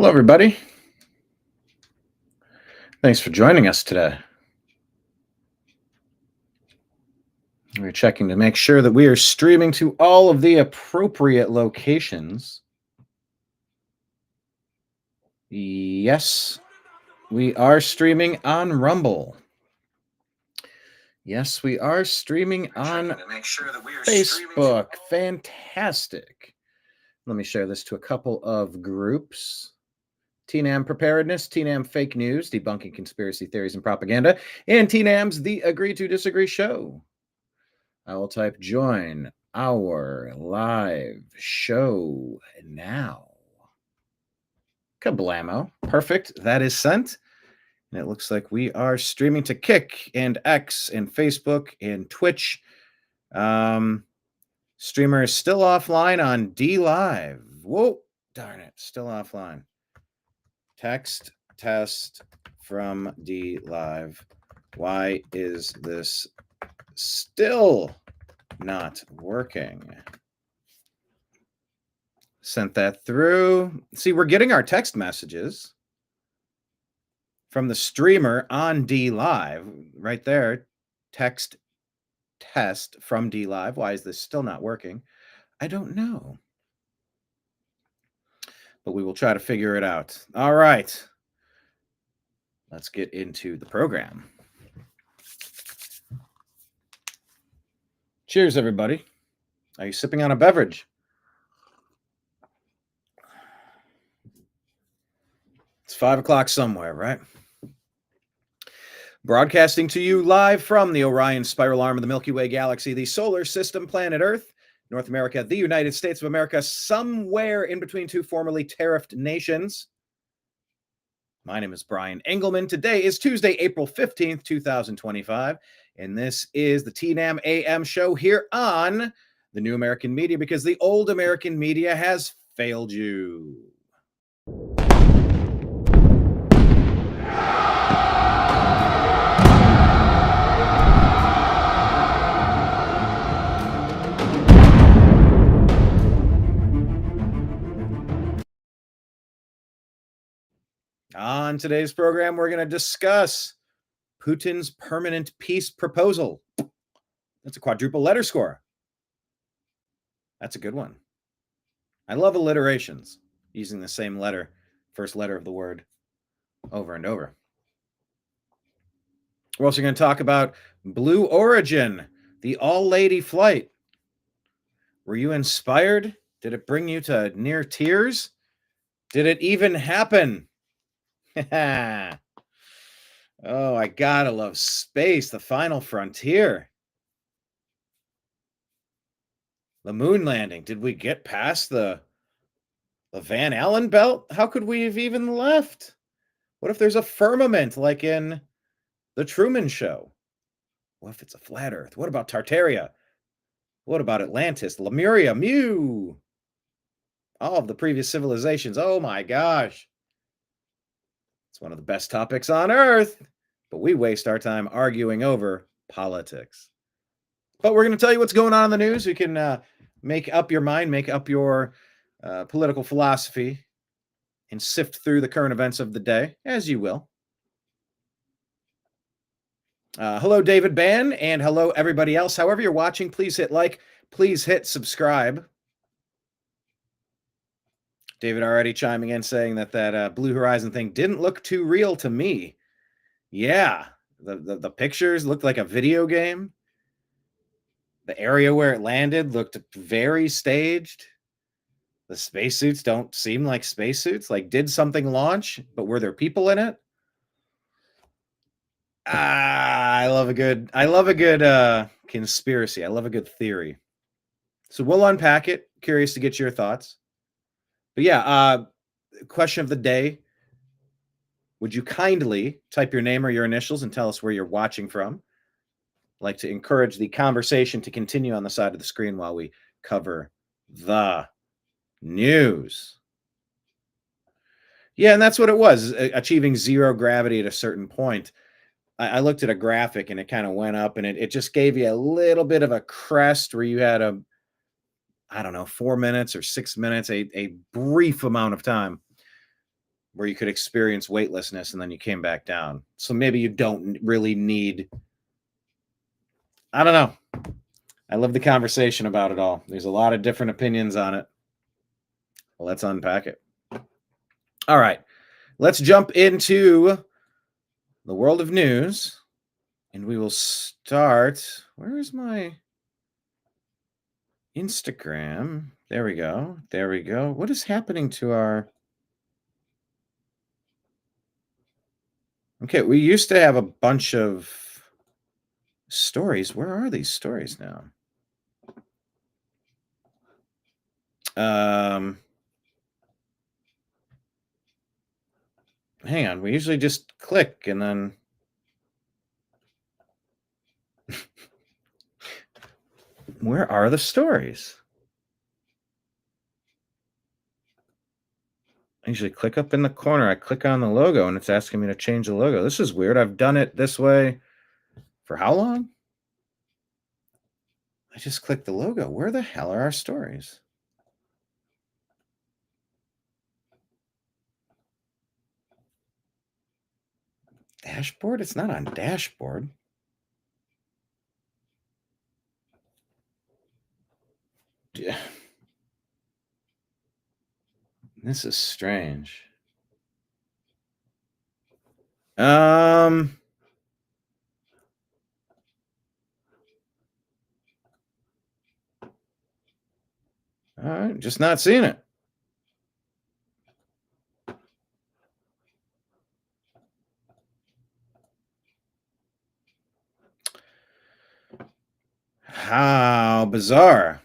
Hello, everybody. Thanks for joining us today. We're checking to make sure that we are streaming to all of the appropriate locations. Yes, we are streaming on Rumble. Yes, we are streaming on Facebook. Fantastic. Let me share this to a couple of groups. TNAM Preparedness, TNAM Fake News, Debunking Conspiracy Theories and Propaganda, and TNAM's The Agree to Disagree Show. I will type join our live show now. Kablamo. Perfect. That is sent. And it looks like we are streaming to Kick and X and Facebook and Twitch. Streamer is still offline on D Live. Whoa, darn it. Still offline. Text test from D Live. Why is this still not working? Sent that through. See, we're getting our text messages from the streamer on D Live right there. Text test from D Live. Why is this still not working? I don't know. But we will try to figure it out. All right. Let's get into the program. Cheers, everybody. Are you sipping on a beverage? It's 5 o'clock somewhere, right? Broadcasting to you live from the Orion Spiral Arm of the Milky Way Galaxy, the solar system, planet Earth, North America, the United States of America, somewhere in between two formerly tariffed nations. My name is Brian Engelman. Today is Tuesday, April 15th, 2025, and this is the TNAM AM Show here on the New American Media, because the old American media has failed you. On today's program, we're going to discuss Putin's permanent peace proposal. That's a quadruple letter score. That's a good one. I love alliterations, using the same letter, first letter of the word, over and over. We're also going to talk about Blue Origin, the all-lady flight. Were you inspired? Did it bring you to near tears? Did it even happen? Oh, I gotta love space, the final frontier. The moon landing. Did we get past the Van Allen belt? How could we have even left? What if there's a firmament like in The Truman Show? What if it's a flat Earth? What about Tartaria? What about Atlantis, Lemuria, Mu? All of the previous civilizations. Oh my gosh. It's one of the best topics on Earth, but we waste our time arguing over politics. But we're going to tell you what's going on in the news. You can make up your mind, make up your political philosophy, and sift through the current events of the day, as you will. Hello, David Bann, and hello, everybody else. However you're watching, please hit like, please hit subscribe. David already chiming in saying that Blue Horizon thing didn't look too real to me. Yeah, the pictures looked like a video game. The area where it landed looked very staged. The spacesuits don't seem like spacesuits. Like, did something launch, but were there people in it? I love a good conspiracy. I love a good theory. So we'll unpack it. Curious to get your thoughts. But yeah, question of the day. Would you kindly type your name or your initials and tell us where you're watching from? I'd like to encourage the conversation to continue on the side of the screen while we cover the news. Yeah, and that's what it was, achieving zero gravity at a certain point. I looked at a graphic and it kind of went up, and it just gave you a little bit of a crest where you had 4 minutes or 6 minutes, a brief amount of time where you could experience weightlessness and then you came back down. So maybe you don't really need, I don't know. I love the conversation about it all. There's a lot of different opinions on it. Well, let's unpack it. All right. Let's jump into the world of news. And we will start. Where is my Instagram? There we go. There we go. What is happening to our... Okay, we used to have a bunch of stories. Where are these stories now? Hang on. We usually just click and then... Where are the stories? I usually click up in the corner. I click on the logo and it's asking me to change the logo. This is weird. I've done it this way for how long? I just clicked the logo. Where the hell are our stories? Dashboard? It's not on dashboard. Yeah. This is strange. All right, just not seeing it. How bizarre.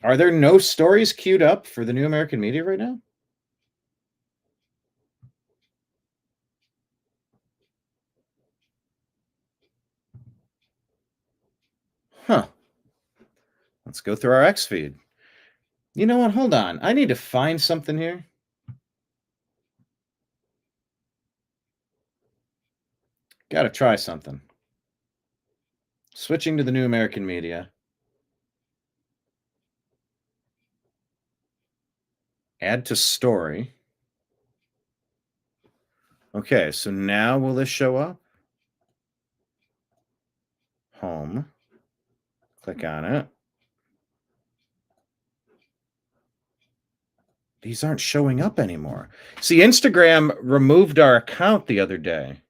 Are there no stories queued up for the New American Media right now? Huh. Let's go through our X feed. You know what? Hold on. I need to find something here. Got to try something. Switching to the New American Media. Add to story. Okay, so now will this show up? Home. Click on it. These aren't showing up anymore. See, Instagram removed our account the other day.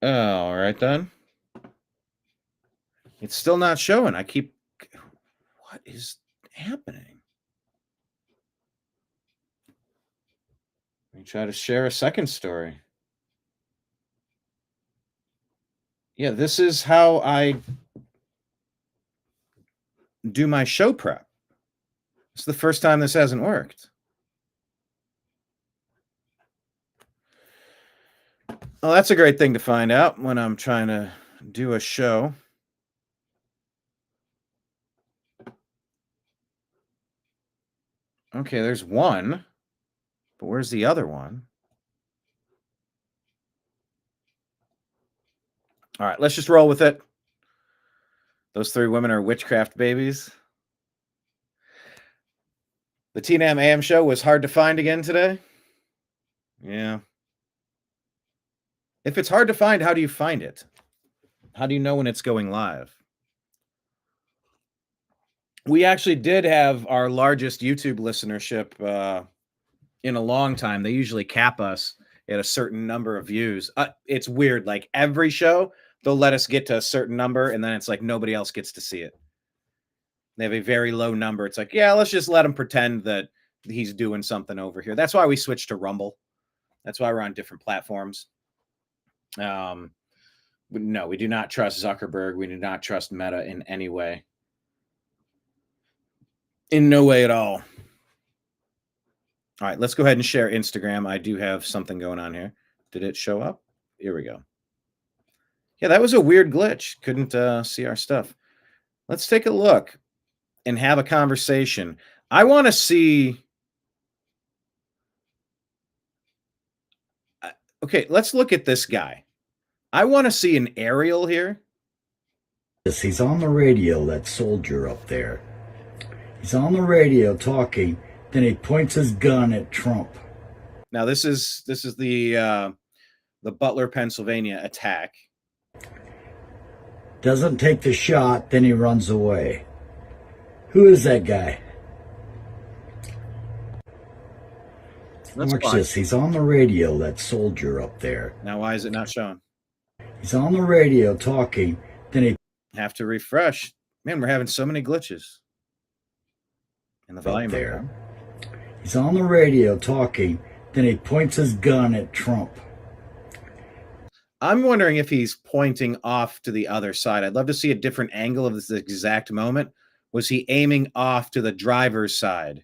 Oh, all right then. It's still not showing. What is happening? Let me try to share a second story. Yeah, this is how I do my show prep. It's the first time this hasn't worked. Well, that's a great thing to find out when I'm trying to do a show. Okay, there's one, but where's the other one? All right, let's just roll with it. Those three women are witchcraft babies. The TNAM AM Show was hard to find again today. Yeah. If it's hard to find, how do you find it? How do you know when it's going live? We actually did have our largest YouTube listenership in a long time. They usually cap us at a certain number of views. It's weird. Like every show, they'll let us get to a certain number, and then it's like nobody else gets to see it. They have a very low number. It's like, yeah, let's just let him pretend that he's doing something over here. That's why we switched to Rumble. That's why we're on different platforms. No, we do not trust Zuckerberg. We do not trust Meta in any way. In no way at all. All right, let's go ahead and share Instagram. I do have something going on here. Did it show up? Here we go. Yeah, that was a weird glitch. Couldn't see our stuff. Let's take a look and have a conversation. I want to see... Okay, let's look at this guy. I want to see an aerial here He's on the radio, that soldier up there. He's on the radio talking, then he points his gun at Trump. Now this is the Butler, Pennsylvania attack. Doesn't take the shot, then he runs away. Who is that guy? Watch this. He's on the radio, that soldier up there. Now why is it not shown? He's on the radio talking, then he... Have to refresh. Man, we're having so many glitches. And the volume there. He's on the radio talking, then he points his gun at Trump. I'm wondering if he's pointing off to the other side. I'd love to see a different angle of this exact moment. Was he aiming off to the driver's side?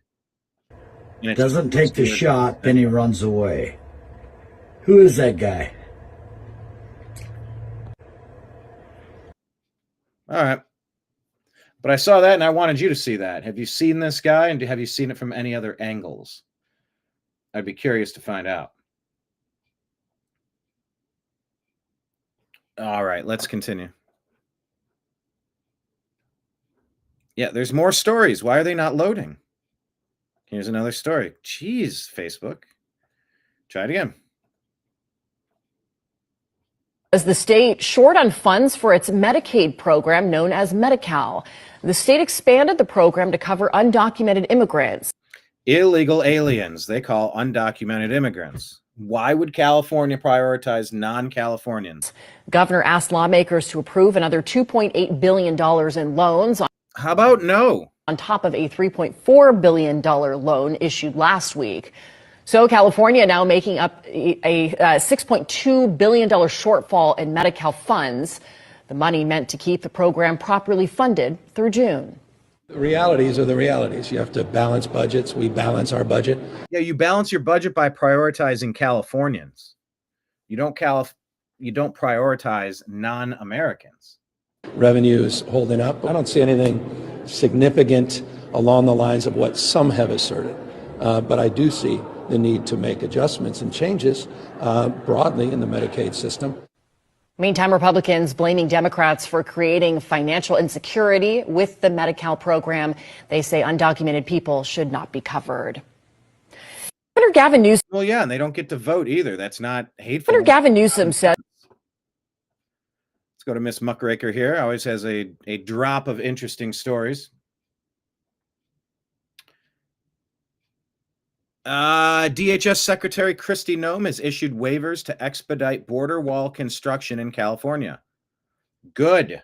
Doesn't take the shot, then he runs away. Who is that guy? All right. But I saw that and I wanted you to see that. Have you seen this guy, and have you seen it from any other angles? I'd be curious to find out. All right, let's continue. Yeah, there's more stories. Why are they not loading? Here's another story. Jeez, Facebook. Try it again. As the state short on funds for its Medicaid program known as Medi-Cal, the state expanded the program to cover undocumented immigrants. Illegal aliens, they call undocumented immigrants. Why would California prioritize non-Californians? Governor asked lawmakers to approve another $2.8 billion in loans. How about no? On top of a $3.4 billion loan issued last week. So California now making up a $6.2 billion shortfall in Medi-Cal funds. The money meant to keep the program properly funded through June. The realities are the realities. You have to balance budgets. We balance our budget. Yeah, you balance your budget by prioritizing Californians. You don't prioritize non-Americans. Revenue is holding up. I don't see anything significant along the lines of what some have asserted, but I do see the need to make adjustments and changes broadly in the Medicaid system. Meantime, Republicans blaming Democrats for creating financial insecurity with the Medi-Cal program. They say undocumented people should not be covered. Governor Gavin Newsom. Well, yeah, and they don't get to vote either. That's not hateful. Governor Gavin Newsom said. Let's go to Miss Muckraker here. Always has a drop of interesting stories. DHS Secretary Kristi Noem has issued waivers to expedite border wall construction in California. Good.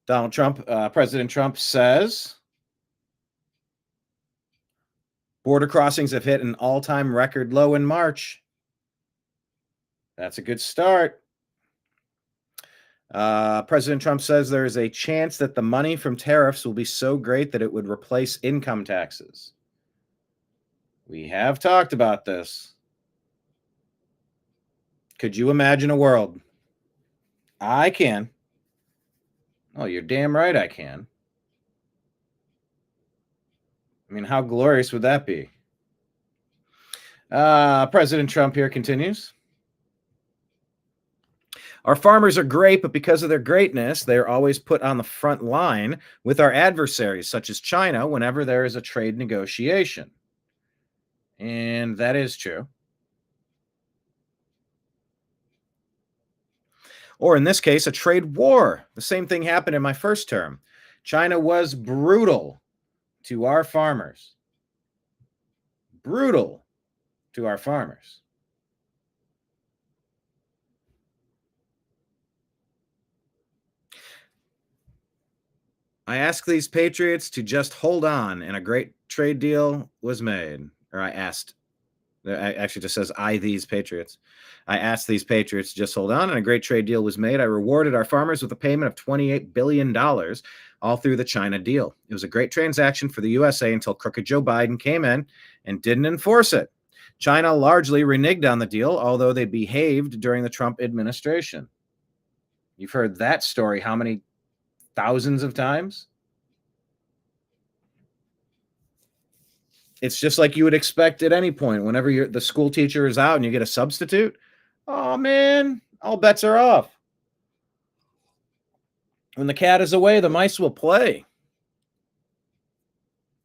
President Trump says border crossings have hit an all-time record low in March. That's a good start. President Trump says there is a chance that the money from tariffs will be so great that it would replace income taxes. We have talked about this. Could you imagine a world? I can. Oh, you're damn right I can. I mean, how glorious would that be? President Trump here continues. Our farmers are great, but because of their greatness, they're always put on the front line with our adversaries, such as China, whenever there is a trade negotiation. And that is true. Or in this case, a trade war. The same thing happened in my first term. China was brutal to our farmers. Brutal to our farmers. I asked these patriots to just hold on, and a great trade deal was made. Or I asked, actually just says, these patriots. I asked these patriots to just hold on, and a great trade deal was made. I rewarded our farmers with a payment of $28 billion, all through the China deal. It was a great transaction for the USA until crooked Joe Biden came in and didn't enforce it. China largely reneged on the deal, although they behaved during the Trump administration. You've heard that story how many thousands of times? It's just like you would expect at any point. Whenever the school teacher is out and you get a substitute, oh man, all bets are off. When the cat is away, the mice will play.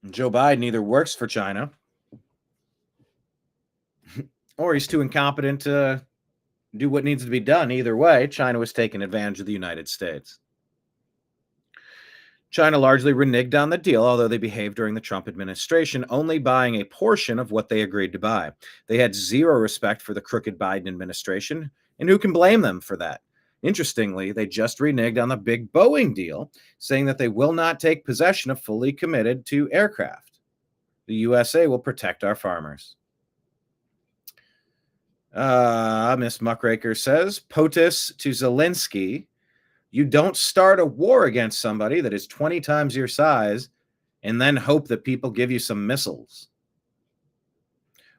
And Joe Biden either works for China or he's too incompetent to do what needs to be done. Either way, China was taking advantage of the United States. China largely reneged on the deal, although they behaved during the Trump administration, only buying a portion of what they agreed to buy. They had zero respect for the crooked Biden administration, and who can blame them for that? Interestingly, they just reneged on the big Boeing deal, saying that they will not take possession of fully committed to aircraft. The USA will protect our farmers. Miss Muckraker says, POTUS to Zelensky. You don't start a war against somebody that is 20 times your size and then hope that people give you some missiles.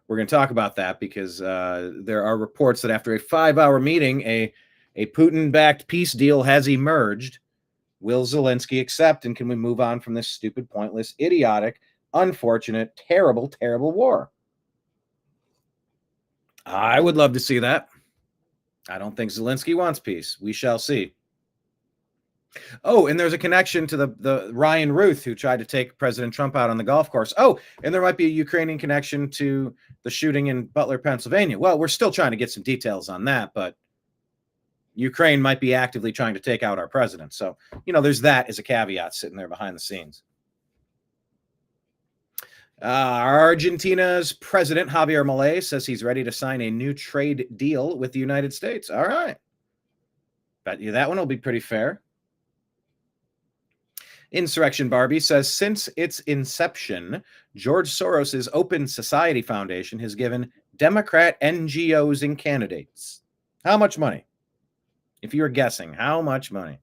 We're going to talk about that because there are reports that after a 5-hour meeting, a Putin-backed peace deal has emerged. Will Zelensky accept, and can we move on from this stupid, pointless, idiotic, unfortunate, terrible, terrible war? I would love to see that. I don't think Zelensky wants peace. We shall see. Oh, and there's a connection to the Ryan Ruth who tried to take President Trump out on the golf course. Oh, and there might be a Ukrainian connection to the shooting in Butler, Pennsylvania. Well, we're still trying to get some details on that, but Ukraine might be actively trying to take out our president. So, there's that as a caveat sitting there behind the scenes. Argentina's President Javier Milei says he's ready to sign a new trade deal with the United States. All right. Bet you that one will be pretty fair. Insurrection Barbie says, since its inception, George Soros's Open Society Foundation has given Democrat NGOs and candidates. How much money? If you were guessing, how much money?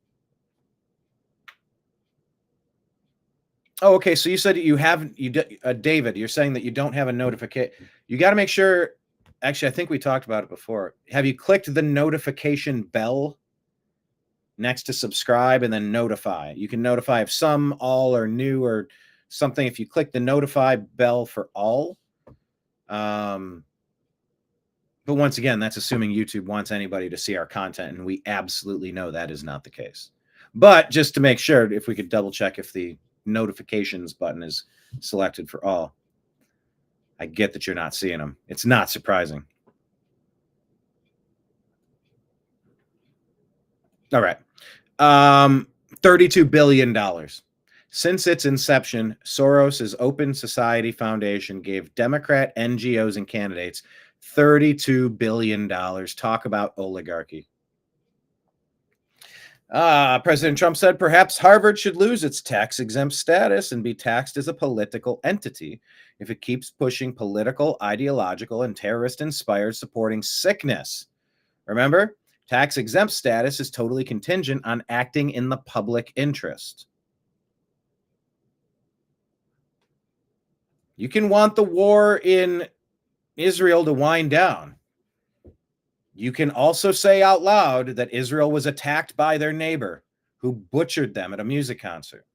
Oh, okay. So you said David, you're saying that you don't have a notification. You got to make sure. Actually, I think we talked about it before. Have you clicked the notification bell next to subscribe and then notify? You can notify if some, all, or new or something. If you click the notify bell for all. But once again, that's assuming YouTube wants anybody to see our content, and we absolutely know that is not the case. But just to make sure, if we could double check if the notifications button is selected for all. I get that you're not seeing them. It's not surprising. All right. $32 billion. Since its inception, Soros's Open Society Foundation gave Democrat NGOs and candidates $32 billion. Talk about oligarchy. President Trump said perhaps Harvard should lose its tax-exempt status and be taxed as a political entity if it keeps pushing political, ideological, and terrorist-inspired supporting sickness. Remember, tax-exempt status is totally contingent on acting in the public interest. You can want the war in Israel to wind down. You can also say out loud that Israel was attacked by their neighbor who butchered them at a music concert.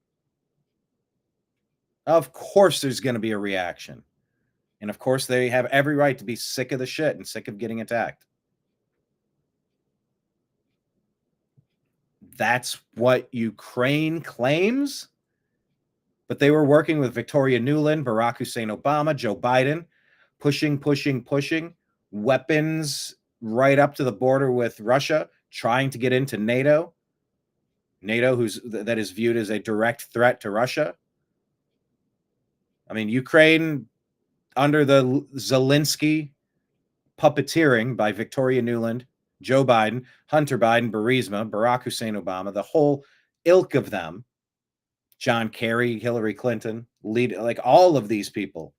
Of course there's going to be a reaction. And of course they have every right to be sick of the shit and sick of getting attacked. That's what Ukraine claims. But they were working with Victoria Nuland, Barack Hussein Obama, Joe Biden, pushing weapons right up to the border with Russia, trying to get into NATO. NATO, that is viewed as a direct threat to Russia. I mean, Ukraine, under the Zelensky puppeteering by Victoria Nuland, Joe Biden, Hunter Biden, Burisma, Barack Hussein Obama, the whole ilk of them, John Kerry, Hillary Clinton, like all of these people.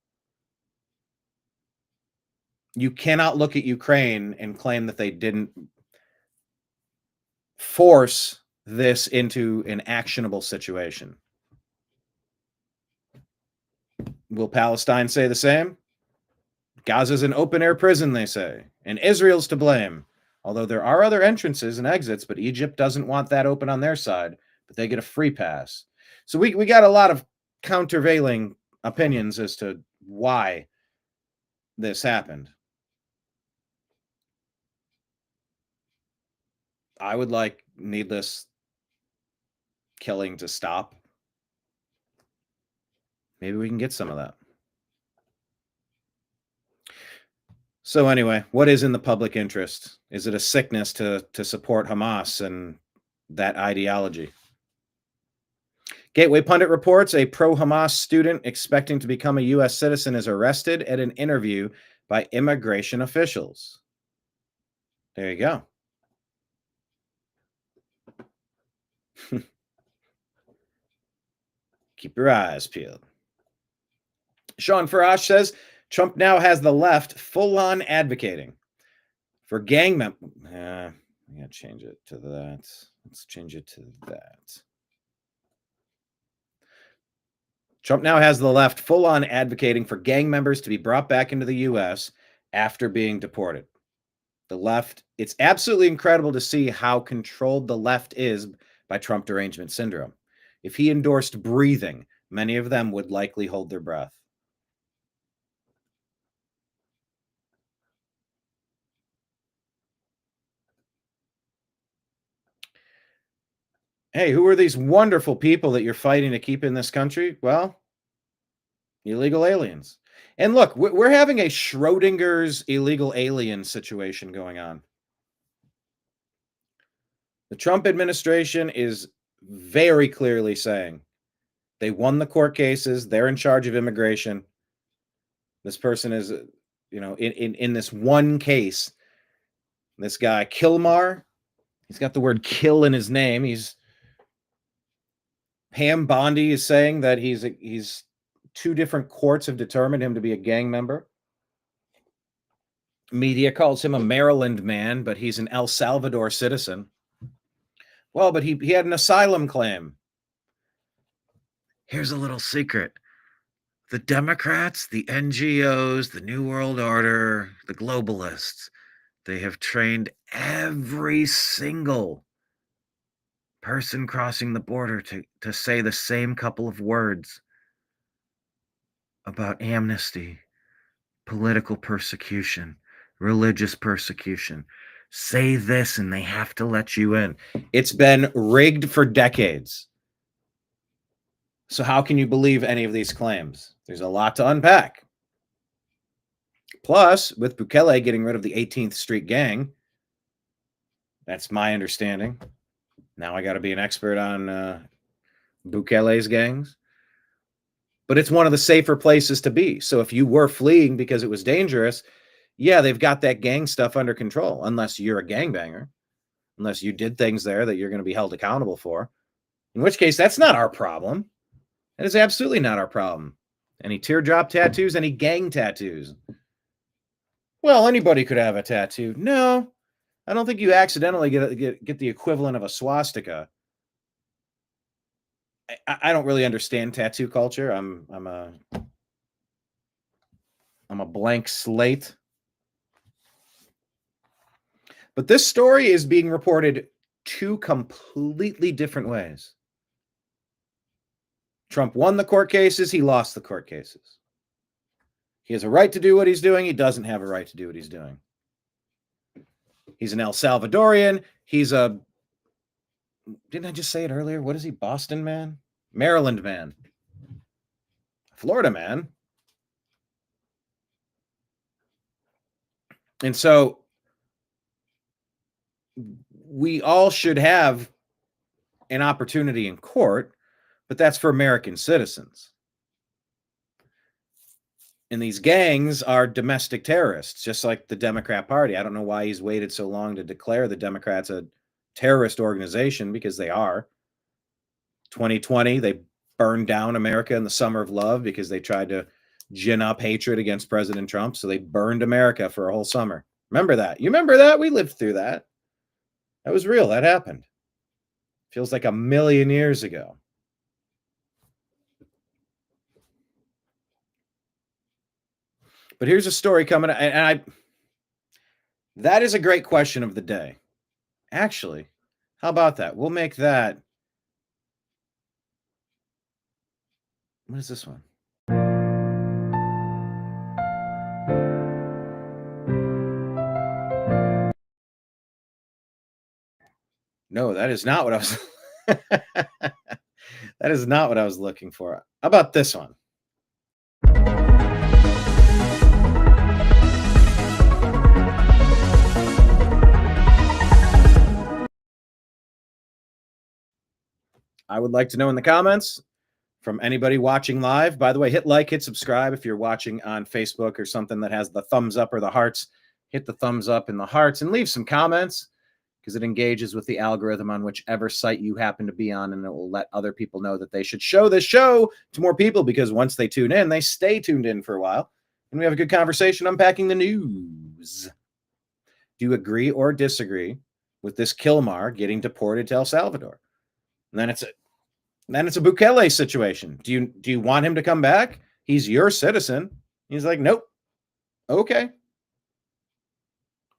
You cannot look at Ukraine and claim that they didn't force this into an actionable situation. Will Palestine say the same? Gaza's an open-air prison, they say, and Israel's to blame. Although there are other entrances and exits, but Egypt doesn't want that open on their side, but they get a free pass. So we got a lot of countervailing opinions as to why this happened. I would like, needless killing to stop. Maybe we can get some of that. So anyway, what is in the public interest? Is it a sickness to support Hamas and that ideology? Gateway Pundit reports a pro-Hamas student expecting to become a U.S. citizen is arrested at an interview by immigration officials. There you go. Keep your eyes peeled. Sean Farash says, Trump now has the left full-on advocating for gang members. I gotta change it to that. Let's change it to that. Trump now has the left full-on advocating for gang members to be brought back into the U.S. after being deported. The left, it's absolutely incredible to see how controlled the left is by Trump derangement syndrome. If he endorsed breathing, many of them would likely hold their breath. Hey, who are these wonderful people that you're fighting to keep in this country? Well, illegal aliens. And look, we're having a Schrodinger's illegal alien situation going on. The Trump administration is very clearly saying they won the court cases. They're in charge of immigration. This person is, in this one case, this guy, Kilmar, he's got the word kill in his name. Pam Bondi is saying that he's two different courts have determined him to be a gang member. Media calls him a Maryland man, but he's an El Salvador citizen. Well, but he had an asylum claim. Here's a little secret. The Democrats, the NGOs, the New World Order, the globalists, they have trained every single person crossing the border to say the same couple of words about amnesty, political persecution, religious persecution. Say this and they have to let you in. It's been rigged for decades. So how can you believe any of these claims? There's a lot to unpack. Plus, with Bukele getting rid of the 18th Street Gang, that's my understanding. Now I got to be an expert on Bukele's gangs. But it's one of the safer places to be. So if you were fleeing because it was dangerous, yeah, they've got that gang stuff under control, unless you're a gangbanger, unless you did things there that you're going to be held accountable for, in which case that's not our problem. That is absolutely not our problem. Any teardrop tattoos, any gang tattoos? Well, anybody could have a tattoo. No, I don't think you accidentally get the equivalent of a swastika. I don't really understand tattoo culture. I'm a blank slate. But this story is being reported two completely different ways. Trump won the court cases. He lost the court cases. He has a right to do what he's doing. He doesn't have a right to do what he's doing. He's an El Salvadorian. Didn't I just say it earlier? What is he? Boston man? Maryland man? Florida man? And so we all should have an opportunity in court, but that's for American citizens. And these gangs are domestic terrorists, just like the Democrat Party. I don't know why he's waited so long to declare the Democrats a terrorist organization, because they are. 2020, they burned down America in the Summer of Love because they tried to gin up hatred against President Trump. So they burned America for a whole summer. Remember that? You remember that? We lived through that. That was real. That happened. Feels like 1,000,000 years ago. But here's a story coming, that is a great question of the day. Actually, how about that? We'll make that. What is this one? No, that is not what I was. That is not what I was looking for. How about this one? I would like to know in the comments from anybody watching live. By the way, hit like, hit subscribe if you're watching on Facebook or something that has the thumbs up or the hearts. Hit the thumbs up and the hearts and leave some comments because it engages with the algorithm on whichever site you happen to be on, and it will let other people know that they should show this show to more people, because once they tune in, they stay tuned in for a while, and we have a good conversation unpacking the news. Do you agree or disagree with this Kilmar getting deported to El Salvador? And then it's a Bukele situation. Do you want him to come back? He's your citizen. He's like, nope. Okay.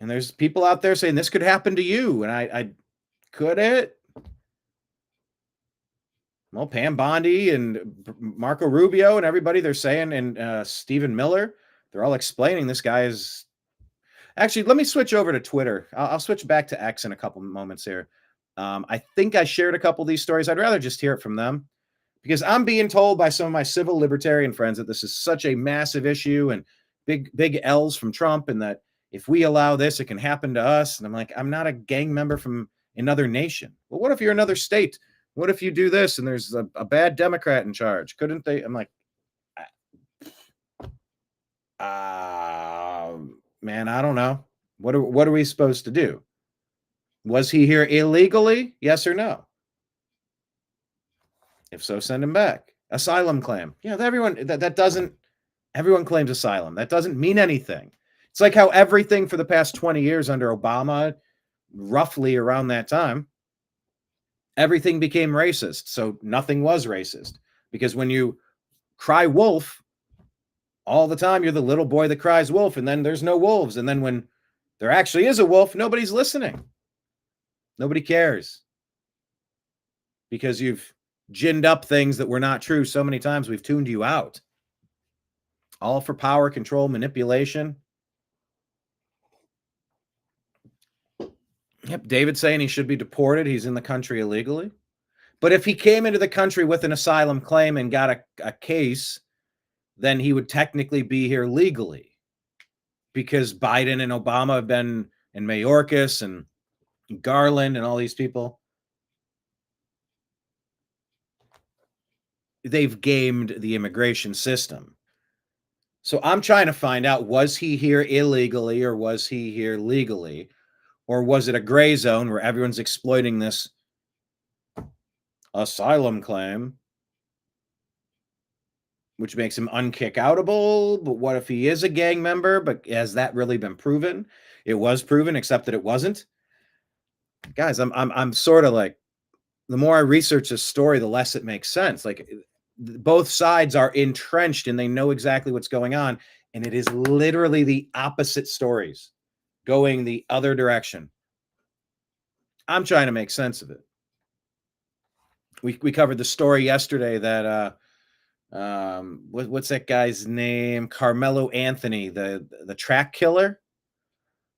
And there's people out there saying this could happen to you. And I could it? Well, Pam Bondi and Marco Rubio and everybody, they're saying, and Stephen Miller, they're all explaining this guy is... Actually, let me switch over to Twitter. I'll switch back to X in a couple moments here. I think I shared a couple of these stories. I'd rather just hear it from them, because I'm being told by some of my civil libertarian friends that this is such a massive issue and big L's from Trump, and that if we allow this, it can happen to us. And I'm like, I'm not a gang member from another nation. Well, what if you're another state? What if you do this and there's a bad Democrat in charge? Couldn't they? I'm like, man, I don't know. What are we supposed to do? Was he here illegally? Yes or no? If so, send him back. Asylum claim. Yeah, everyone claims asylum. That doesn't mean anything. It's like how everything for the past 20 years under Obama, roughly around that time, everything became racist. So nothing was racist, because when you cry wolf all the time, you're the little boy that cries wolf, and then there's no wolves. And then when there actually is a wolf, nobody's listening. Nobody cares, because you've ginned up things that were not true so many times. We've tuned you out. All for power, control, manipulation. Yep, David's saying he should be deported. He's in the country illegally. But if he came into the country with an asylum claim and got a case, then he would technically be here legally, because Biden and Obama have been, and Mayorkas and Garland and all these people, they've gamed the immigration system. So I'm trying to find out, was he here illegally or was he here legally? Or was it a gray zone where everyone's exploiting this asylum claim, which makes him unkick-outable? But what if he is a gang member? But has that really been proven? It was proven, except that it wasn't. Guys, I'm sort of like, the more I research this story, the less it makes sense. Like, both sides are entrenched and they know exactly what's going on, and it is literally the opposite stories going the other direction. I'm trying to make sense of it. We covered the story yesterday that what's that guy's name? Carmelo Anthony, the track killer,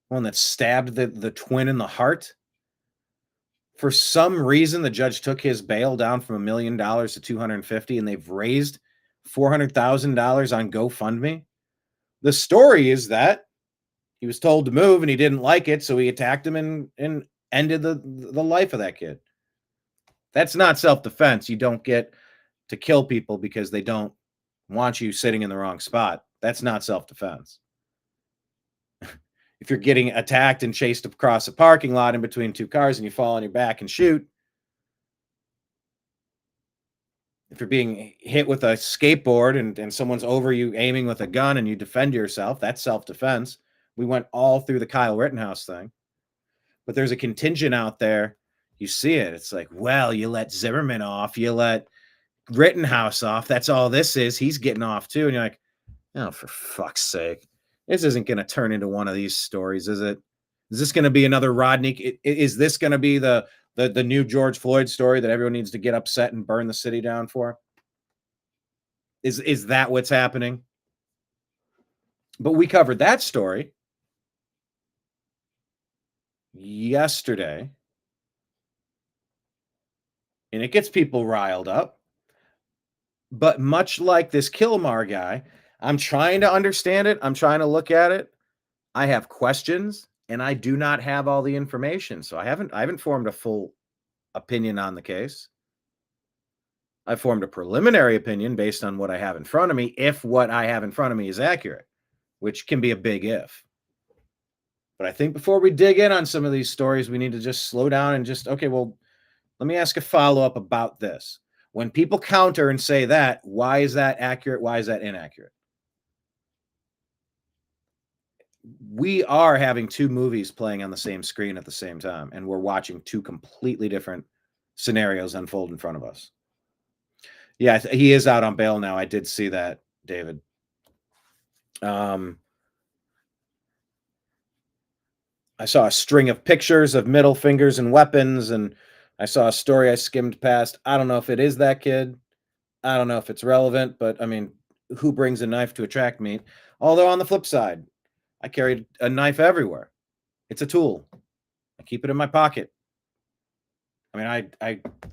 one that stabbed the twin in the heart. For some reason, the judge took his bail down from $1 million to $250,000, and they've raised $400,000 on GoFundMe. The story is that he was told to move and he didn't like it, so he attacked him and ended the life of that kid. That's not self-defense. You don't get to kill people because they don't want you sitting in the wrong spot. That's not self-defense. If you're getting attacked and chased across a parking lot in between two cars and you fall on your back and shoot, if you're being hit with a skateboard and someone's over you aiming with a gun and you defend yourself, that's self-defense. We went all through the Kyle Rittenhouse thing. But there's a contingent out there. You see it. It's like, well, you let Zimmerman off. You let Rittenhouse off. That's all this is. He's getting off too. And you're like, oh, for fuck's sake. This isn't going to turn into one of these stories, is it? Is this going to be another Rodney? Is this going to be the new George Floyd story that everyone needs to get upset and burn the city down for? Is that what's happening? But we covered that story yesterday. and it gets people riled up. But much like this Kilmar guy, I'm trying to understand it. I'm trying to look at it. I have questions, and I do not have all the information. So I haven't formed a full opinion on the case. I formed a preliminary opinion based on what I have in front of me, if what I have in front of me is accurate, which can be a big if. But I think before we dig in on some of these stories, we need to just slow down and just, okay, well, let me ask a follow-up about this. When people counter and say that, why is that accurate? Why is that inaccurate? We are having two movies playing on the same screen at the same time, and we're watching two completely different scenarios unfold in front of us. Yeah, he is out on bail now. I did see that, David. I saw a string of pictures of middle fingers and weapons, and I saw a story I skimmed past. I don't know if it is that kid. I don't know if it's relevant, but I mean, who brings a knife to a track meet? Although on the flip side, I carried a knife everywhere. It's a tool. I keep it in my pocket. I mean,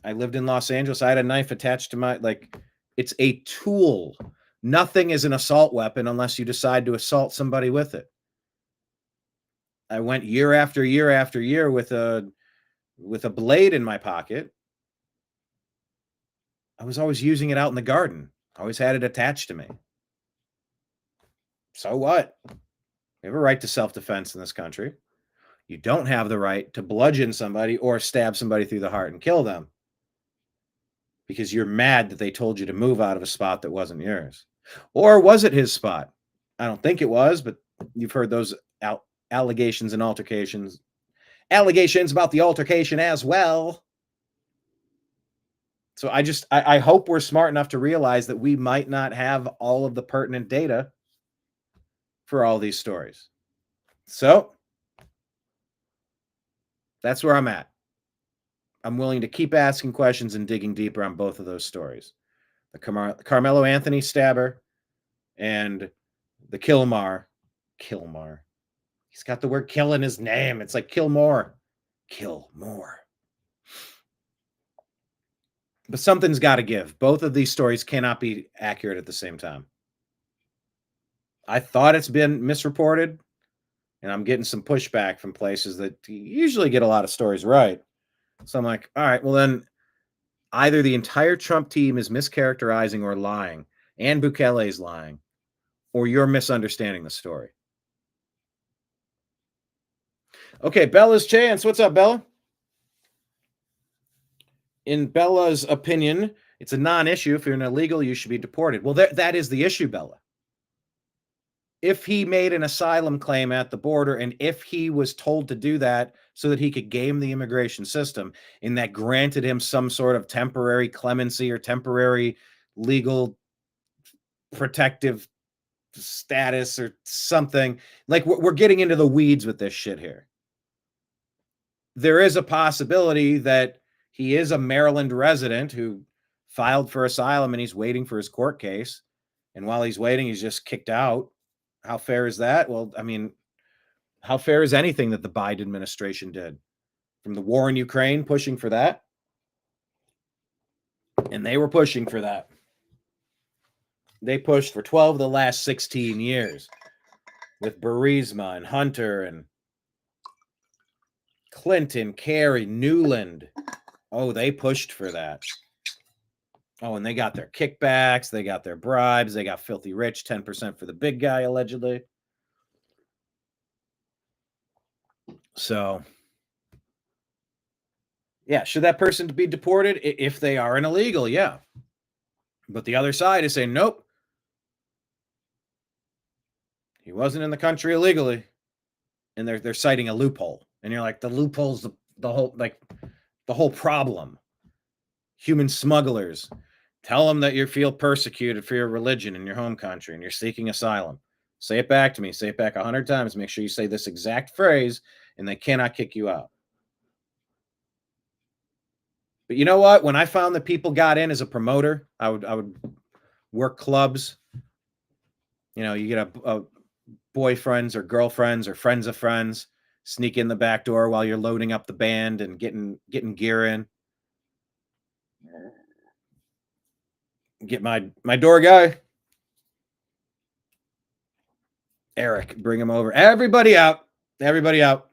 I lived in Los Angeles. I had a knife attached to my, like, it's a tool. Nothing is an assault weapon unless you decide to assault somebody with it. I went year after year after year with a blade in my pocket. I was always using it out in the garden. I always had it attached to me. So what? We have a right to self-defense in this country. You don't have the right to bludgeon somebody or stab somebody through the heart and kill them because you're mad that they told you to move out of a spot that wasn't yours. Or was it his spot? I don't think it was, but you've heard those allegations and allegations about the altercation as well. So I hope we're smart enough to realize that we might not have all of the pertinent data for all these stories. So that's where I'm at. I'm willing to keep asking questions and digging deeper on both of those stories. The Carmelo Anthony stabber and the Kilmar. He's got the word kill in his name. It's like kill more. Kill more. But something's got to give. Both of these stories cannot be accurate at the same time. I thought it's been misreported, and I'm getting some pushback from places that usually get a lot of stories right. So I'm like, all right, well then either the entire Trump team is mischaracterizing or lying, and Bukele's lying, or you're misunderstanding the story. Okay, Bella's chance. What's up, Bella? In Bella's opinion, it's a non-issue. If you're an illegal, you should be deported. Well, that is the issue, Bella. If he made an asylum claim at the border, and if he was told to do that so that he could game the immigration system, and that granted him some sort of temporary clemency or temporary legal protective status or something, like we're getting into the weeds with this shit here. There is a possibility that he is a Maryland resident who filed for asylum and he's waiting for his court case. And while he's waiting, he's just kicked out. How fair is that? Well, I mean, how fair is anything that the Biden administration did? From the war in Ukraine, pushing for that. And they were pushing for that. They pushed for 12 of the last 16 years with Burisma and Hunter and Clinton, Kerry, Newland. Oh, they pushed for that. Oh, and they got their kickbacks. They got their bribes. They got filthy rich, 10% for the big guy, allegedly. So, yeah, should that person be deported? If they are an illegal, yeah. But the other side is saying, nope. He wasn't in the country illegally. And they're citing a loophole. And you're like, the loophole's the whole problem. Human smugglers. Tell them that you feel persecuted for your religion in your home country and you're seeking asylum. Say it back to me. Say it back 100 times. Make sure you say this exact phrase and they cannot kick you out. But you know what? When I found that people got in as a promoter, I would work clubs. You know, you get a boyfriends or girlfriends or friends of friends, sneak in the back door while you're loading up the band and getting gear in. Get my door guy. Eric, bring him over. Everybody out. Everybody out.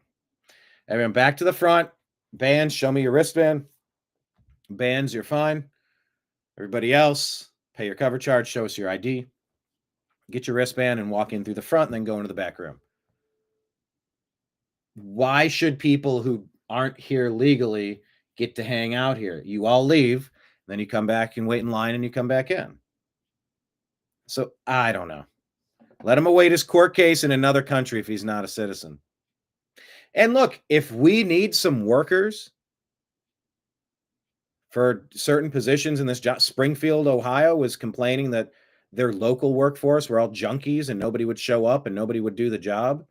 Everyone back to the front. Bands, show me your wristband. Bands, you're fine. Everybody else, pay your cover charge, show us your ID. Get your wristband and walk in through the front and then go into the back room. Why should people who aren't here legally get to hang out here? You all leave, then you come back and wait in line and you come back in. So I don't know. Let him await his court case in another country if he's not a citizen. And look, if we need some workers for certain positions in this job, Springfield, Ohio was complaining that their local workforce were all junkies and nobody would show up and nobody would do the job.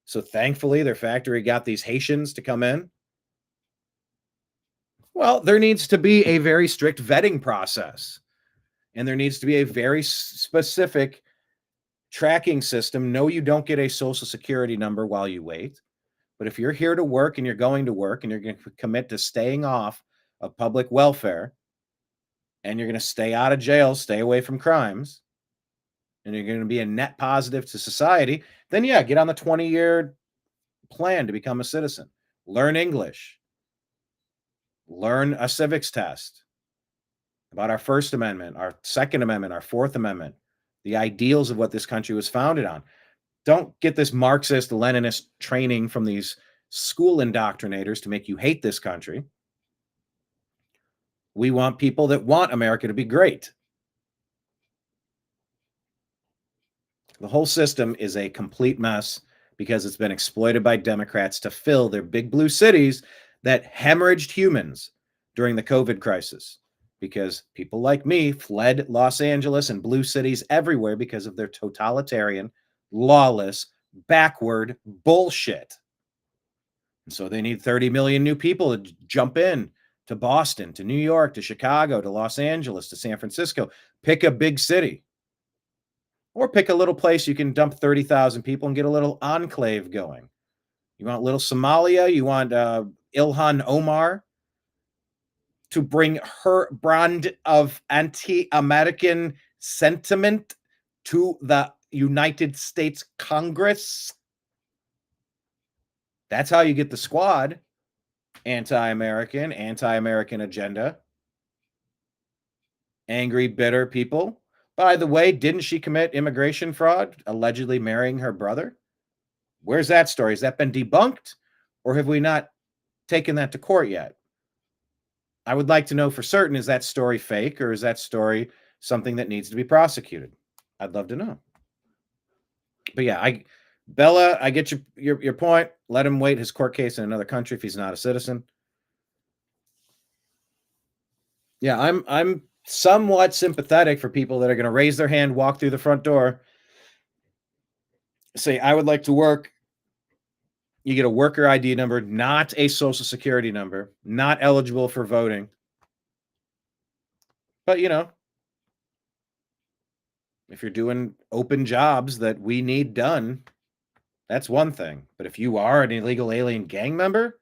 So thankfully, their factory got these Haitians to come in. Well, there needs to be a very strict vetting process. And there needs to be a very specific tracking system. No, you don't get a social security number while you wait. But if you're here to work and you're going to work and you're going to commit to staying off of public welfare and you're going to stay out of jail, stay away from crimes, and you're going to be a net positive to society, then yeah, get on the 20-year plan to become a citizen. Learn English. Learn a civics test about our First Amendment, our Second Amendment, our Fourth Amendment, the ideals of what this country was founded on. Don't get this Marxist, Leninist training from these school indoctrinators to make you hate this country. We want people that want America to be great. The whole system is a complete mess because it's been exploited by Democrats to fill their big blue cities that hemorrhaged humans during the COVID crisis, because people like me fled Los Angeles and blue cities everywhere because of their totalitarian, lawless, backward bullshit. And so they need 30 million new people to jump in to Boston, to New York, to Chicago, to Los Angeles, to San Francisco. Pick a big city. Or pick a little place you can dump 30,000 people and get a little enclave going. You want little Somalia? You want Ilhan Omar to bring her brand of anti-American sentiment to the United States Congress? That's how you get the squad. Anti-American agenda. Angry, bitter people. By the way, didn't she commit immigration fraud, allegedly marrying her brother? Where's that story? Has that been debunked? Or have we not taken that to court yet? I would like to know for certain, is that story fake or is that story something that needs to be prosecuted? I'd love to know. But yeah, Bella, I get your point. Let him wait his court case in another country if he's not a citizen. Yeah, I'm somewhat sympathetic for people that are going to raise their hand, walk through the front door, say, I would like to work. You get a worker ID number, not a social security number, not eligible for voting. But, you know, if you're doing open jobs that we need done, that's one thing. But if you are an illegal alien gang member,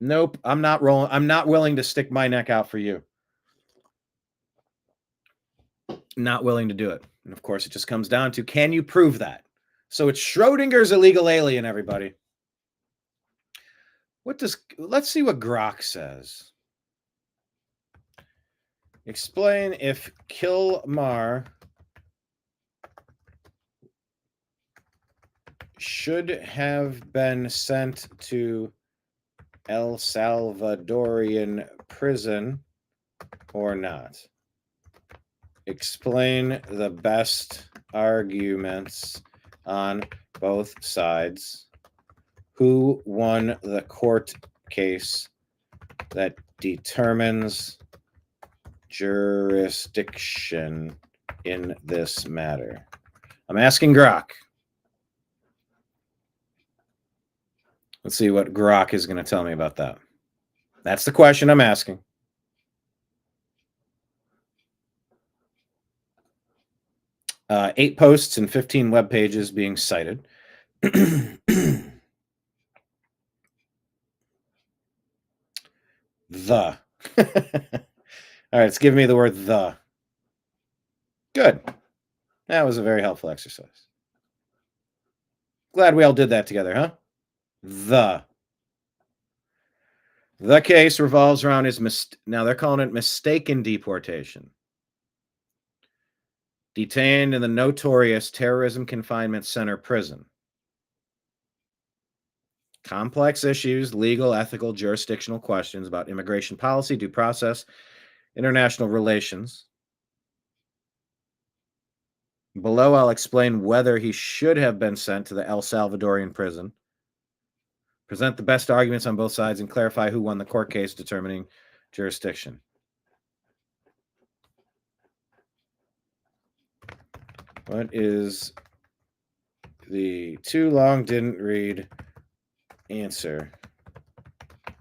nope, I'm not rolling. I'm not willing to stick my neck out for you. Not willing to do it. And of course, it just comes down to, can you prove that? So it's Schrodinger's illegal alien, everybody. Let's see what Grok says. Explain if Kilmar should have been sent to El Salvadorian prison or not. Explain the best arguments on both sides. Who won the court case that determines jurisdiction in this matter? I'm asking Grok. Let's see what Grok is going to tell me about that. That's the question I'm asking. Uh, 8 posts and 15 web pages being cited. The All right, it's giving me the word the. Good. That was a very helpful exercise. Glad we all did that together, huh? The case revolves around his now they're calling it mistaken deportation. Detained in the notorious Terrorism Confinement Center prison. Complex issues, legal, ethical, jurisdictional questions about immigration policy, due process, international relations. Below, I'll explain whether he should have been sent to the El Salvadorian prison, present the best arguments on both sides, and clarify who won the court case determining jurisdiction. What is the too long didn't read answer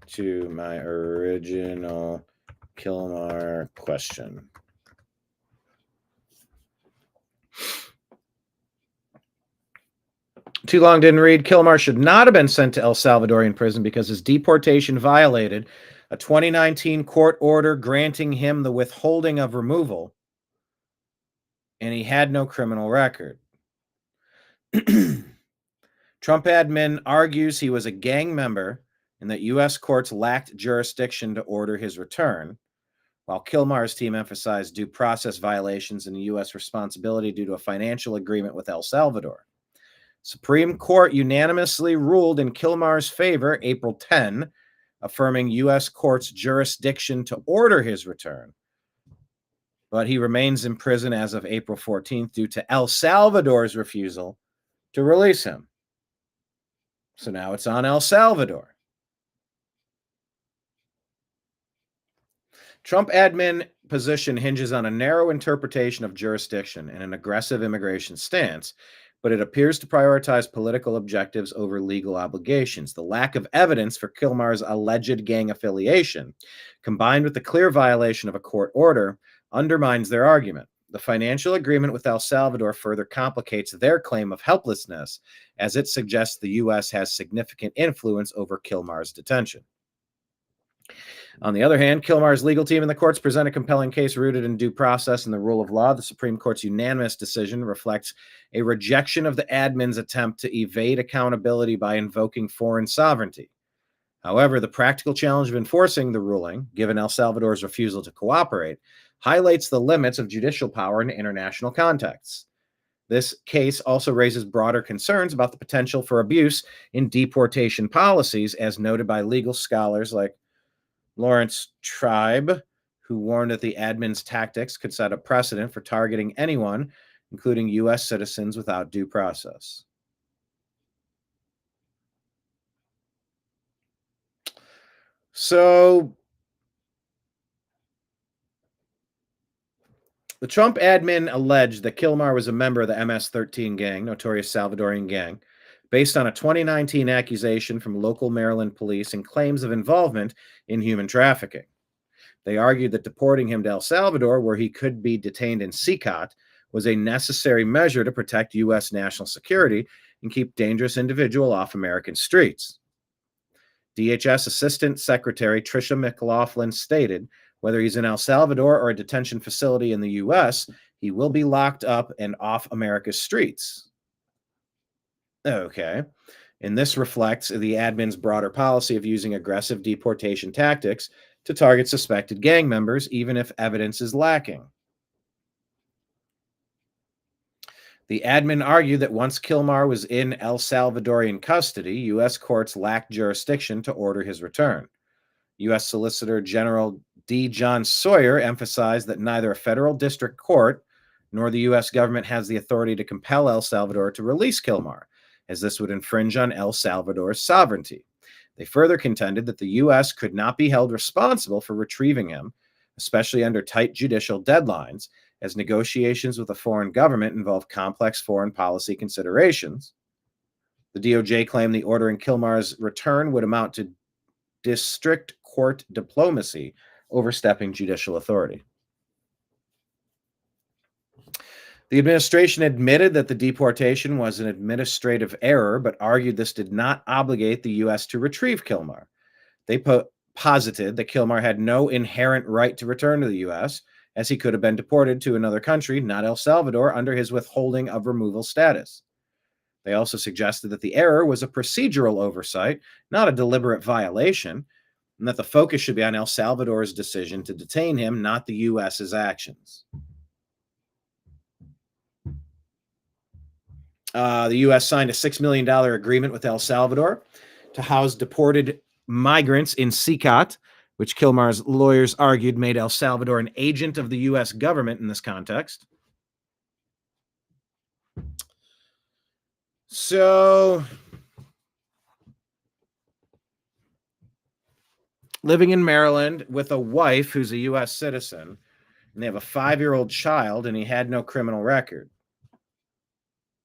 to my original Kilmar question? Too long didn't read. Kilmar should not have been sent to El Salvadorian prison because his deportation violated a 2019 court order granting him the withholding of removal, and he had no criminal record. Trump admin argues he was a gang member and that U.S. courts lacked jurisdiction to order his return, while Kilmar's team emphasized due process violations and U.S. responsibility due to a financial agreement with El Salvador. Supreme Court unanimously ruled in Kilmar's favor April 10, affirming U.S. courts' jurisdiction to order his return. But he remains in prison as of April 14th due to El Salvador's refusal to release him. So now it's on El Salvador. Trump admin position hinges on a narrow interpretation of jurisdiction and an aggressive immigration stance, but it appears to prioritize political objectives over legal obligations. The lack of evidence for Kilmar's alleged gang affiliation, combined with the clear violation of a court order, undermines their argument. The financial agreement with El Salvador further complicates their claim of helplessness, as it suggests the U.S. has significant influence over Kilmar's detention. On the other hand, Kilmar's legal team and the courts present a compelling case rooted in due process and the rule of law. The Supreme Court's unanimous decision reflects a rejection of the admin's attempt to evade accountability by invoking foreign sovereignty. However, the practical challenge of enforcing the ruling, given El Salvador's refusal to cooperate, highlights the limits of judicial power in international contexts. This case also raises broader concerns about the potential for abuse in deportation policies, as noted by legal scholars like Lawrence Tribe, who warned that the admin's tactics could set a precedent for targeting anyone, including U.S. citizens, without due process. So, the Trump admin alleged that Kilmar was a member of the MS-13 gang, notorious Salvadorian gang, based on a 2019 accusation from local Maryland police and claims of involvement in human trafficking. They argued that deporting him to El Salvador, where he could be detained in CICOT, was a necessary measure to protect U.S. national security and keep dangerous individuals off American streets. DHS Assistant Secretary Tricia McLaughlin stated, whether he's in El Salvador or a detention facility in the U.S., he will be locked up and off America's streets. Okay. And this reflects the admin's broader policy of using aggressive deportation tactics to target suspected gang members, even if evidence is lacking. The admin argued that once Kilmar was in El Salvadorian custody, U.S. courts lacked jurisdiction to order his return. U.S. Solicitor General D. John Sawyer emphasized that neither a federal district court nor the U.S. government has the authority to compel El Salvador to release Kilmar, as this would infringe on El Salvador's sovereignty. They further contended that the U.S. could not be held responsible for retrieving him, especially under tight judicial deadlines, as negotiations with a foreign government involve complex foreign policy considerations. The DOJ claimed the ordering Kilmar's return would amount to district court diplomacy, overstepping judicial authority. The administration admitted that the deportation was an administrative error, but argued this did not obligate the U.S. to retrieve Kilmar. They posited that Kilmar had no inherent right to return to the U.S., as he could have been deported to another country, not El Salvador, under his withholding of removal status. They also suggested that the error was a procedural oversight, not a deliberate violation, and that the focus should be on El Salvador's decision to detain him, not the U.S.'s actions. The U.S. signed a $6 million agreement with El Salvador to house deported migrants in CICAT, which Kilmar's lawyers argued made El Salvador an agent of the U.S. government in this context. So, living in Maryland with a wife who's a U.S. citizen, and they have a 5-year-old child, and he had no criminal record.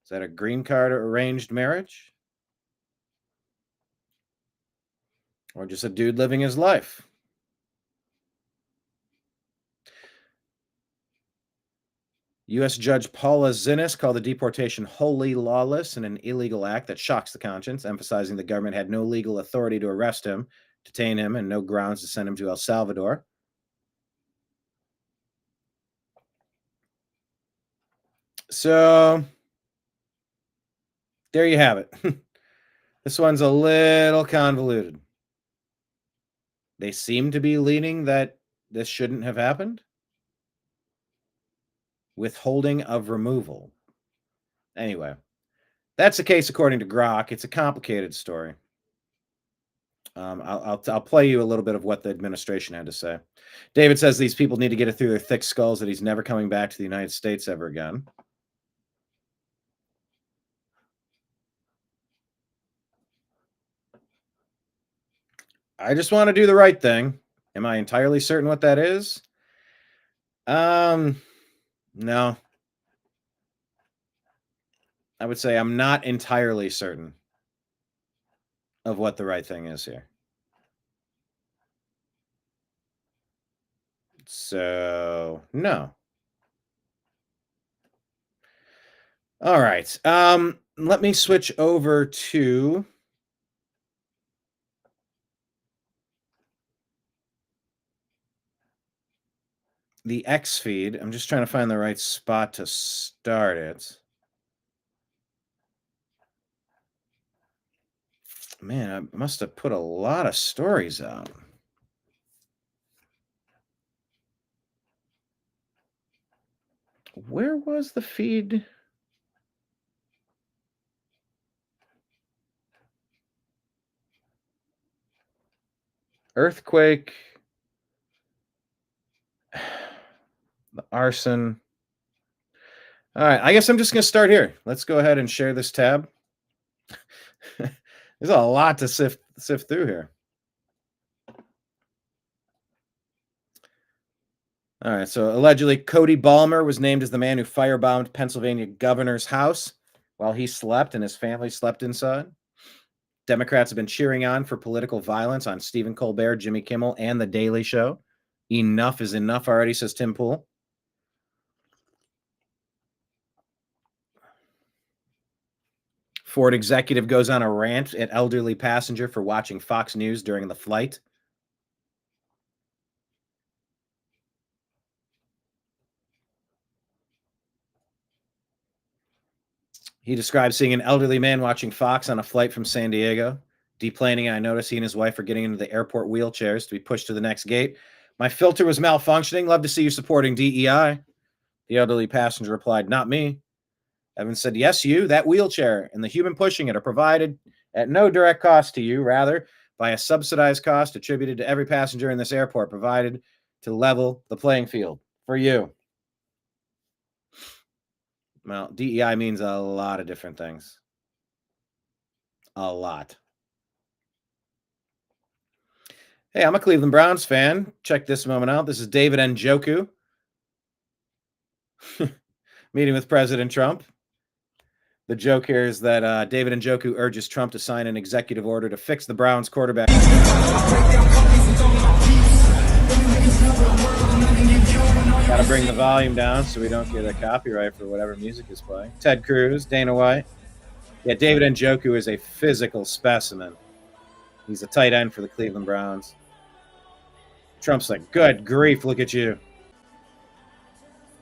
Is that a green card or arranged marriage? Or just a dude living his life? U.S. Judge Paula Zinnes called the deportation wholly lawless and an illegal act that shocks the conscience, emphasizing the government had no legal authority to arrest him, detain him, and no grounds to send him to El Salvador. So, there you have it. This one's a little convoluted. They seem to be leaning that this shouldn't have happened. Withholding of removal. Anyway, that's the case according to Grok. It's a complicated story. I'll play you a little bit of what the administration had to say. David says these people need to get it through their thick skulls that he's never coming back to the United States ever again. I just want to do the right thing. Am I entirely certain what that is? No. I would say I'm not entirely certain of what the right thing is here. So, no. All right. Let me switch over to the X feed. I'm just trying to find the right spot to start it. Man, I must have put a lot of stories out. Where was the feed? Earthquake. The arson. All right, I guess I'm just going to start here. Let's go ahead and share this tab. There's a lot to sift through here. All right, so allegedly Cody Balmer was named as the man who firebombed Pennsylvania governor's house while he slept and his family slept inside. Democrats have been cheering on for political violence on Stephen Colbert, Jimmy Kimmel, and The Daily Show. Enough is enough already, says Tim Pool. Ford executive goes on a rant at elderly passenger for watching Fox News during the flight. He describes seeing an elderly man watching Fox on a flight from San Diego. Deplaning, I noticed he and his wife are getting into the airport wheelchairs to be pushed to the next gate. My filter was malfunctioning. Love to see you supporting DEI. The elderly passenger replied, not me. Evans said, yes, you. That wheelchair and the human pushing it are provided at no direct cost to you, rather by a subsidized cost attributed to every passenger in this airport, provided to level the playing field for you. Well, DEI means a lot of different things. A lot. Hey, I'm a Cleveland Browns fan. Check this moment out. This is David Njoku meeting with President Trump. The joke here is that David Njoku urges Trump to sign an executive order to fix the Browns quarterback. Got to bring the volume down so we don't get a copyright for whatever music is playing. Ted Cruz, Dana White. Yeah, David Njoku is a physical specimen. He's a tight end for the Cleveland Browns. Trump's like, good grief, look at you.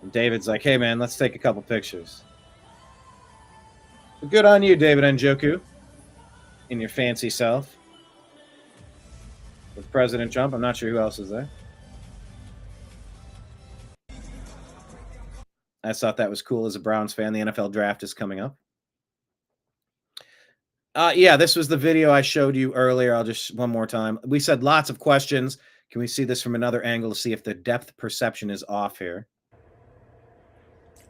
And David's like, hey, man, let's take a couple pictures. Good on you, David Njoku, in your fancy self. With President Trump. I'm not sure who else is there. I thought that was cool as a Browns fan. The NFL draft is coming up. Yeah, this was the video I showed you earlier. I'll just one more time. We said lots of questions. Can we see this from another angle to see if the depth perception is off here?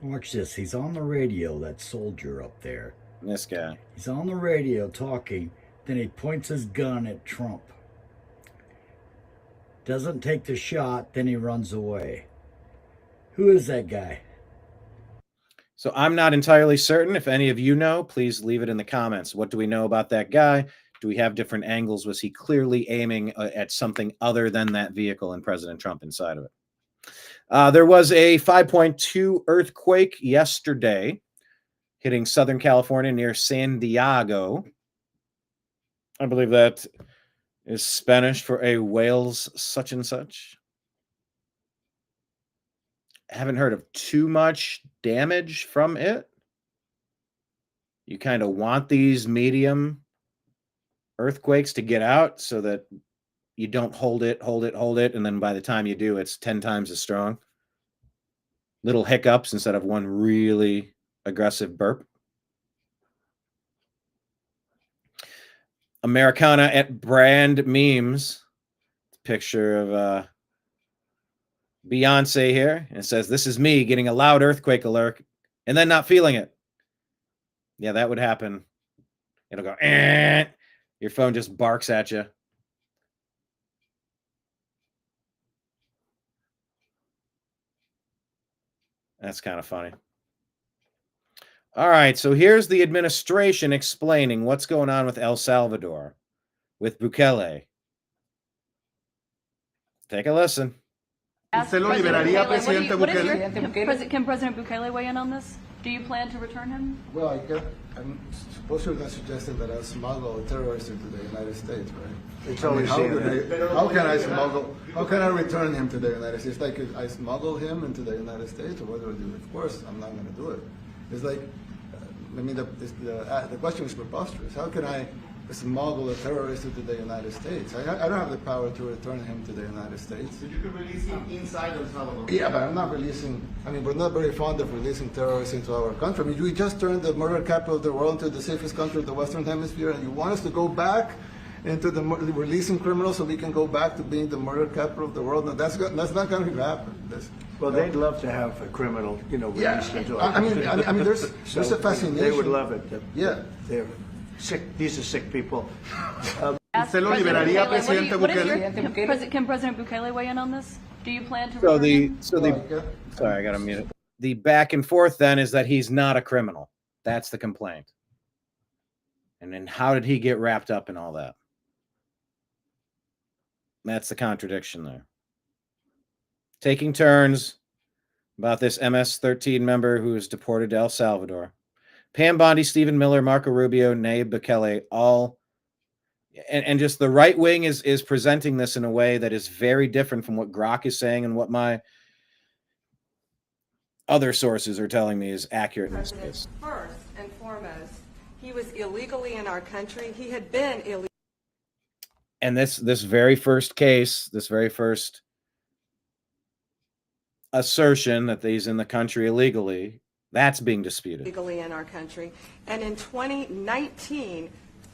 Watch this. He's on the radio, that soldier up there. This guy. He's on the radio talking. Then he points his gun at Trump. Doesn't take the shot. Then he runs away. Who is that guy? So I'm not entirely certain. If any of you know, please leave it in the comments. What do we know about that guy? Do we have different angles? Was he clearly aiming at something other than that vehicle and President Trump inside of it? There was a 5.2 earthquake yesterday hitting Southern California near San Diego. I believe that is Spanish for a whale's such and such. Haven't heard of too much damage from it. You kind of want these medium earthquakes to get out so that you don't hold it, and then by the time you do, it's 10 times as strong. Little hiccups instead of one really aggressive burp. Americana at Brand Memes. Picture of Beyonce here. And it says, this is me getting a loud earthquake alert and then not feeling it. Yeah, that would happen. It'll go, eh. Your phone just barks at you. That's kind of funny. All right, so here's the administration explaining what's going on with El Salvador, with Bukele. Take a listen. ¿Usted lo liberaría, Presidente Bukele? Can President Bukele weigh in on this? Do you plan to return him? Well, I'm supposed to suggesting that I smuggle a terrorist into the United States, right? It's always how can I return him to the United States? Like, I smuggle him into the United States, or what do I do? Of course, I'm not going to do it. It's like, the question is preposterous. How can I smuggle a terrorist into the United States? I don't have the power to return him to the United States. But you can release him inside El Salvador. Yeah, but I'm not releasing, we're not very fond of releasing terrorists into our country. We just turned the murder capital of the world into the safest country of the Western Hemisphere, and you want us to go back into the releasing criminals so we can go back to being the murder capital of the world? No, that's not going to happen. Well, they'd love to have a criminal, released into our country. There's a fascination. They would love it. Yeah. They're sick. These are sick people. ¿Usted lo liberaría, Presidente Bukele? Can President Bukele weigh in on this? Do you plan to So return the him? Sorry, I got to mute it. The back and forth then is that he's not a criminal. That's the complaint. And then how did he get wrapped up in all that? That's the contradiction there. Taking turns about this MS-13 member who was deported to El Salvador. Pam Bondi, Stephen Miller, Marco Rubio, Nayib Bukele, all, and just the right wing is presenting this in a way that is very different from what Grok is saying and what my other sources are telling me is accurate in this case. First and foremost, he was illegally in our country. He had been illegal. And this very first case, this very first assertion that he's in the country illegally, that's being disputed. Legally in our country. And in 2019,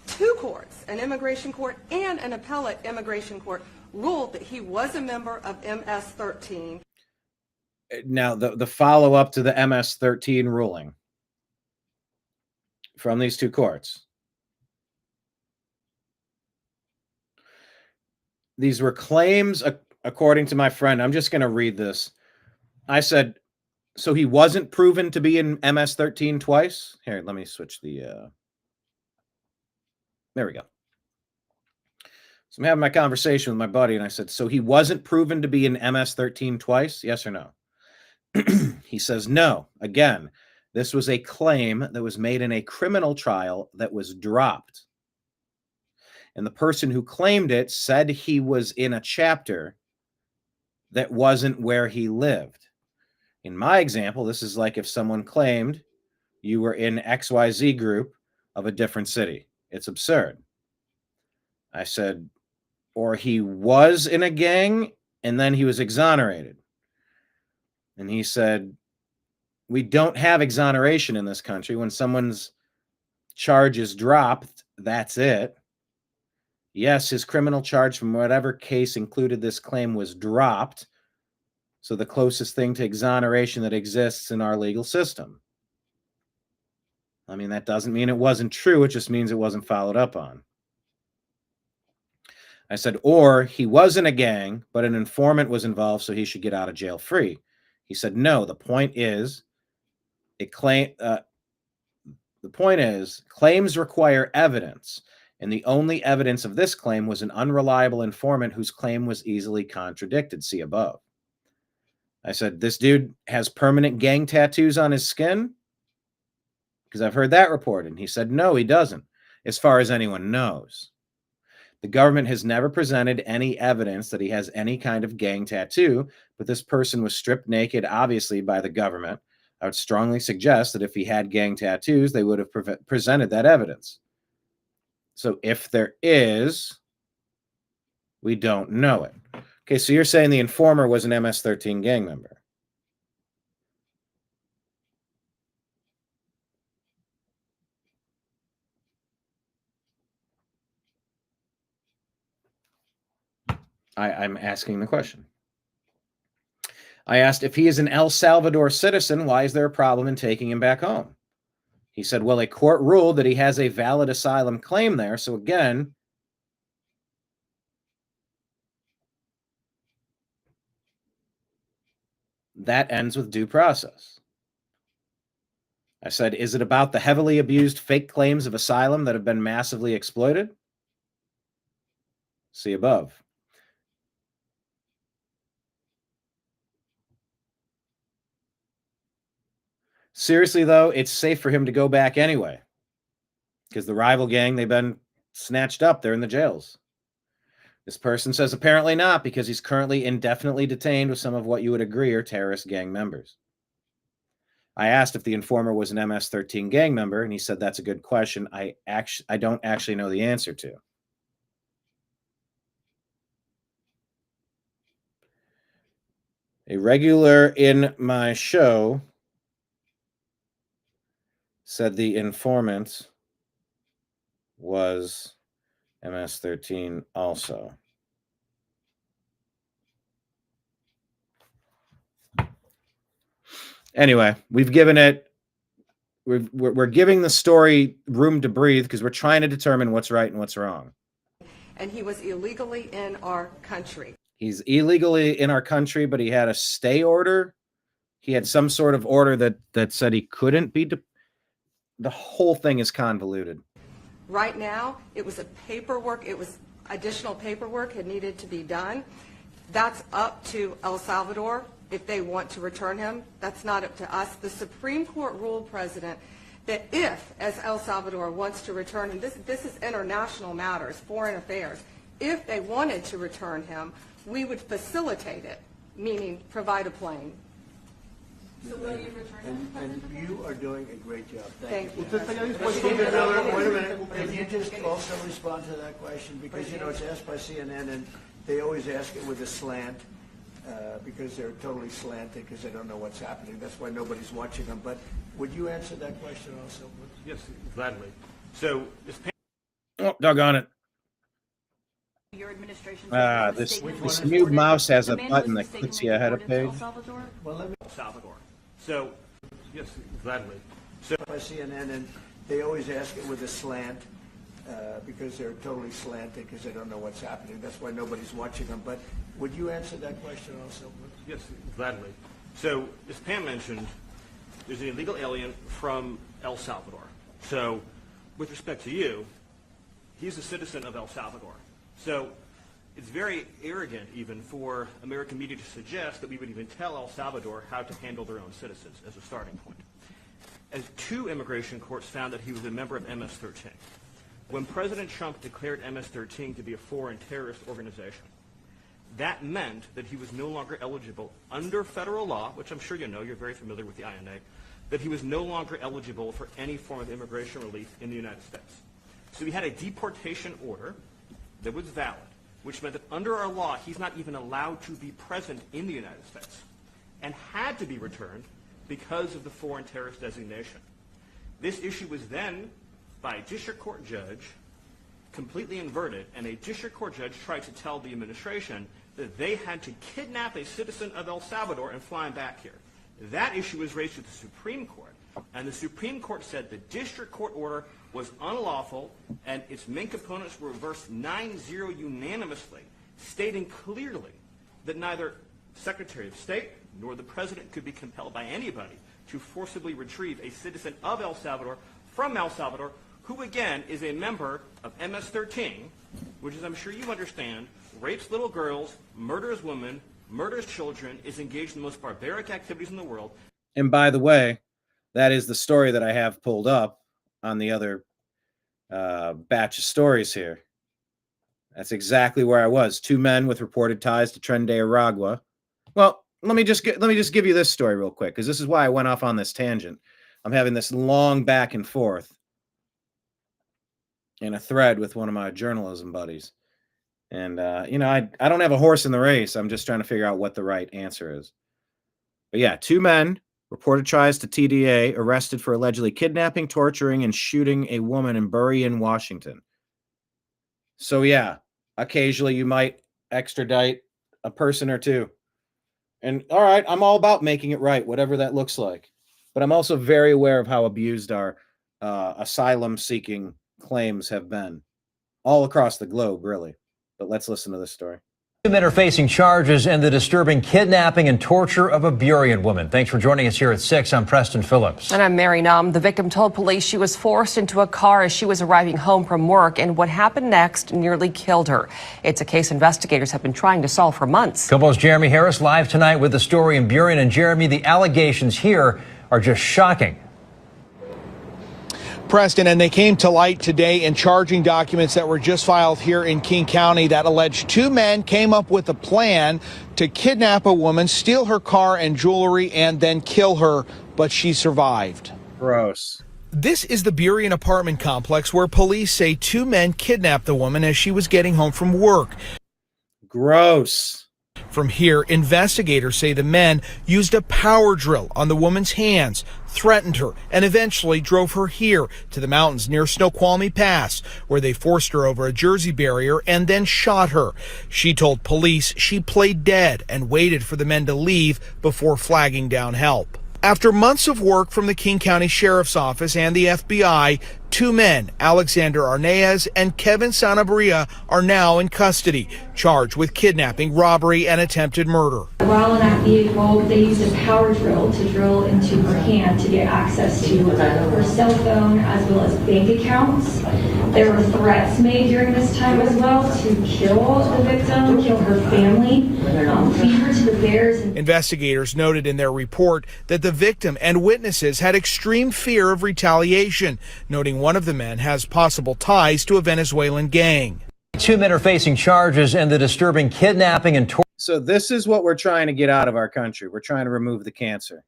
two courts, an immigration court and an appellate immigration court, ruled that he was a member of MS-13. Now, the follow-up to the MS-13 ruling from these two courts. These were claims, according to my friend. I'm just going to read this. I said, so he wasn't proven to be in MS-13 twice? Here, let me switch the... There we go. So I'm having my conversation with my buddy, and I said, so he wasn't proven to be in MS-13 twice? Yes or no? He says, no. Again, this was a claim that was made in a criminal trial that was dropped. And the person who claimed it said he was in a chapter that wasn't where he lived. In my example, this is like if someone claimed you were in XYZ group of a different city. It's absurd. I said, or he was in a gang and then he was exonerated. And he said, we don't have exoneration in this country. When someone's charge is dropped, that's it. Yes, his criminal charge from whatever case included this claim was dropped. So the closest thing to exoneration that exists in our legal system. I mean, that doesn't mean it wasn't true. It just means it wasn't followed up on. I said, or he was in a gang, but an informant was involved, so he should get out of jail free. He said, no, the point is, claims require evidence. And the only evidence of this claim was an unreliable informant whose claim was easily contradicted. See above. I said, this dude has permanent gang tattoos on his skin? Because I've heard that reported. And he said, no, he doesn't, as far as anyone knows. The government has never presented any evidence that he has any kind of gang tattoo, but this person was stripped naked, obviously, by the government. I would strongly suggest that if he had gang tattoos, they would have presented that evidence. So if there is, we don't know it. Okay, so you're saying the informer was an MS-13 gang member. I'm asking the question. I asked if he is an El Salvador citizen, why is there a problem in taking him back home? He said, well, a court ruled that he has a valid asylum claim there. So again, that ends with due process. I said, is it about the heavily abused fake claims of asylum that have been massively exploited? See above. Seriously, though, it's safe for him to go back anyway. Because the rival gang, they've been snatched up. They're in the jails. This person says apparently not, because he's currently indefinitely detained with some of what you would agree are terrorist gang members. I asked if the informer was an MS-13 gang member, and he said that's a good question. I don't actually know the answer to. A regular in my show said the informant was MS-13 also. Anyway, we've given it, we're giving the story room to breathe because we're trying to determine what's right and what's wrong. And he was illegally in our country. He's illegally in our country, but he had a stay order. He had some sort of order that said he couldn't be. The whole thing is convoluted. Right now, it was additional paperwork had needed to be done. That's up to El Salvador if they want to return him. That's not up to us. The Supreme Court ruled, President, that if, as El Salvador wants to return him, this is international matters, foreign affairs, if they wanted to return him, we would facilitate it, meaning provide a plane. So will you return him? And you are doing a great job. Thank you. Wait a minute. Can you just also respond to that question? Because, you know, it's asked by CNN, and they always ask it with a slant because they're totally slanted because they don't know what's happening. That's why nobody's watching them. But would you answer that question also? Yes, gladly. So this Oh, doggone it. Your administration. This new mouse has a button that clicks you ahead of page. Well, let me. El Salvador. So, yes, gladly. So by CNN, and they always ask it with a slant because they're totally slanted because they don't know what's happening. That's why nobody's watching them. But would you answer that question also? Yes, gladly. So, as Pam mentioned, there's an illegal alien from El Salvador. So, with respect to you, he's a citizen of El Salvador. So it's very arrogant even for American media to suggest that we would even tell El Salvador how to handle their own citizens as a starting point. As 2 immigration courts found that he was a member of MS-13. When President Trump declared MS-13 to be a foreign terrorist organization, that meant that he was no longer eligible under federal law, which I'm sure you know, you're very familiar with the INA, that he was no longer eligible for any form of immigration relief in the United States. So he had a deportation order that was valid, which meant that under our law, he's not even allowed to be present in the United States and had to be returned because of the foreign terrorist designation. This issue was then, by a district court judge, completely inverted, and a district court judge tried to tell the administration that they had to kidnap a citizen of El Salvador and fly him back here. That issue was raised to the Supreme Court, and the Supreme Court said the district court order was unlawful, and its main components were reversed 9-0 unanimously, stating clearly that neither Secretary of State nor the President could be compelled by anybody to forcibly retrieve a citizen of El Salvador from El Salvador, who again is a member of MS-13, which, as I'm sure you understand, rapes little girls, murders women, murders children, is engaged in the most barbaric activities in the world. And by the way, that is the story that I have pulled up on the other batch of stories here. That's exactly where I was. 2 men with reported ties to Tren de Aragua. Well, let me just give you this story real quick, because this is why I went off on this tangent. I'm having this long back and forth in a thread with one of my journalism buddies. And, I don't have a horse in the race. I'm just trying to figure out what the right answer is. But yeah, 2 men, reported ties to TDA, arrested for allegedly kidnapping, torturing, and shooting a woman in Burien, Washington. So yeah, occasionally you might extradite a person or two. And all right, I'm all about making it right, whatever that looks like. But I'm also very aware of how abused our asylum-seeking claims have been all across the globe, really. But let's listen to this story. 2 men are facing charges in the disturbing kidnapping and torture of a Burien woman. Thanks for joining us here at 6. I'm Preston Phillips. And I'm Mary Num. The victim told police she was forced into a car as she was arriving home from work, and what happened next nearly killed her. It's a case investigators have been trying to solve for months. KOMO's Jeremy Harris live tonight with the story in Burien. And Jeremy, the allegations here are just shocking. Preston, and they came to light today in charging documents that were just filed here in King County that alleged 2 men came up with a plan to kidnap a woman, steal her car and jewelry, and then kill her, but she survived. Gross. This is the Burien apartment complex where police say 2 men kidnapped the woman as she was getting home from work. Gross. From here, investigators say the men used a power drill on the woman's hands, threatened her, and eventually drove her here to the mountains near Snoqualmie Pass, where they forced her over a Jersey barrier and then shot her. She told police she played dead and waited for the men to leave before flagging down help. After months of work from the King County Sheriff's Office and the FBI, 2 men, Alexander Arnaez and Kevin Sanabria, are now in custody, charged with kidnapping, robbery, and attempted murder. While in that vehicle, they used a power drill to drill into her hand to get access to her cell phone as well as bank accounts. There were threats made during this time as well to kill the victim, kill her family, feed her to the bears. Investigators noted in their report that the victim and witnesses had extreme fear of retaliation, noting one of the men has possible ties to a Venezuelan gang. 2 men are facing charges in the disturbing kidnapping and torture. So this is what we're trying to get out of our country. We're trying to remove the cancer.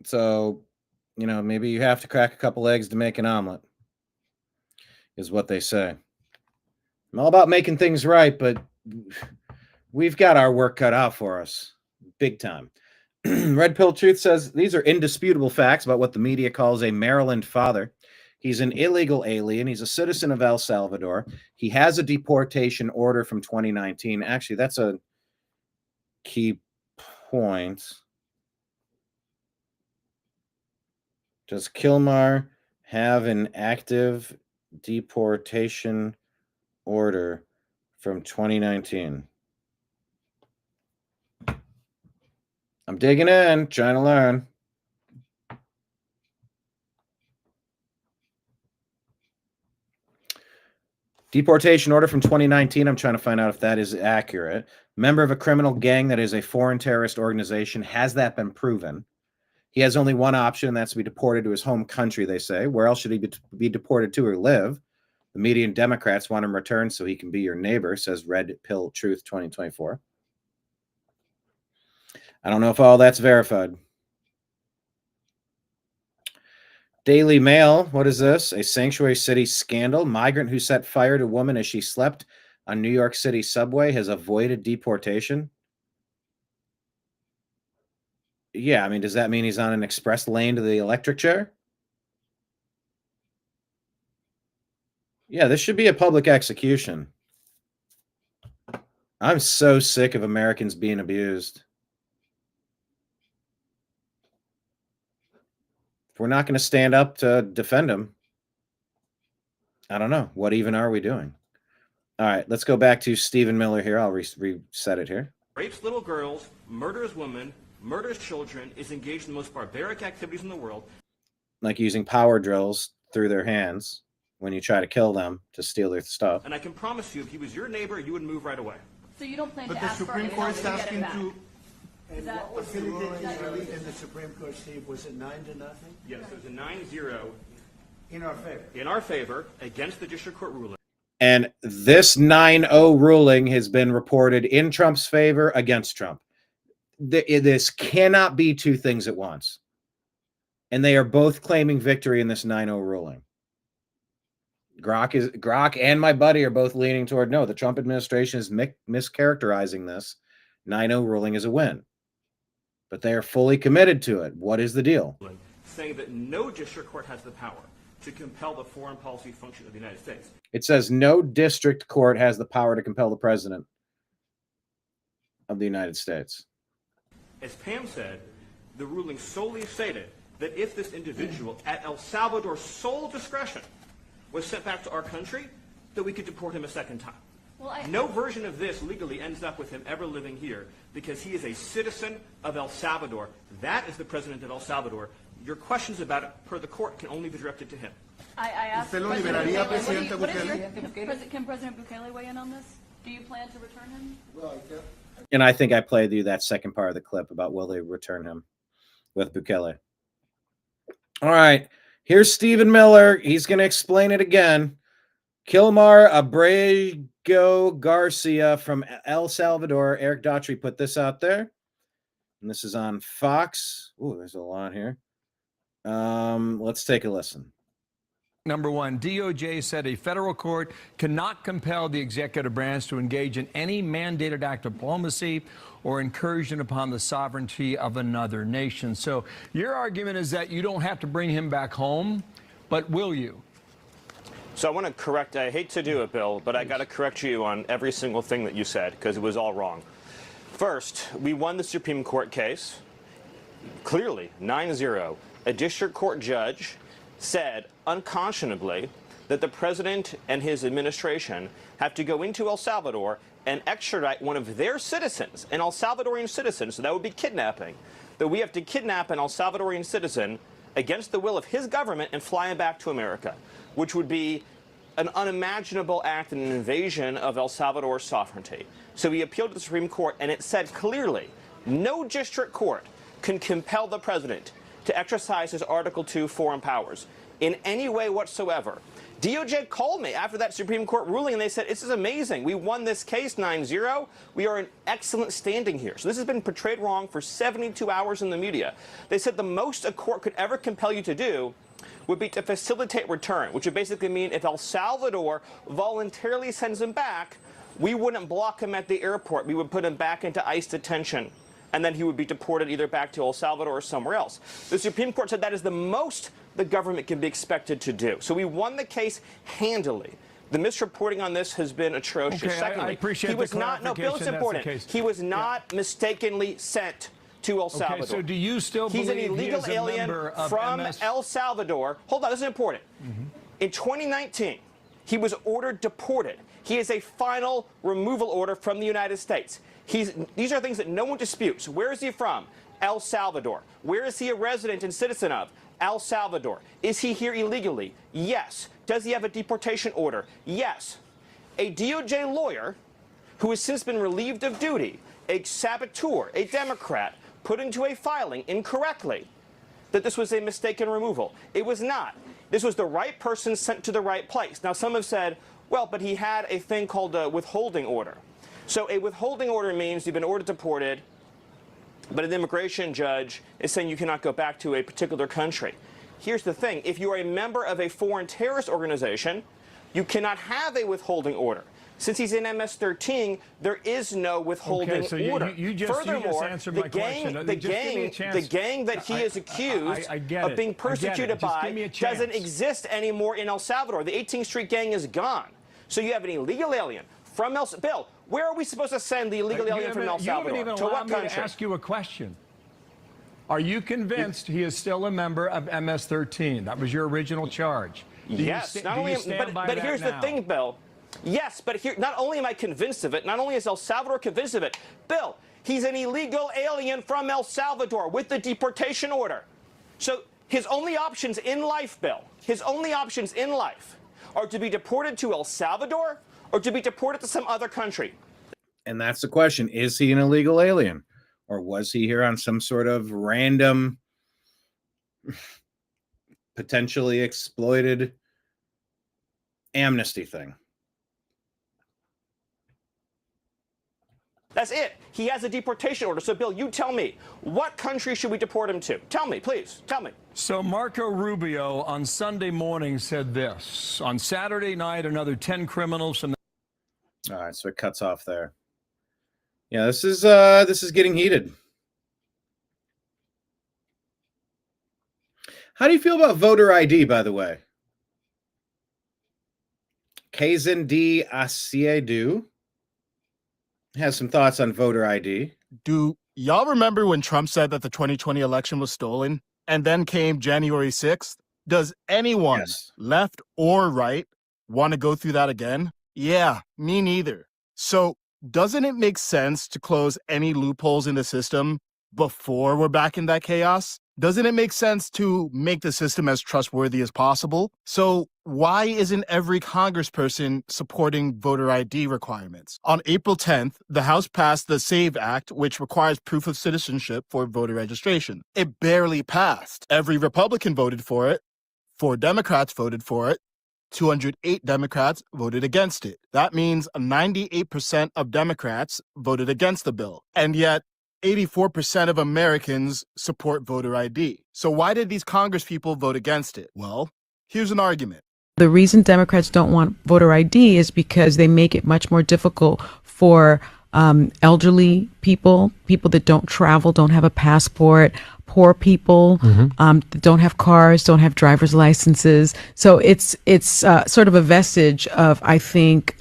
So, maybe you have to crack a couple eggs to make an omelet, is what they say. I'm all about making things right, but we've got our work cut out for us. Big time. Red Pill Truth says these are indisputable facts about what the media calls a Maryland father. He's an illegal alien. He's a citizen of El Salvador. He has a deportation order from 2019. Actually, that's a key point. Does Kilmar have an active deportation order from 2019? I'm digging in, trying to learn. Deportation order from 2019. I'm trying to find out if that is accurate. Member of a criminal gang that is a foreign terrorist organization. Has that been proven? He has only one option, and that's to be deported to his home country, they say. Where else should he be deported to or live? The media and Democrats want him returned so he can be your neighbor, says Red Pill Truth 2024. I don't know if all that's verified. Daily Mail, what is this? A sanctuary city scandal. Migrant who set fire to woman as she slept on New York City subway has avoided deportation. Yeah, I mean, does that mean he's on an express lane to the electric chair? Yeah, this should be a public execution. I'm so sick of Americans being abused. If we're not going to stand up to defend them, I don't know. What even are we doing? All right, let's go back to Stephen Miller here. I'll reset it here. Rapes little girls, murders women, murders children, is engaged in the most barbaric activities in the world. Like using power drills through their hands when you try to kill them to steal their stuff. And I can promise you, if he was your neighbor, you would move right away. So you don't plan But to the ask for Supreme anything Court else is to get asking him back? to. And what was the ruling in the Supreme Court, Steve? Was it 9-0? Yes, it was a 9-0 In our favor. in our favor against the district court ruling. And this 9-0 ruling has been reported in Trump's favor against Trump. This cannot be two things at once. And they are both claiming victory in this 9-0 ruling. Grok and my buddy are both leaning toward no, the Trump administration is mischaracterizing this 9-0 ruling as a win. But they are fully committed to it. What is the deal? Saying that no district court has the power to compel the foreign policy function of the United States. It says no district court has the power to compel the president of the United States. As Pam said, the ruling solely stated that if this individual at El Salvador's sole discretion was sent back to our country, that we could deport him a second time. Well, No version of this legally ends up with him ever living here because he is a citizen of El Salvador. That is the president of El Salvador. Your questions about it, per the court, can only be directed to him. I asked ¿Usted lo President liberaría, Bukele, Presidente what is Bukele? can President Bukele weigh in on this? Do you plan to return him? And I think I played you that second part of the clip about will they return him with Bukele. All right. Here's Stephen Miller. He's going to explain it again. Kilmar Abrego Garcia from El Salvador. Eric Daughtry put this out there. And this is on Fox. Ooh, there's a lot here. Let's take a listen. Number one, DOJ said a federal court cannot compel the executive branch to engage in any mandated act of diplomacy or incursion upon the sovereignty of another nation. So your argument is that you don't have to bring him back home, but will you? So I want to correct, I hate to do it, Bill, but I got to correct you on every single thing that you said because it was all wrong. First, we won the Supreme Court case, clearly, 9-0. A district court judge said unconscionably that the president and his administration have to go into El Salvador and extradite one of their citizens, an El Salvadorian citizen, so that would be kidnapping, that we have to kidnap an El Salvadorian citizen against the will of his government and fly him back to America, which would be an unimaginable act and an invasion of El Salvador's sovereignty. So he appealed to the Supreme Court, and it said clearly, no district court can compel the president to exercise his Article 2 foreign powers in any way whatsoever. DOJ called me after that Supreme Court ruling, and they said, this is amazing. We won this case 9-0. We are in excellent standing here. So this has been portrayed wrong for 72 hours in the media. They said the most a court could ever compel you to do would be to facilitate return, which would basically mean if El Salvador voluntarily sends him back, we wouldn't block him at the airport. We would put him back into ICE detention, and then he would be deported either back to El Salvador or somewhere else. The Supreme Court said that is the most the government can be expected to do. So we won the case handily. The misreporting on this has been atrocious. Okay, Secondly, I appreciate he was the not, no, Bill, it's clarification, important. that's the case. He was not mistakenly sent to El Salvador. Okay, so do you still He's believe an illegal he is a alien member of from MS? El Salvador. Hold on, this is important. In 2019, he was ordered deported. He has a final removal order from the United States. These are things that no one disputes. Where is he from? El Salvador. Where is he a resident and citizen of? El Salvador. Is he here illegally? Yes. Does he have a deportation order? Yes. A DOJ lawyer who has since been relieved of duty, a saboteur, a Democrat, put into a filing incorrectly that this was a mistaken removal. It was not. This was the right person sent to the right place. Now, some have said, well, but he had a thing called a withholding order. So a withholding order means you've been ordered deported, but an immigration judge is saying you cannot go back to a particular country. Here's the thing. If you are a member of a foreign terrorist organization, you cannot have a withholding order. Since he's in MS-13, there is no withholding order. Furthermore, the gang that he is accused of being persecuted by doesn't exist anymore in El Salvador. The 18th Street gang is gone. So you have an illegal alien from El Salvador. Bill, where are we supposed to send the illegal alien from El Salvador? You haven't even to what allowed me country? to ask you a question. Are you convinced he is still a member of MS-13? That was your original charge. Yes. But here's the thing, Bill. Yes, but here, not only am I convinced of it, not only is El Salvador convinced of it, Bill, he's an illegal alien from El Salvador with the deportation order. So his only options in life, Bill, his only options in life are to be deported to El Salvador or to be deported to some other country. And that's the question. Is he an illegal alien? Or was he here on some sort of random, potentially exploited amnesty thing? That's it. He has a deportation order. So, Bill, you tell me, what country should we deport him to? Tell me, please. Tell me. So Marco Rubio on Sunday morning said this. On Saturday night, another 10 criminals from the... All right, so it cuts off there. Yeah, this is getting heated. How do you feel about voter ID, by the way? Kazin D. Asiedu has some thoughts on voter ID. Do y'all remember when Trump said that the 2020 election was stolen? And then came January 6th? Does anyone, left or right, want to go through that again? Yeah, me neither. So doesn't it make sense to close any loopholes in the system before we're back in that chaos? Doesn't it make sense to make the system as trustworthy as possible? So why isn't every congressperson supporting voter ID requirements? On April 10th, the House passed the SAVE Act, which requires proof of citizenship for voter registration. It barely passed. Every Republican voted for it. 4 Democrats voted for it. 208 Democrats voted against it. That means 98% of Democrats voted against the bill. And yet, 84% of Americans support voter ID. So why did these congresspeople vote against it? Well, here's an argument. The reason Democrats don't want voter ID is because they make it much more difficult for elderly people, people that don't travel, don't have a passport, poor people, that don't have cars, don't have driver's licenses. So it's sort of a vestige of, I think,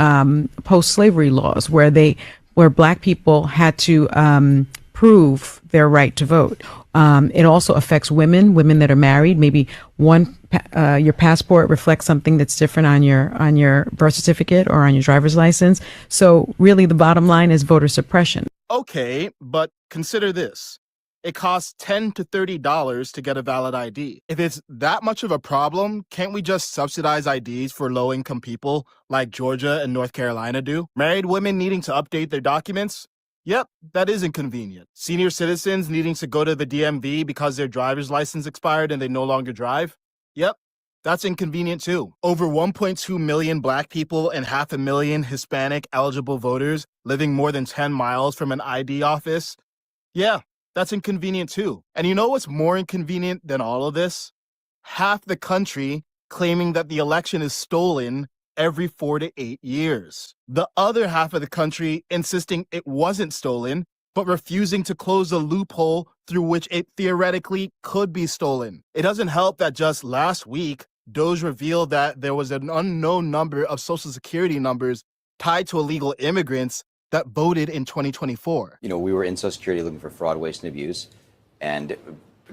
post-slavery laws where Black people had to prove their right to vote. It also affects women that are married. Maybe your passport reflects something that's different on your birth certificate or on your driver's license. So really the bottom line is voter suppression. Okay, but consider this. It costs $10 to $30 to get a valid ID. If it's that much of a problem, can't we just subsidize IDs for low-income people like Georgia and North Carolina do? Married women needing to update their documents? Yep, that is inconvenient. Senior citizens needing to go to the DMV because their driver's license expired and they no longer drive? Yep, that's inconvenient too. Over 1.2 million Black people and 500,000 Hispanic eligible voters living more than 10 miles from an ID office? Yeah, that's inconvenient too. And you know what's more inconvenient than all of this? Half the country claiming that the election is stolen every 4 to 8 years. The other half of the country insisting it wasn't stolen, but refusing to close the loophole through which it theoretically could be stolen. It doesn't help that just last week, DOJ revealed that there was an unknown number of Social Security numbers tied to illegal immigrants that voted in 2024. You know, we were in Social Security looking for fraud, waste, and abuse. And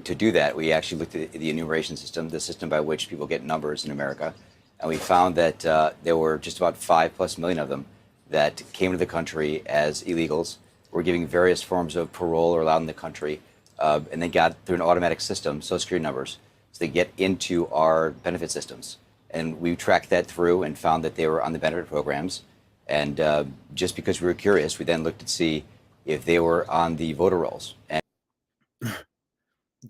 to do that, we actually looked at the enumeration system, the system by which people get numbers in America. And we found that there were just about 5+ million of them that came to the country as illegals, were giving various forms of parole or allowed in the country, and then got through an automatic system, Social Security numbers, so they get into our benefit systems. And we tracked that through and found that they were on the benefit programs. And just because we were curious, we then looked to see if they were on the voter rolls. And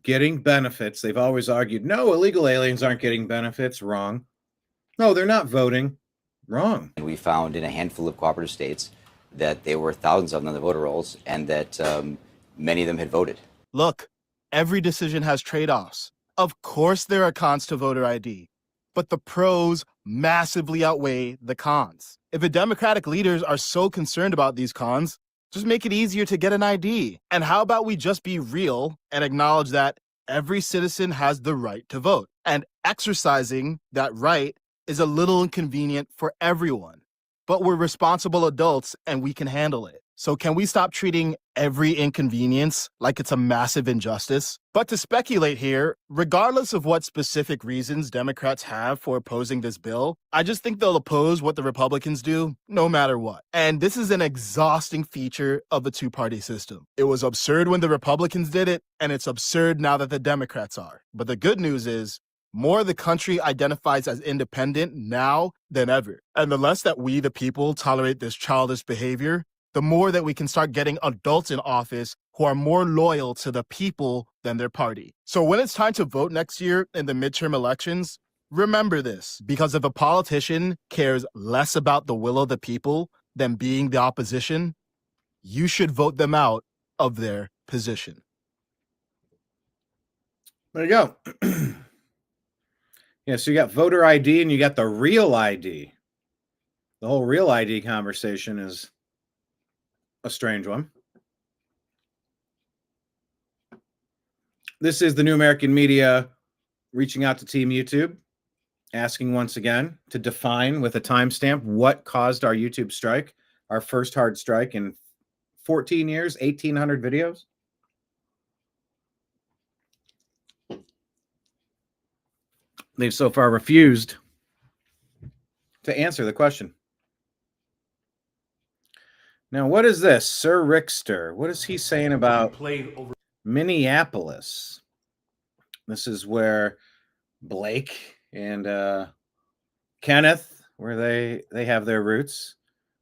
getting benefits. They've always argued, no, illegal aliens aren't getting benefits. Wrong. No, they're not voting. Wrong. And we found in a handful of cooperative states that there were thousands of them on the voter rolls and that many of them had voted. Look, every decision has trade-offs. Of course there are cons to voter ID, but the pros massively outweigh the cons. If the Democratic leaders are so concerned about these cons, just make it easier to get an ID. And how about we just be real and acknowledge that every citizen has the right to vote, and exercising that right is a little inconvenient for everyone. But we're responsible adults and we can handle it. So can we stop treating every inconvenience like it's a massive injustice? But to speculate here, regardless of what specific reasons Democrats have for opposing this bill, I just think they'll oppose what the Republicans do no matter what. And this is an exhausting feature of the two-party system. It was absurd when the Republicans did it, and it's absurd now that the Democrats are. But the good news is, more of the country identifies as independent now than ever. And the less that we, the people, tolerate this childish behavior, the more that we can start getting adults in office who are more loyal to the people than their party. So when it's time to vote next year in the midterm elections, remember this, because if a politician cares less about the will of the people than being the opposition, you should vote them out of their position. There you go. Yeah, so you got voter ID and you got the real ID. The whole real ID conversation is a strange one. This is the New American Media reaching out to Team YouTube, asking once again to define with a timestamp what caused our YouTube strike, our first hard strike in 14 years, 1,800 videos. They've so far refused to answer the question. Now, what is this? Sir Rickster, what is he saying about Minneapolis? This is where Blake and Kenneth, where they have their roots.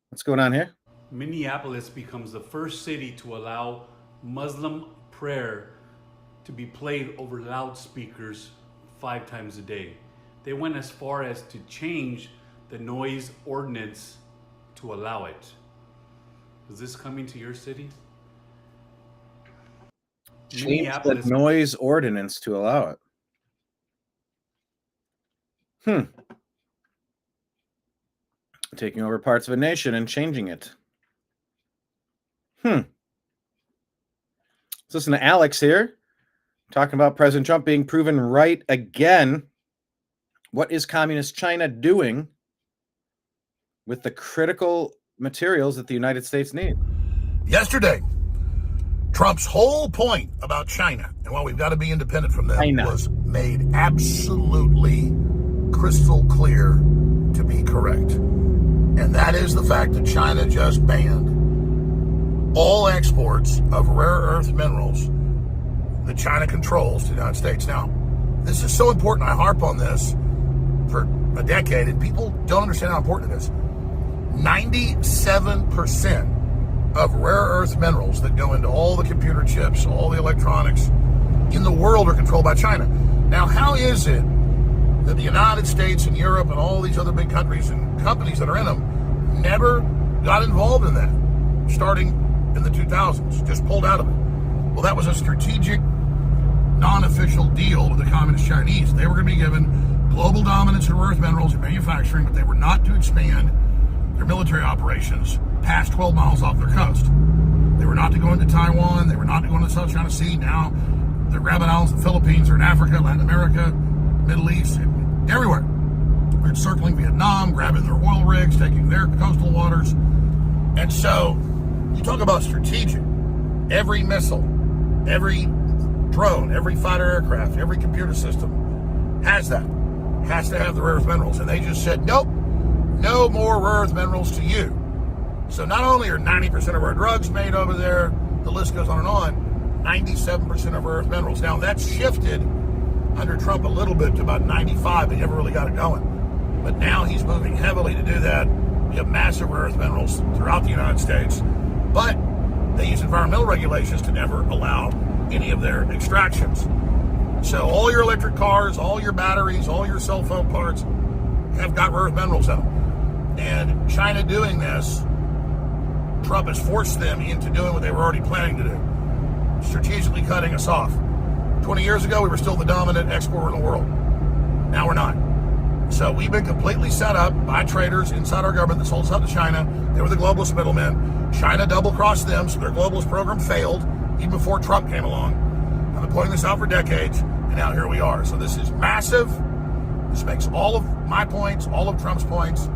What's going on here? Minneapolis becomes the first city to allow Muslim prayer to be played over loudspeakers 5 times a day. They went as far as to change the noise ordinance to allow it. Is this coming to your city? Change the noise ordinance to allow it. Taking over parts of a nation and changing it. Let's listen to Alex here, talking about President Trump being proven right again. What is Communist China doing with the critical materials that the United States need? Yesterday, Trump's whole point about China and why we've got to be independent from them was made absolutely crystal clear to be correct. And that is the fact that China just banned all exports of rare earth minerals that China controls to the United States. Now, this is so important. I harp on this for a decade, and people don't understand how important it is. 97% of rare earth minerals that go into all the computer chips, all the electronics in the world are controlled by China. Now, how is it that the United States and Europe and all these other big countries and companies that are in them never got involved in that, starting in the 2000s, just pulled out of it? Well, that was a strategic, non-official deal with the Communist Chinese. They were going to be given global dominance in rare earth minerals and manufacturing, but they were not to expand their military operations past 12 miles off their coast. They were not to go into Taiwan. They were not to go into the South China Sea. Now, the grabbing islands of the Philippines are in Africa, Latin America, Middle East, everywhere. They're encircling Vietnam, grabbing their oil rigs, taking their coastal waters. And so, you talk about strategic. Every missile, every drone, every fighter aircraft, every computer system has that. Has to have the rare earth minerals. And they just said, nope, no more rare earth minerals to you. So not only are 90% of our drugs made over there, the list goes on and on, 97% of rare earth minerals. Now that's shifted under Trump a little bit to about 95, but he never really got it going. But now he's moving heavily to do that. We have massive rare earth minerals throughout the United States, but they use environmental regulations to never allow any of their extractions. So all your electric cars, all your batteries, all your cell phone parts have got rare earth minerals in them. And China doing this, Trump has forced them into doing what they were already planning to do, strategically cutting us off. 20 years ago, we were still the dominant exporter in the world. Now we're not. So we've been completely set up by traders inside our government that sold us out to China. They were the globalist middlemen. China double-crossed them, so their globalist program failed even before Trump came along. I've been pointing this out for decades, and now here we are. So this is massive. This makes all of my points, all of Trump's points,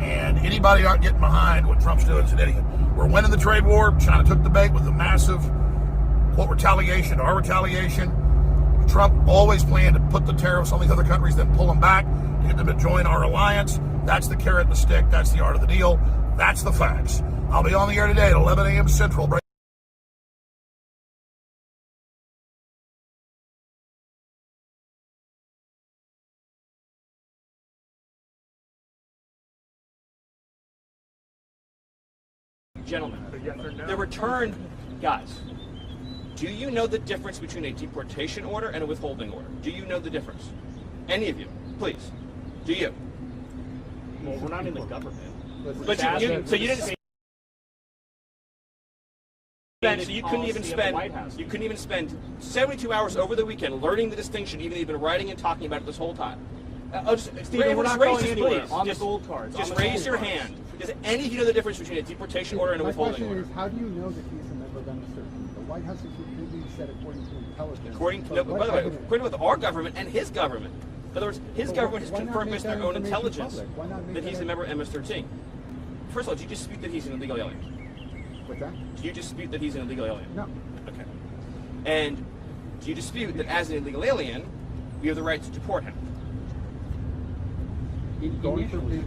and anybody not getting behind what Trump's doing is an idiot. We're winning the trade war. China took the bait with the massive, quote, retaliation, our retaliation. Trump always planned to put the tariffs on these other countries, then pull them back to get them to join our alliance. That's the carrot and the stick. That's the art of the deal. That's the facts. I'll be on the air today at 11 a.m. Central. Gentlemen, the return, guys, do you know the difference between a deportation order and a withholding order? Do you know the difference? Any of you, please. Do you? Well, we're not in the government. But so you didn't say. So you couldn't even spend 72 hours over the weekend learning the distinction, even though you've been writing and talking about it this whole time. Steven, we're not going anywhere. On the gold cards. Just raise your hand. Does any of you know the difference between a deportation order and a withholding order? How do you know that he's a member of MS-13? The White House has repeatedly said according to intelligence. By the way, according to our government and his government. In other words, his government has confirmed based on their own intelligence that he's a member of MS-13. First of all, do you dispute that he's an illegal alien? What's that? Do you dispute that he's an illegal alien? No. Okay. And do you dispute that as an illegal alien, we have the right to deport him? Going through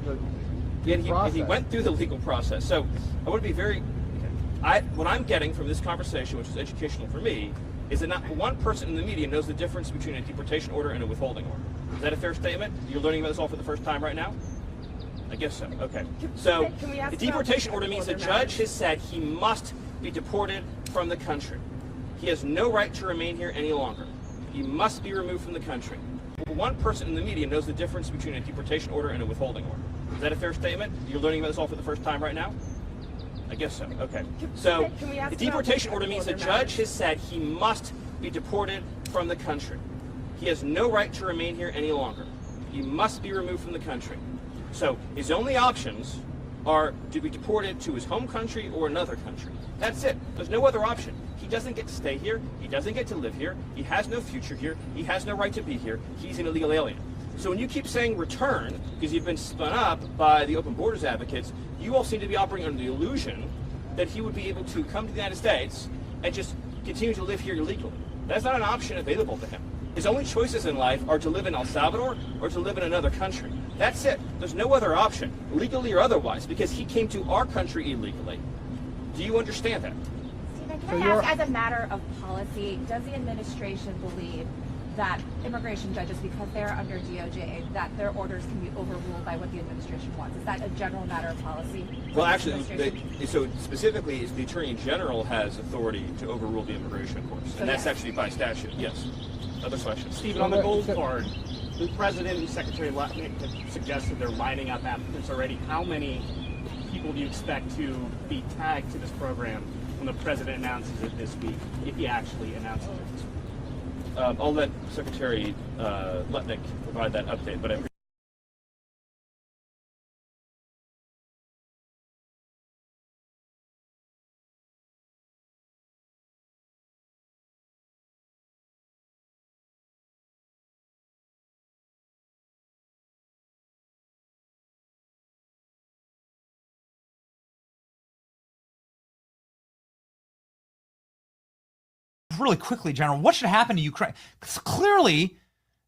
he went through the legal process. So I want to be very. What I'm getting from this conversation, which is educational for me, is that not one person in the media knows the difference between a deportation order and a withholding order. Is that a fair statement? You're learning about this all for the first time right now? I guess so. Okay. So the deportation order means the judge has said he must be deported from the country. He has no right to remain here any longer. He must be removed from the country. One person in the media knows the difference between a deportation order and a withholding order. Is that a fair statement? You're learning about this all for the first time right now? I guess so. Okay. So the deportation order means the judge has said he must be deported from the country. He has no right to remain here any longer. He must be removed from the country. So his only options are to be deported to his home country or another country. That's it. There's no other option. He doesn't get to stay here. He doesn't get to live here. He has no future here. He has no right to be here. He's an illegal alien. So when you keep saying return, because you've been spun up by the open borders advocates, you all seem to be operating under the illusion that he would be able to come to the United States and just continue to live here illegally. That's not an option available to him. His only choices in life are to live in El Salvador or to live in another country. That's it. There's no other option, legally or otherwise, because he came to our country illegally. Do you understand that? Stephen, can I ask, as a matter of policy, does the administration believe that immigration judges, because they're under DOJ, that their orders can be overruled by what the administration wants? Is that a general matter of policy? Well, actually, so specifically, the Attorney General has authority to overrule the immigration courts, and that's actually by statute, yes. Other questions? Stephen, on the gold card, the President and Secretary Lutnick have suggested they're lining up applicants already. How many people do you expect to be tagged to this program when the President announces it this week, if he actually announces it this week? I'll let Secretary Lutnick provide that update, but I really quickly, General, what should happen to Ukraine? Clearly,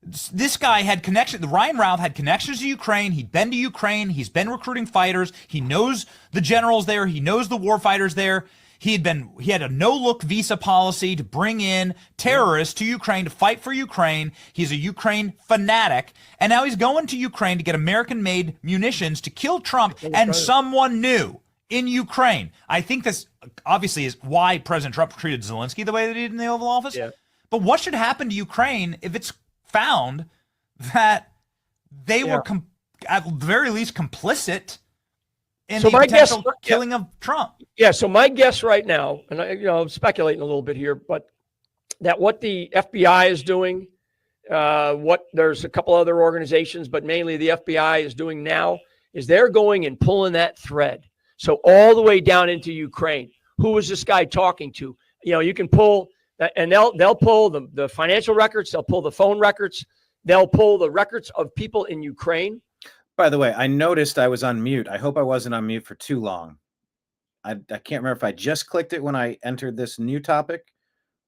this guy had connection. Ryan Ralph had connections to Ukraine. He'd been to Ukraine. He's been recruiting fighters. He knows the generals there. He knows the war fighters there. He had a no-look visa policy to bring in terrorists to Ukraine to fight for Ukraine. He's a Ukraine fanatic. And now he's going to Ukraine to get American-made munitions to kill Trump and someone new in Ukraine. I think this obviously is why President Trump treated Zelensky the way that he did in the Oval Office. Yeah. But what should happen to Ukraine if it's found that they were at the very least complicit in the potential killing of Trump? Yeah, so my guess right now, and I'm speculating a little bit here, but that what the FBI is doing, there's a couple other organizations, but mainly the FBI is doing now, is they're going and pulling that thread. So all the way down into Ukraine. Who was this guy talking to? You can pull, and they'll pull the financial records, they'll pull the phone records, they'll pull the records of people in Ukraine. By the way, I noticed I was on mute. I hope I wasn't on mute for too long. I can't remember if I just clicked it when I entered this new topic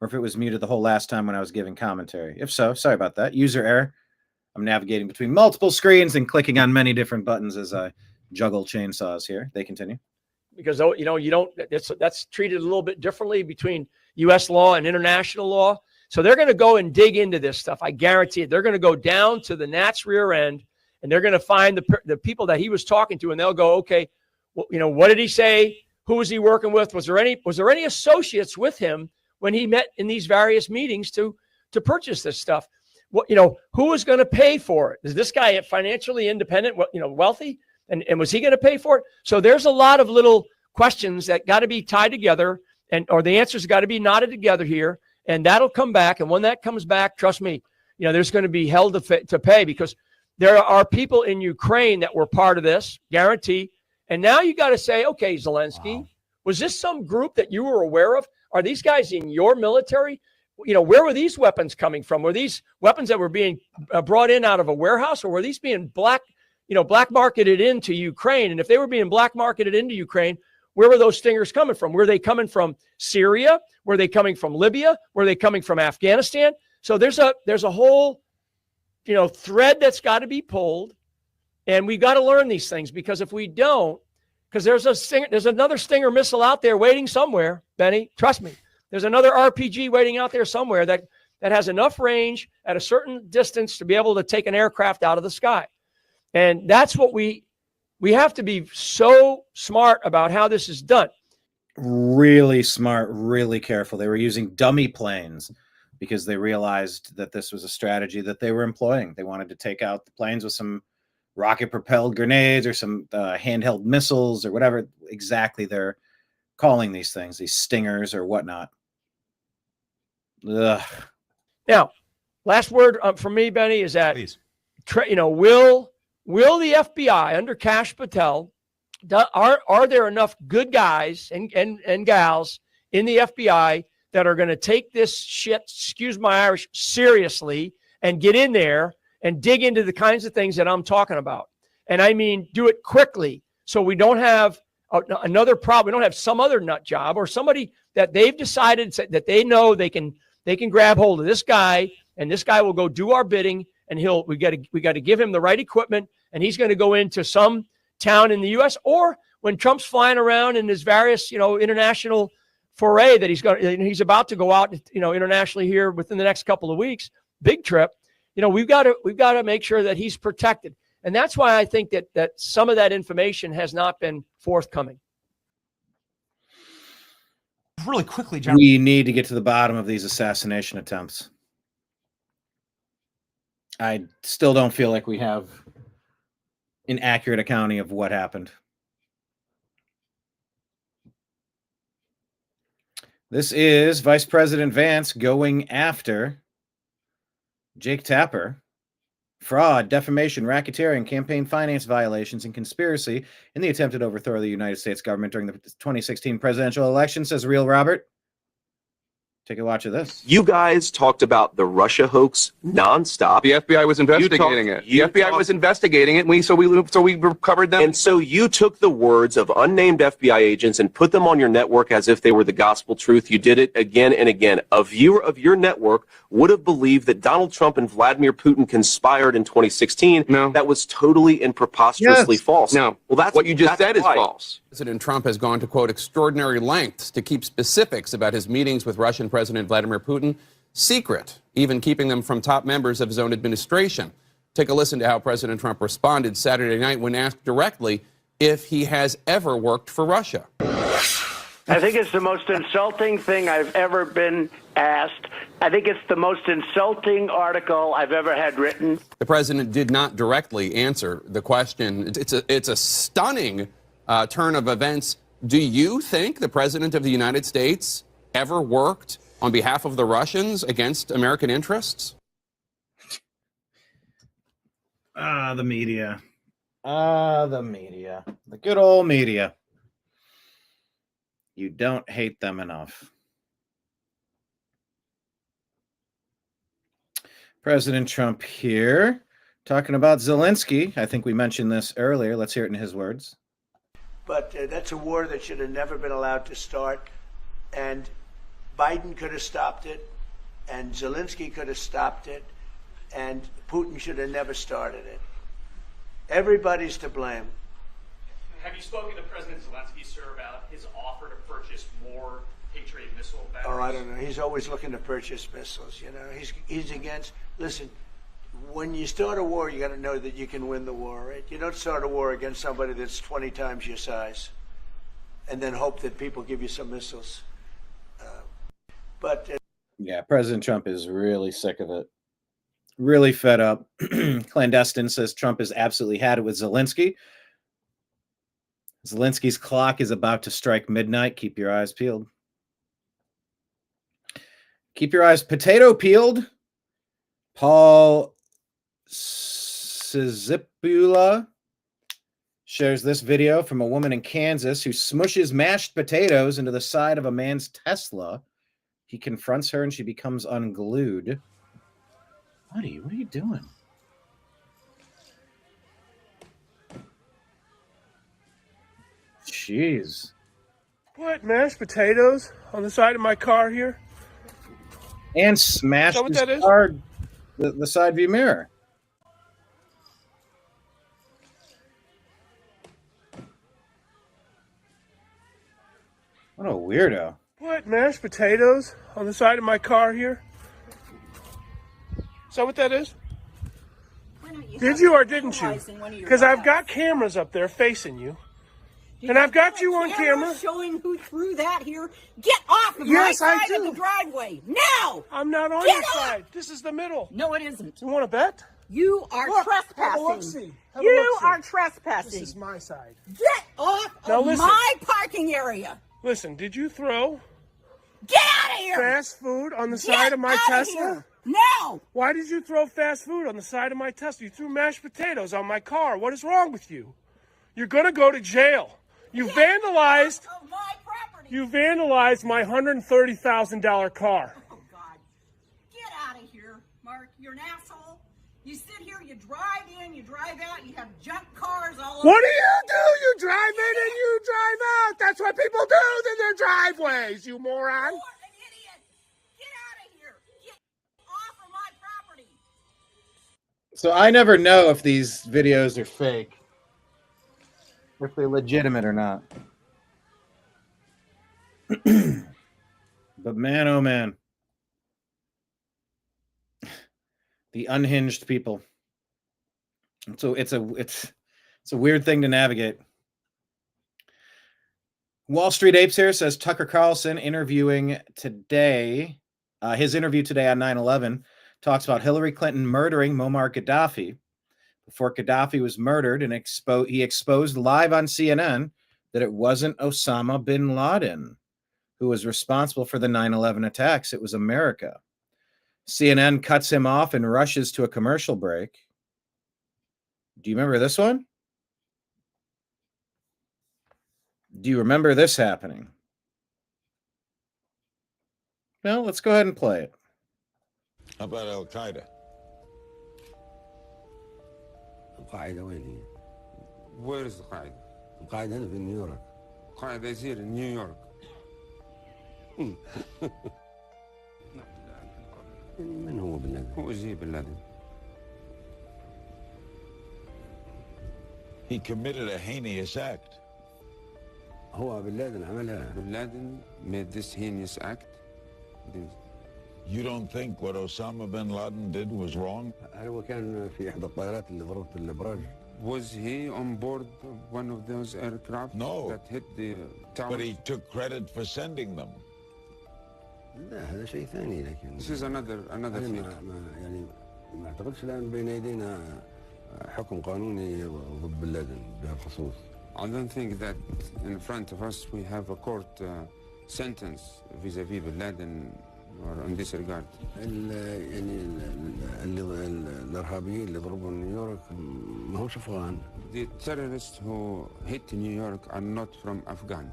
or if it was muted the whole last time when I was giving commentary. If so, sorry about that. User error. I'm navigating between multiple screens and clicking on many different buttons as I juggle chainsaws here. They continue. Because, that's treated a little bit differently between U.S. law and international law. So they're going to go and dig into this stuff. I guarantee it. They're going to go down to the gnat's rear end, and they're going to find the people that he was talking to, and they'll go, okay, well, what did he say? Who was he working with? Was there any associates with him when he met in these various meetings to purchase this stuff? Who was going to pay for it? Is this guy financially independent, wealthy? And was he going to pay for it? So there's a lot of little questions that got to be tied together, or the answers got to be knotted together here, and that'll come back. And when that comes back, trust me, there's going to be hell to pay, because there are people in Ukraine that were part of this, guarantee. And now you got to say, okay, Zelensky, was this some group that you were aware of? Are these guys in your military? Where were these weapons coming from? Were these weapons that were being brought in out of a warehouse, or were these being black marketed into Ukraine? And if they were being black marketed into Ukraine, where were those stingers coming from? Were they coming from Syria? Were they coming from Libya? Were they coming from Afghanistan? So there's a whole, thread that's got to be pulled, and we got to learn these things, because if we don't, because there's another Stinger missile out there waiting somewhere, Benny. Trust me, there's another RPG waiting out there somewhere that has enough range at a certain distance to be able to take an aircraft out of the sky. And that's what we have to be so smart about how this is done. Really smart, really careful. They were using dummy planes because they realized that this was a strategy that they were employing. They wanted to take out the planes with some rocket-propelled grenades or some handheld missiles or whatever exactly they're calling these things, these stingers or whatnot. Ugh. Now, last word from me, Benny, is that, will the FBI under Kash Patel, are there enough good guys and gals in the FBI that are going to take this shit, excuse my Irish, seriously and get in there and dig into the kinds of things that I'm talking about? And I mean, do it quickly, so we don't have another problem. We don't have some other nut job or somebody that they've decided that they know they can grab hold of this guy, and this guy will go do our bidding, and we got to give him the right equipment, and he's going to go into some town in the U.S. or when Trump's flying around in his various international foray that he's about to go out internationally here within the next couple of weeks, big trip. We've got to make sure that he's protected. And that's why I think that some of that information has not been forthcoming. Really quickly, General. We need to get to the bottom of these assassination attempts. I still don't feel like we have an accurate accounting of what happened. This is Vice President Vance going after Jake Tapper. Fraud, defamation, racketeering, campaign finance violations, and conspiracy in the attempted overthrow of the United States government during the 2016 presidential election, says Real Robert. Take a watch of this. You guys talked about the Russia hoax nonstop. The FBI was investigating it. The FBI was investigating it, so we recovered them. And so you took the words of unnamed FBI agents and put them on your network as if they were the gospel truth. You did it again and again. A viewer of your network would have believed that Donald Trump and Vladimir Putin conspired in 2016. No. That was totally and preposterously false. No. Well, that's what you just said is why. false. President Trump has gone to, quote, extraordinary lengths to keep specifics about his meetings with Russian President Vladimir Putin secret, even keeping them from top members of his own administration. Take a listen to how President Trump responded Saturday night when asked directly if he has ever worked for Russia. I think it's the most insulting thing I've ever been asked. I think it's the most insulting article I've ever had written. The president did not directly answer the question. It's a stunning turn of events. Do you think the president of the United States ever worked on behalf of the Russians against American interests? The media. The media. The good old media. You don't hate them enough. President Trump here talking about Zelensky. I think we mentioned this earlier. Let's hear it in his words. But that's a war that should have never been allowed to start. And Biden could have stopped it. And Zelensky could have stopped it. And Putin should have never started it. Everybody's to blame. Have you spoken to President Zelensky, sir, about his offer to purchase more Patriot missile batteries? Oh, I don't know. He's always looking to purchase missiles. You know, he's against. Listen, when you start a war, you got to know that you can win the war, right? You don't start a war against somebody that's 20 times your size, and then hope that people give you some missiles. Yeah, President Trump is really sick of it. Really fed up. Clandestine says Trump has absolutely had it with Zelensky. Zelensky's clock is about to strike midnight. Keep your eyes peeled. Keep your eyes potato peeled. Paul Sizipula shares this video from a woman in Kansas who smushes mashed potatoes into the side of a man's Tesla. He confronts her and she becomes unglued. Buddy, what are you doing? Jeez. Put mashed potatoes on the side of my car here. And smashed his car, the side view mirror. What a weirdo. Put mashed potatoes on the side of my car here. Is that what that is? Did you or didn't you? Because I've got cameras up there facing you. And I've got you on camera. Showing who threw that here. Get off of my side of the driveway. Now! I'm not on your side. This is the middle. No, it isn't. You want to bet? You are trespassing. Have a You look-see. are trespassing. This is my side. Get off Now of listen. my parking area. Listen, did you throw Get out of here! fast food on the Get side of my outta Tesla? here. No! Why did you throw fast food on the side of my Tesla? You threw mashed potatoes on my car. What is wrong with you? You're going to go to jail. You vandalized my $130,000 car. Oh, God. Get out of here, Mark. You're an asshole. You sit here, you drive in, you drive out, you have junk cars all over. What do? You drive in and you drive out. That's what people do in their driveways, you moron. You're an idiot. Get out of here. Get off of my property. So I never know if these videos are fake. If they're legitimate or not. But man, oh man. The unhinged people. So it's a weird thing to navigate. Wall Street Apes here says Tucker Carlson interviewing today. His interview today on 9/11 talks about Hillary Clinton murdering Muammar Gaddafi. Before Gaddafi was murdered, and he exposed live on CNN that it wasn't Osama bin Laden who was responsible for the 9/11 attacks. It was America. CNN cuts him off and rushes to a commercial break. Do you remember this one? Do you remember this happening? Well, let's go ahead and play it. How about Al-Qaeda? القاعدة وين هي؟ Where is القاعدة? القاعدة هنا في نيويورك. القاعدة is here in New York. من هو بن لادن؟ Who is he, bin Laden? He committed a heinous act. هو بن لادن عملها. Bin Laden made this heinous act. You don't think what Osama bin Laden did was wrong? هل هو كان في إحدى الطائرات اللي ضربت الأبراج؟ Was he on board one of those aircraft No. that hit the tower? But he took credit for sending them. لا هذا شيء ثاني لكن This is another thing. يعني ما اعتقدش الان بين يدينا حكم قانوني ضد بن لادن بهالخصوص. I don't think that in front of us we have a court sentence vis-a-vis bin Laden or in this regard. يعني الارهابيين اللي ضربوا نيويورك ما همش افغان. The terrorists who hit New York are not from Afghan.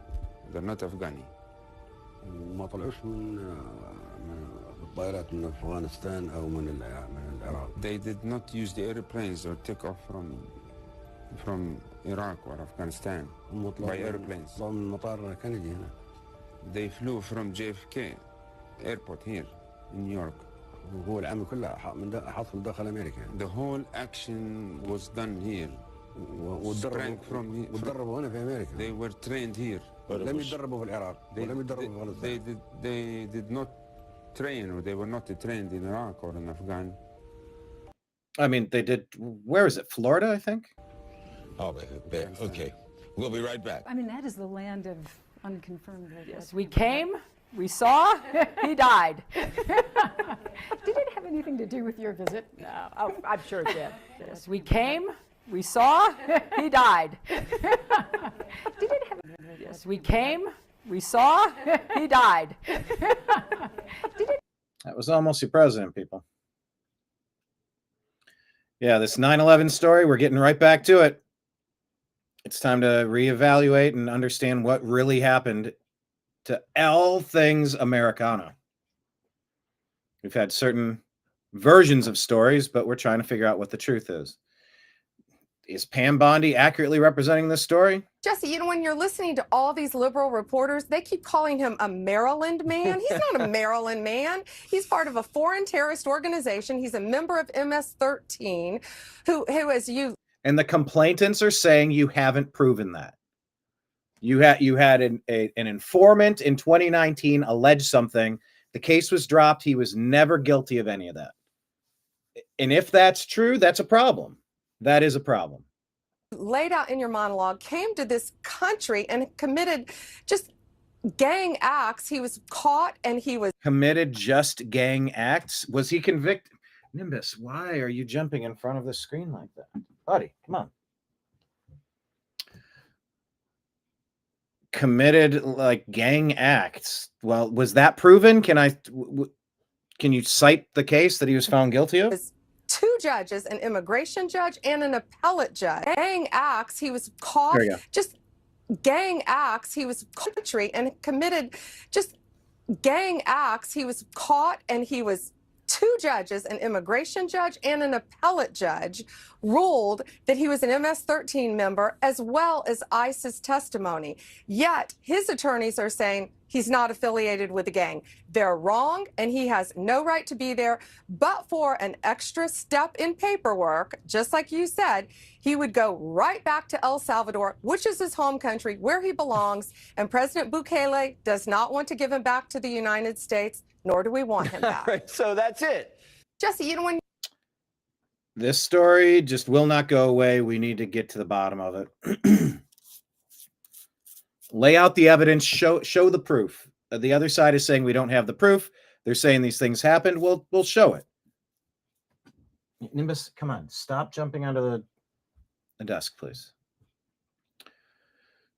They're not Afghani. ما طلعوش من الطائرات من افغانستان او من العراق. They did not use the airplanes or take off from Iraq or Afghanistan by airplanes. طلعوا من مطار كندي هنا. They flew from JFK airport here in New York. وهو العمل كله حصل داخل امريكا. The whole action was done here. وتدربوا هنا في امريكا. They were trained here. لم يتدربوا في العراق ولم يتدربوا في افغانستان. They did not train, or they were not trained in Iraq or in Afghan. I mean, they did. Where is it? Florida, I think. Oh, okay. We'll be right back. I mean, that is the land of unconfirmed. Yes, we came, we saw, he died. Did it have anything to do with your visit? No, I'm sure it did. Yes, we came, we saw, he died. Did it have? Yes, we came, we saw, he died. That was almost your president, people. Yeah, this 9/11 story, we're getting right back to it. It's time to reevaluate and understand what really happened to all things Americana. We've had certain versions of stories, but we're trying to figure out what the truth is. Is Pam Bondi accurately representing this story? Jesse, you know, when you're listening to all these liberal reporters, they keep calling him a Maryland man. He's not a Maryland man. He's part of a foreign terrorist organization. He's a member of MS-13 who as you... And the complainants are saying you haven't proven that. You had an informant in 2019 allege something. The case was dropped. He was never guilty of any of that. And if that's true, that's a problem. That is a problem. Laid out in your monologue, came to this country and committed just gang acts. He was caught and he was committed just gang acts. Was he convicted? Nimbus, why are you jumping in front of the screen like that? Buddy, come on. Committed like gang acts. Well, was that proven? Can you cite the case that he was found guilty of? 2 judges, an immigration judge and an appellate judge. Gang acts, he was caught. There you go. Just gang acts, he was country and committed just gang acts. He was caught and he was 2 judges, an immigration judge and an appellate judge, ruled that he was an MS-13 member as well as ICE's testimony. Yet his attorneys are saying he's not affiliated with the gang. They're wrong and he has no right to be there. But for an extra step in paperwork, just like you said, he would go right back to El Salvador, which is his home country where he belongs. And President Bukele does not want to give him back to the United States, nor do we want him back. Right, so that's it. Jesse, you know, when this story just will not go away. We need to get to the bottom of it. Lay out the evidence, show the proof. The other side is saying we don't have the proof. They're saying these things happened. We'll show it. Nimbus, come on, stop jumping onto the desk, please.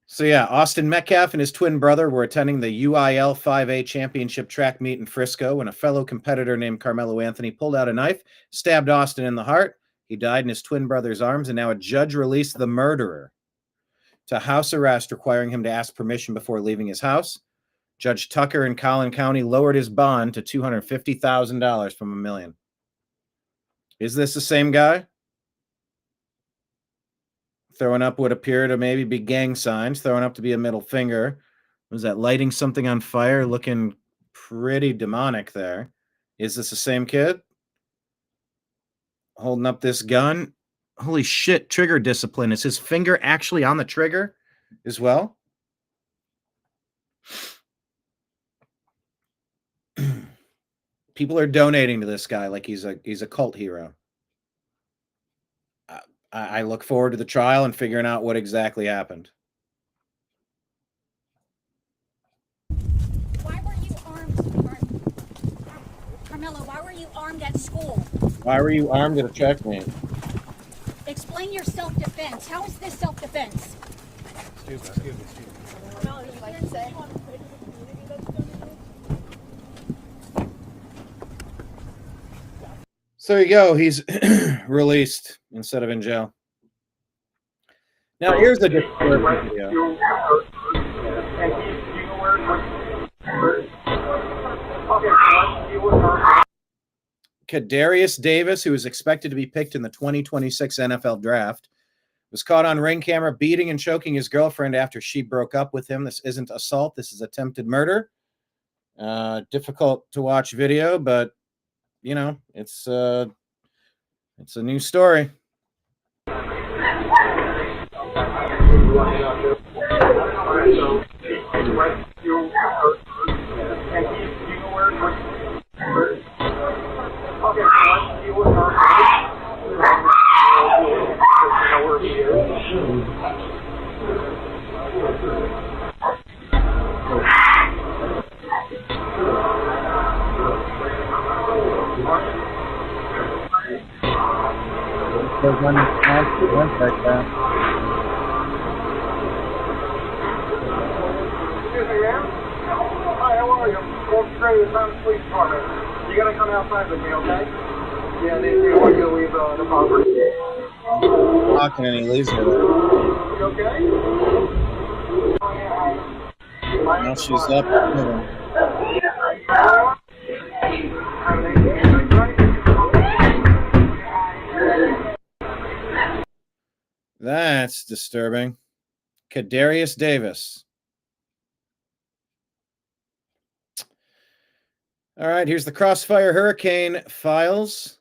So yeah, Austin Metcalf and his twin brother were attending the UIL 5A championship track meet in Frisco when a fellow competitor named Carmelo Anthony pulled out a knife, stabbed Austin in the heart. He died in his twin brother's arms, and now a judge released the murderer to house arrest, requiring him to ask permission before leaving his house. Judge Tucker in Collin County lowered his bond to $250,000 from $1 million. Is this the same guy? Throwing up what appear to maybe be gang signs, throwing up to be a middle finger. Was that lighting something on fire? Looking pretty demonic there. Is this the same kid? Holding up this gun. Holy shit, trigger discipline. Is his finger actually on the trigger as well? People are donating to this guy like he's a cult hero. I look forward to the trial and figuring out what exactly happened. Why were you armed, Carmelo? Why were you armed at school? Why were you armed at a checkmate? Explain your self-defense. How is this self-defense? Excuse me. Carmelo, you can't say. So there you go. He's released instead of in jail. Now here's a disturbing video. Kadarius Davis, who is expected to be picked in the 2026 NFL draft, was caught on ring camera beating and choking his girlfriend after she broke up with him. This isn't assault. This is attempted murder. Difficult to watch video, but you know, it's a new story. Excuse me, ma'am. Hi, how are you? Walk straight to the police department. You gotta come outside with me, okay? Yeah, they want you to leave the property. Talking and he leaves her there. You okay? Now she's up. That's disturbing. Kadarius Davis. All right, here's the Crossfire Hurricane files.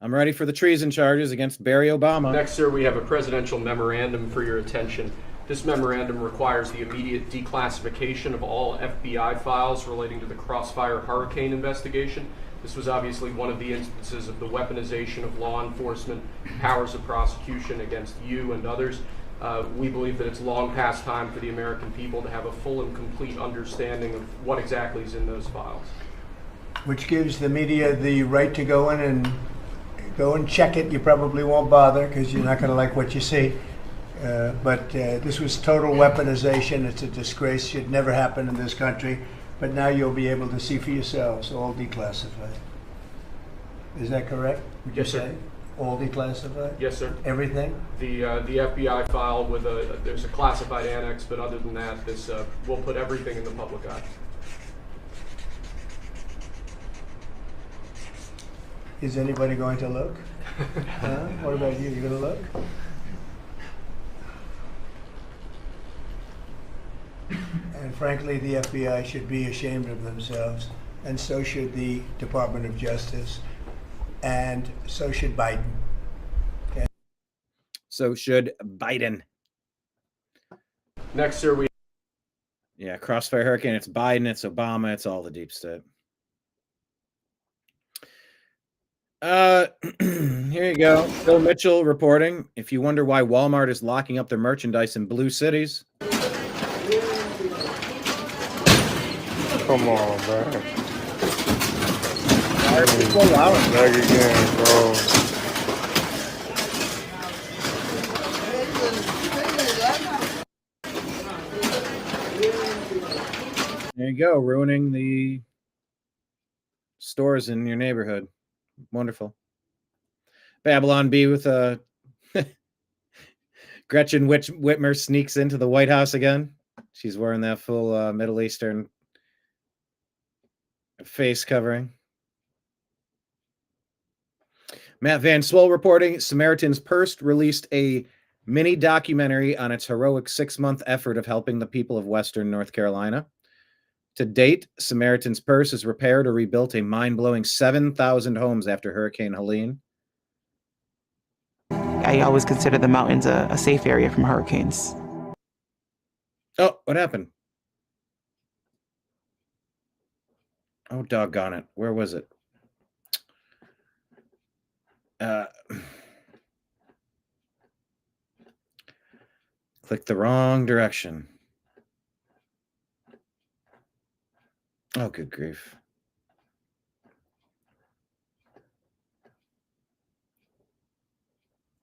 I'm ready for the treason charges against Barry Obama. Next, sir, we have a presidential memorandum for your attention. This memorandum requires the immediate declassification of all FBI files relating to the Crossfire Hurricane investigation. This was obviously one of the instances of the weaponization of law enforcement powers of prosecution against you and others. We believe that it's long past time for the American people to have a full and complete understanding of what exactly is in those files. Which gives the media the right to go in and check it. You probably won't bother because you're not going to like what you see. But this was total weaponization. It's a disgrace. Should never happen in this country. But now you'll be able to see for yourselves, all declassified. Is that correct? Would you Yes, sir. say? All declassified? Yes, sir. Everything? The FBI file with there's a classified annex, but other than that, this we'll put everything in the public eye. Is anybody going to look? Huh? What about you? You going to look? And frankly, the FBI should be ashamed of themselves, and so should the Department of Justice, and so should Biden. Okay? So should Biden. Next, sir, we... Yeah, Crossfire Hurricane, it's Biden, it's Obama, it's all the deep state. Here you go. Phil Mitchell reporting. If you wonder why Walmart is locking up their merchandise in blue cities. Come on, man. Why are people allowing back again, bro? There you go, ruining the stores in your neighborhood. Wonderful. Babylon Bee with a Gretchen Whitmer sneaks into the White House again. She's wearing that full Middle Eastern face covering. Matt Van Swole reporting. Samaritan's Purse released a mini documentary on its heroic 6-month effort of helping the people of Western North Carolina. To date, Samaritan's Purse has repaired or rebuilt a mind-blowing 7,000 homes after Hurricane Helene. I always consider the mountains a safe area from hurricanes. Oh, what happened? Oh, doggone it. Where was it? Click the wrong direction. Oh, good grief.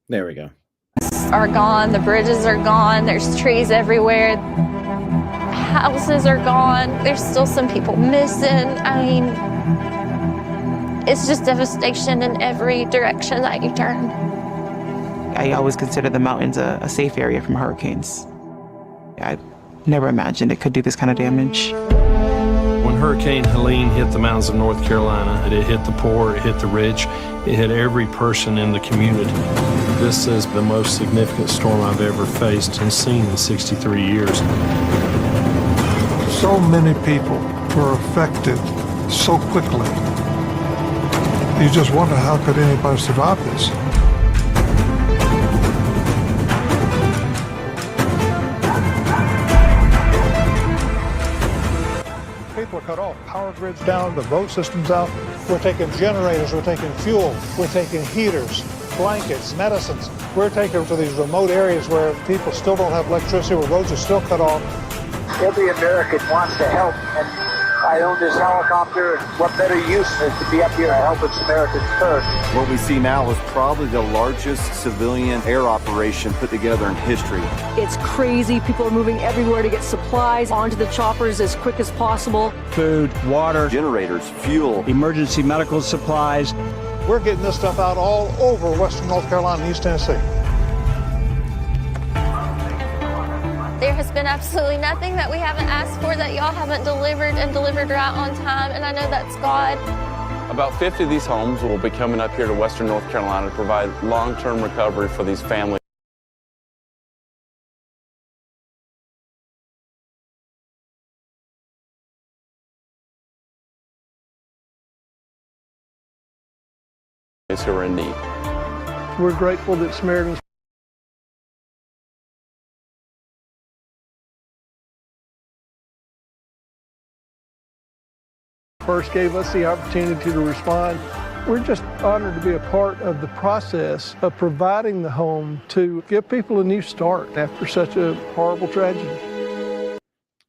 There we go. Are gone, the bridges are gone, there's trees everywhere, houses are gone, there's still some people missing. I mean, it's just devastation in every direction that you turn. I always consider the mountains a safe area from hurricanes. I never imagined it could do this kind of damage. When Hurricane Helene hit the mountains of North Carolina, it hit the poor, it hit the rich, it hit every person in the community. This is the most significant storm I've ever faced and seen in 63 years. So many people were affected so quickly. You just wonder, how could anybody survive this? People are cut off. Power grids down, the vote system's out. We're taking generators, we're taking fuel, we're taking heaters, blankets, medicines. We're taking them to these remote areas where people still don't have electricity, where roads are still cut off. Every American wants to help, and I own this helicopter. What better use than to be up here helping Samaritans first? What we see now is probably the largest civilian air operation put together in history. It's crazy. People are moving everywhere to get supplies onto the choppers as quick as possible. Food, water, generators, fuel, emergency medical supplies. We're getting this stuff out all over western North Carolina and East Tennessee. There has been absolutely nothing that we haven't asked for that y'all haven't delivered and delivered right on time, and I know that's God. About 50 of these homes will be coming up here to western North Carolina to provide long-term recovery for these families. Who are in need. We're grateful that Samaritans first gave us the opportunity to respond. We're just honored to be a part of the process of providing the home to give people a new start after such a horrible tragedy.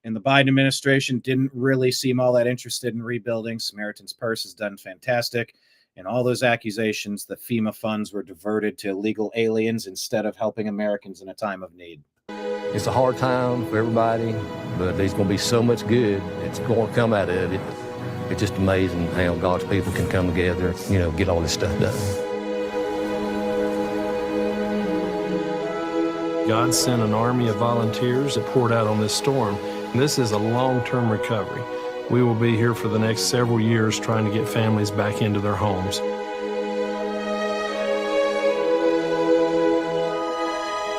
And the Biden administration didn't really seem all that interested in rebuilding. Samaritan's Purse has done fantastic. And all those accusations that FEMA funds were diverted to illegal aliens instead of helping Americans in a time of need. It's a hard time for everybody, but there's going to be so much good that's going to come out of it. It's just amazing how God's people can come together, get all this stuff done. God sent an army of volunteers that poured out on this storm. And this is a long-term recovery. We will be here for the next several years trying to get families back into their homes.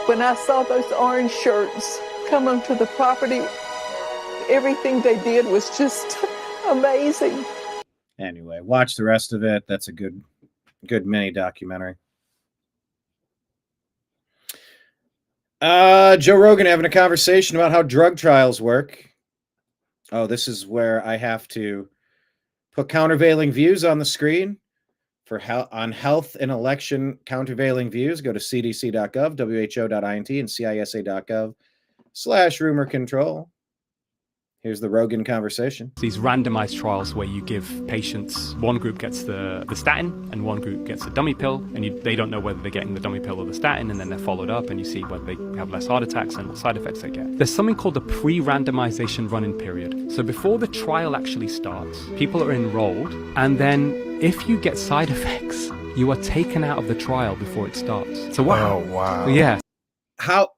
When I saw those orange shirts come onto the property, everything they did was just amazing. Anyway, watch the rest of it. That's a good mini documentary. Joe Rogan having a conversation about how drug trials work. Oh, this is where I have to put countervailing views on the screen for on health and election countervailing views. Go to cdc.gov, who.int, and cisa.gov/rumor control. Here's the Rogan conversation. These randomized trials where you give patients, one group gets the statin and one group gets a dummy pill, and they don't know whether they're getting the dummy pill or the statin, and then they're followed up and you see whether they have less heart attacks and what side effects they get. There's something called the pre-randomization run-in period. So before the trial actually starts, people are enrolled, and then if you get side effects, you are taken out of the trial before it starts. So what? Oh, wow. Yeah. How?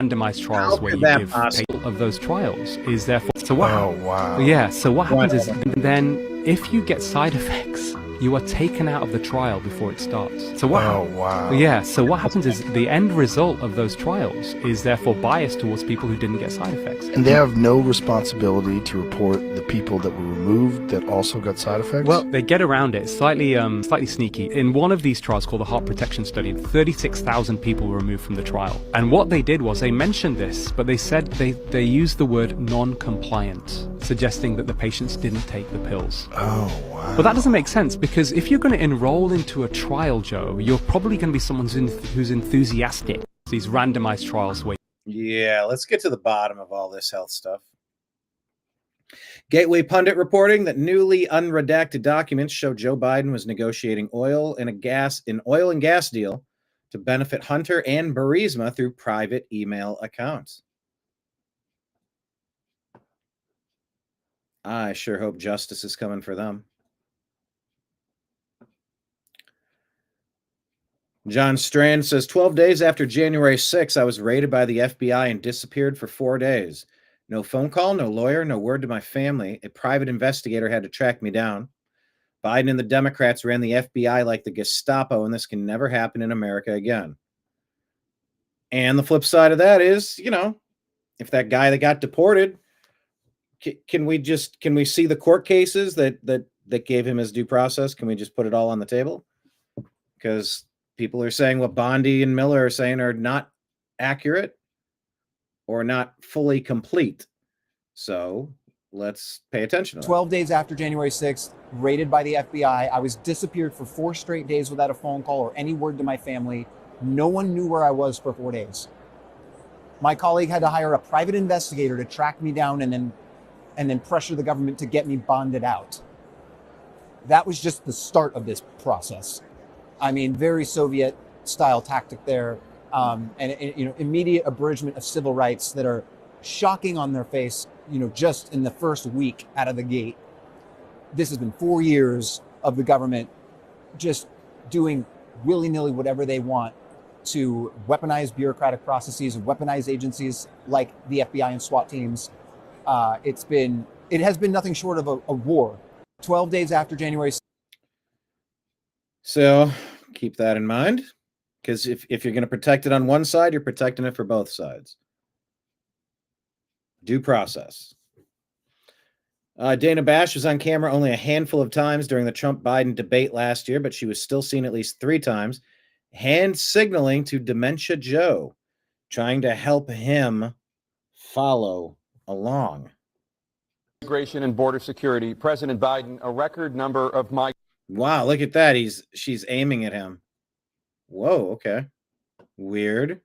Randomized trials where you give people of those trials is therefore so what? Oh, wow. Yeah, so what happens is then if you get side effects, you are taken out of the trial before it starts. So what? Oh, wow. Yeah, so what happens is the end result of those trials is therefore biased towards people who didn't get side effects. And they have no responsibility to report the people that were removed that also got side effects? Well, they get around it, slightly sneaky. In one of these trials called the Heart Protection Study, 36,000 people were removed from the trial. And what they did was they mentioned this, but they said they used the word non-compliant, suggesting that the patients didn't take the pills. Oh, wow. But that doesn't make sense, because if you're going to enroll into a trial, Joe, you're probably going to be someone who's enthusiastic. These randomized trials where Yeah, let's get to the bottom of all this health stuff. Gateway Pundit reporting that newly unredacted documents show Joe Biden was negotiating oil and gas deal to benefit Hunter and Burisma through private email accounts. I sure hope justice is coming for them. John Strand says, 12 days after January 6, I was raided by the FBI and disappeared for 4 days. No phone call, no lawyer, no word to my family. A private investigator had to track me down. Biden and the Democrats ran the FBI like the Gestapo, and this can never happen in America again. And the flip side of that is, if that guy that got deported, can we see the court cases that gave him his due process? Can we just put it all on the table? Because people are saying what Bondi and Miller are saying are not accurate or not fully complete. So let's pay attention to that. 12 days after January 6th, raided by the FBI. I was disappeared for 4 straight days without a phone call or any word to my family. No one knew where I was for 4 days. My colleague had to hire a private investigator to track me down and then pressure the government to get me bonded out. That was just the start of this process. I mean, very Soviet style tactic there. Immediate abridgment of civil rights that are shocking on their face, just in the first week out of the gate. This has been 4 years of the government just doing willy-nilly whatever they want to weaponize bureaucratic processes, weaponize agencies like the FBI and SWAT teams. It has been nothing short of a war. 12 days after January 6th. So keep that in mind. Because if you're going to protect it on one side, you're protecting it for both sides. Due process. Dana Bash was on camera only a handful of times during the Trump-Biden debate last year, but she was still seen at least 3 times, hand signaling to Dementia Joe, trying to help him follow along. Immigration and border security. President Biden, a record number of Wow, look at that. She's aiming at him. Whoa, okay. Weird.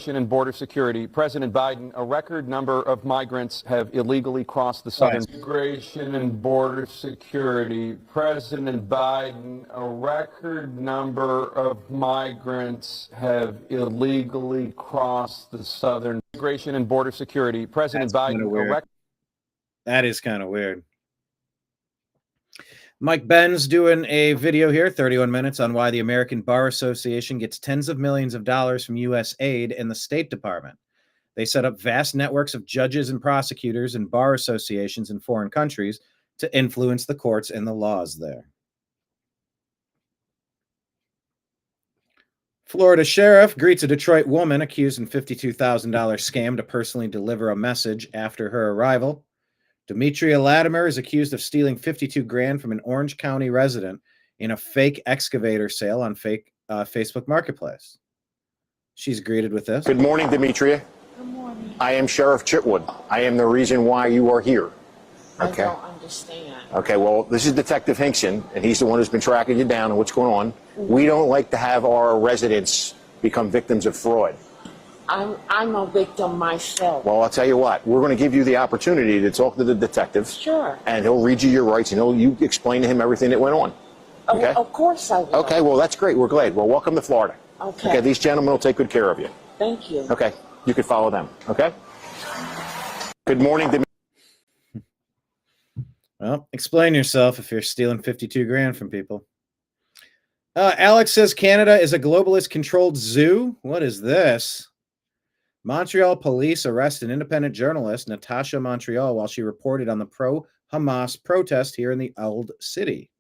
And border security. President Biden, a record number of migrants have illegally crossed the southern. Immigration and border security. President Biden, a record number of migrants have illegally crossed the southern. Immigration and border security. President Biden, a record. That is kind of weird. Mike Ben's doing a video here, 31 minutes, on why the American Bar Association gets tens of millions of dollars from U.S. aid and the State Department. They set up vast networks of judges and prosecutors and bar associations in foreign countries to influence the courts and the laws there. Florida sheriff greets a Detroit woman accused in $52,000 scam to personally deliver a message after her arrival. Demetria Latimer is accused of stealing $52,000 from an Orange County resident in a fake excavator sale on Facebook Marketplace. She's greeted with this. Good morning, Demetria. Good morning. I am Sheriff Chitwood. I am the reason why you are here. Okay. I don't understand. Okay, well, this is Detective Hinkson, and he's the one who's been tracking you down and what's going on. We don't like to have our residents become victims of fraud. I'm a victim myself. Well, I'll tell you what. We're going to give you the opportunity to talk to the detective. Sure. And he'll read you your rights, and you explain to him everything that went on. Okay? Of course I will. Okay, well, that's great. We're glad. Well, welcome to Florida. Okay. These gentlemen will take good care of you. Thank you. Okay, you can follow them. Okay? Good morning, Demetria. Well, explain yourself if you're stealing $52,000 from people. Alex says Canada is a globalist-controlled zoo. What is this? Montreal police arrest an independent journalist, Natasha Montreal, while she reported on the pro-Hamas protest here in the Old City.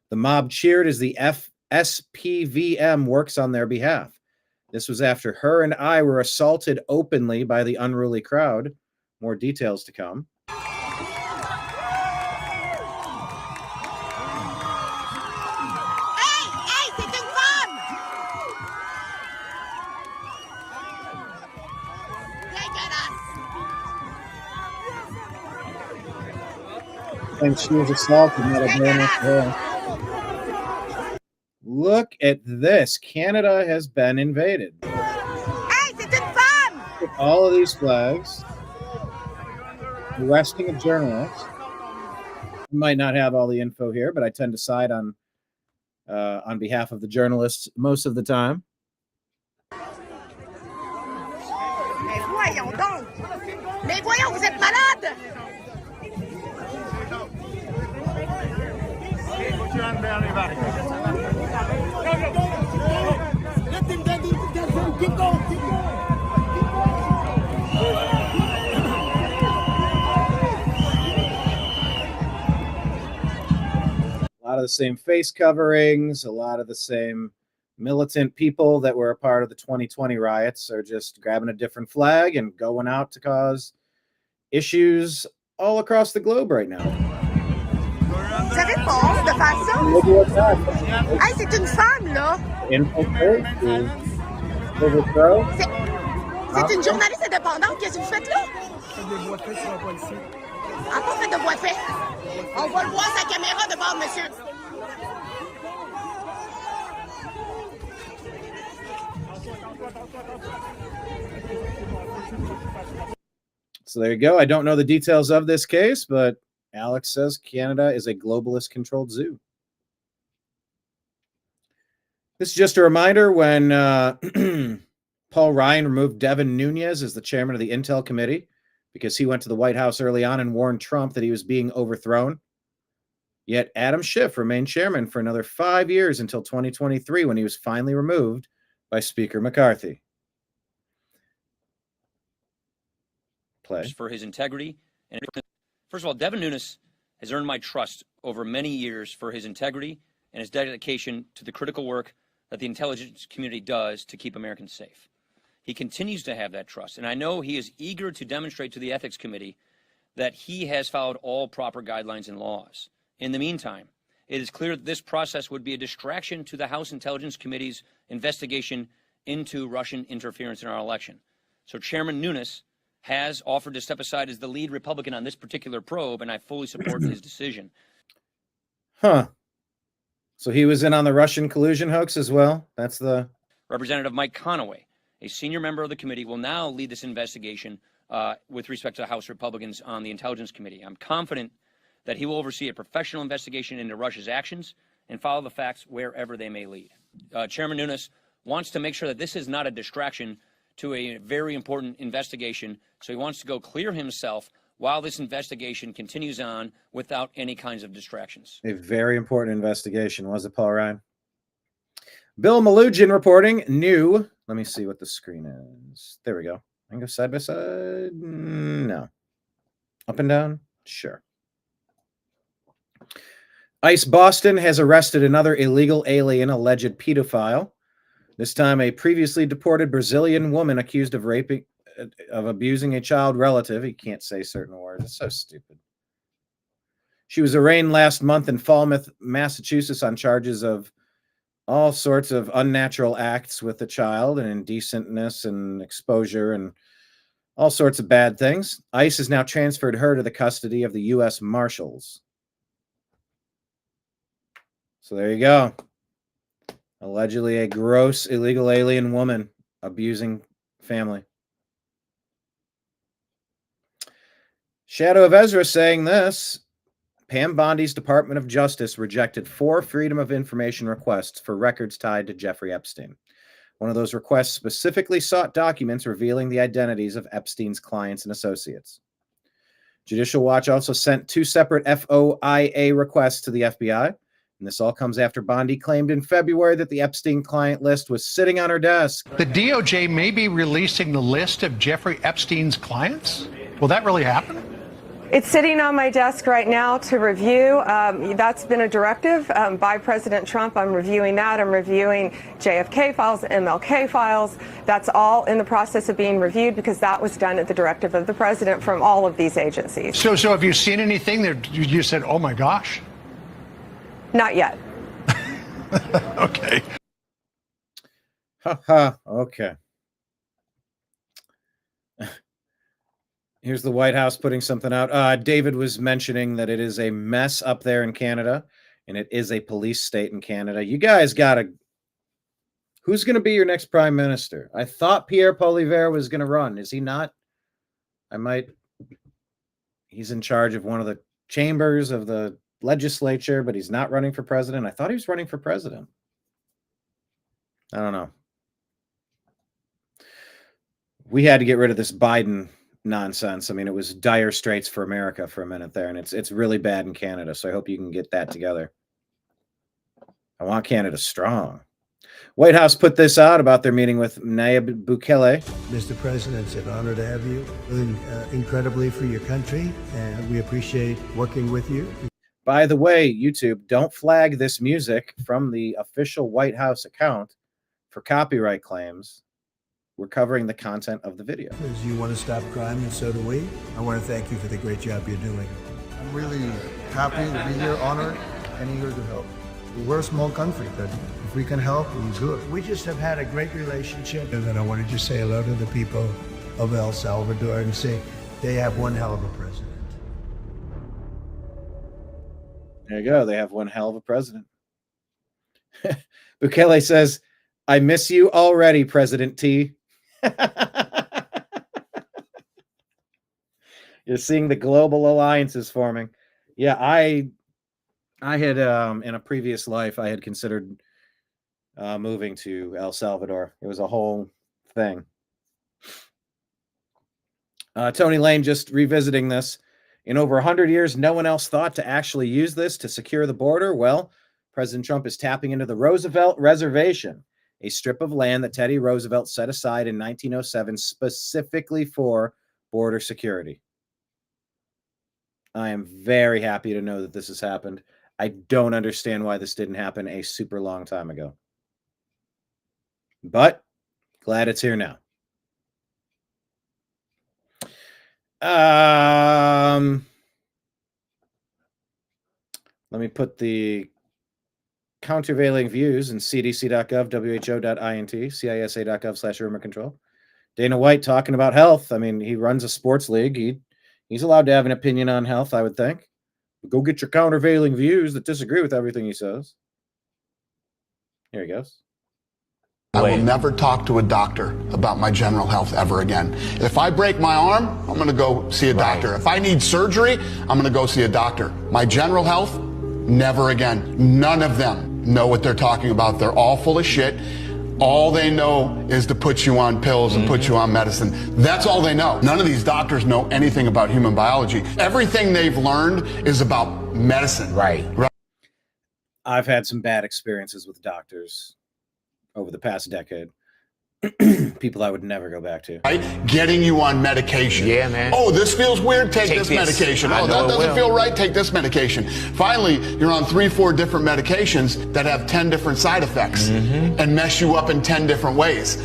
The mob cheered as the SPVM works on their behalf. This was after her and I were assaulted openly by the unruly crowd. More details to come. And she was assaulted, not a man after her. Look at this. Canada has been invaded. All of these flags. Arresting a journalist. I might not have all the info here, but I tend to side on behalf of the journalists most of the time. Mais voyons donc! Mais voyons, vous êtes malade! A lot of the same face coverings, a lot of the same militant people that were a part of the 2020 riots are just grabbing a different flag and going out to cause issues all across the globe right now. Vous avez peur de faire ça? Hey, c'est une femme, là! Infiltrate, overthrow. C'est une journaliste indépendante. Qu'est-ce que vous faites là? Encore fait de bois de fait. On va le voir sa caméra de bord, monsieur. So there you go. I don't know the details of this case, but Alex says Canada is a globalist-controlled zoo. This is just a reminder when Paul Ryan removed Devin Nunes as the chairman of the Intel Committee because he went to the White House early on and warned Trump that he was being overthrown. Yet Adam Schiff remained chairman for another 5 years until 2023 when he was finally removed by Speaker McCarthy. Play. For his integrity. And first of all, Devin Nunes has earned my trust over many years for his integrity and his dedication to the critical work that the intelligence community does to keep Americans safe. He continues to have that trust, and I know he is eager to demonstrate to the Ethics Committee that he has followed all proper guidelines and laws. In the meantime, it is clear that this process would be a distraction to the House Intelligence Committee's investigation into Russian interference in our election. So Chairman Nunes has offered to step aside as the lead Republican on this particular probe, and I fully support his decision. Huh. So he was in on the Russian collusion hoax as well? That's the... Representative Mike Conaway, a senior member of the committee, will now lead this investigation with respect to House Republicans on the Intelligence Committee. I'm confident that he will oversee a professional investigation into Russia's actions and follow the facts wherever they may lead. Chairman Nunes wants to make sure that this is not a distraction to a very important investigation, so he wants to go clear himself while this investigation continues on without any kinds of distractions. A very important investigation, was it, Paul Ryan? Bill Malugin reporting new. Let me see what the screen is. There we go. I can go side by side. No. Up and down? Sure. ICE Boston has arrested another illegal alien alleged pedophile. This time, a previously deported Brazilian woman accused of abusing a child relative. He can't say certain words. It's so stupid. She was arraigned last month in Falmouth, Massachusetts on charges of all sorts of unnatural acts with the child and indecentness and exposure and all sorts of bad things. ICE has now transferred her to the custody of the U.S. Marshals. So there you go. Allegedly a gross illegal alien woman abusing family. Shadow of Ezra saying this. Pam Bondi's Department of Justice rejected 4 Freedom of Information requests for records tied to Jeffrey Epstein. One of those requests specifically sought documents revealing the identities of Epstein's clients and associates. Judicial Watch also sent 2 separate FOIA requests to the FBI. And this all comes after Bondi claimed in February that the Epstein client list was sitting on her desk. The DOJ may be releasing the list of Jeffrey Epstein's clients? Will that really happen? It's sitting on my desk right now to review. That's been a directive by President Trump. I'm reviewing that. I'm reviewing JFK files, MLK files. That's all in the process of being reviewed because that was done at the directive of the president from all of these agencies. So have you seen anything that you said, oh my gosh? Not yet. Okay. Okay. Here's the White House putting something out. David was mentioning that it is a mess up there in Canada. and it is a police state in Canada. You guys gotta. Who's going to be your next prime minister? I thought Pierre Poilievre was going to run. Is he not? He's in charge of one of the chambers of the legislature, but he's not running for president. I thought he was running for president. I don't know. We had to get rid of this Biden nonsense. I mean, it was dire straits for America for a minute there, and it's really bad in Canada. So I hope you can get that together. I want Canada strong. White House put this out about their meeting with Nayib Bukele. Mr. President, it's an honor to have you. Doing incredibly for your country, and we appreciate working with you. By the way, YouTube, don't flag this music from the official White House account for copyright claims. We're covering the content of the video. Because you want to stop crime, and so do we. I want to thank you for the great job you're doing. I'm really happy to be here, honored, and eager to help. We're a small country, but if we can help, we do it. We just have had a great relationship, and I want to just say hello to the people of El Salvador and say they have one hell of a president. There you go. They have one hell of a president. Bukele says, I miss you already, President T. You're seeing the global alliances forming. Yeah, I had, in a previous life, I had considered moving to El Salvador. It was a whole thing. Tony Lane just revisiting this. In over 100 years, no one else thought to actually use this to secure the border. Well, President Trump is tapping into the Roosevelt Reservation, a strip of land that Teddy Roosevelt set aside in 1907 specifically for border security. I am very happy to know that this has happened. I don't understand why this didn't happen a super long time ago. But glad it's here now. Let me put the countervailing views in cdc.gov, who.int, cisa.gov/rumor control. Dana White talking about health. I mean, he runs a sports league. He's allowed to have an opinion on health, I would think. Go get your countervailing views that disagree with everything he says. Here he goes. I will never talk to a doctor about my general health ever again. If I break my arm, I'm going to go see a doctor. If I need surgery, I'm going to go see a doctor. My general health, never again. None of them know what they're talking about. They're all full of shit. All they know is to put you on pills and put you on medicine. That's all they know. None of these doctors know anything about human biology. Everything they've learned is about medicine. Right. I've had some bad experiences with doctors over the past decade. People I would never go back to. Right? Getting you on medication. Yeah, man. Oh, this feels weird? Take this medication. Oh, that doesn't feel right? Take this medication. Finally, you're on 3-4 different medications that have 10 different side effects and mess you up in 10 different ways.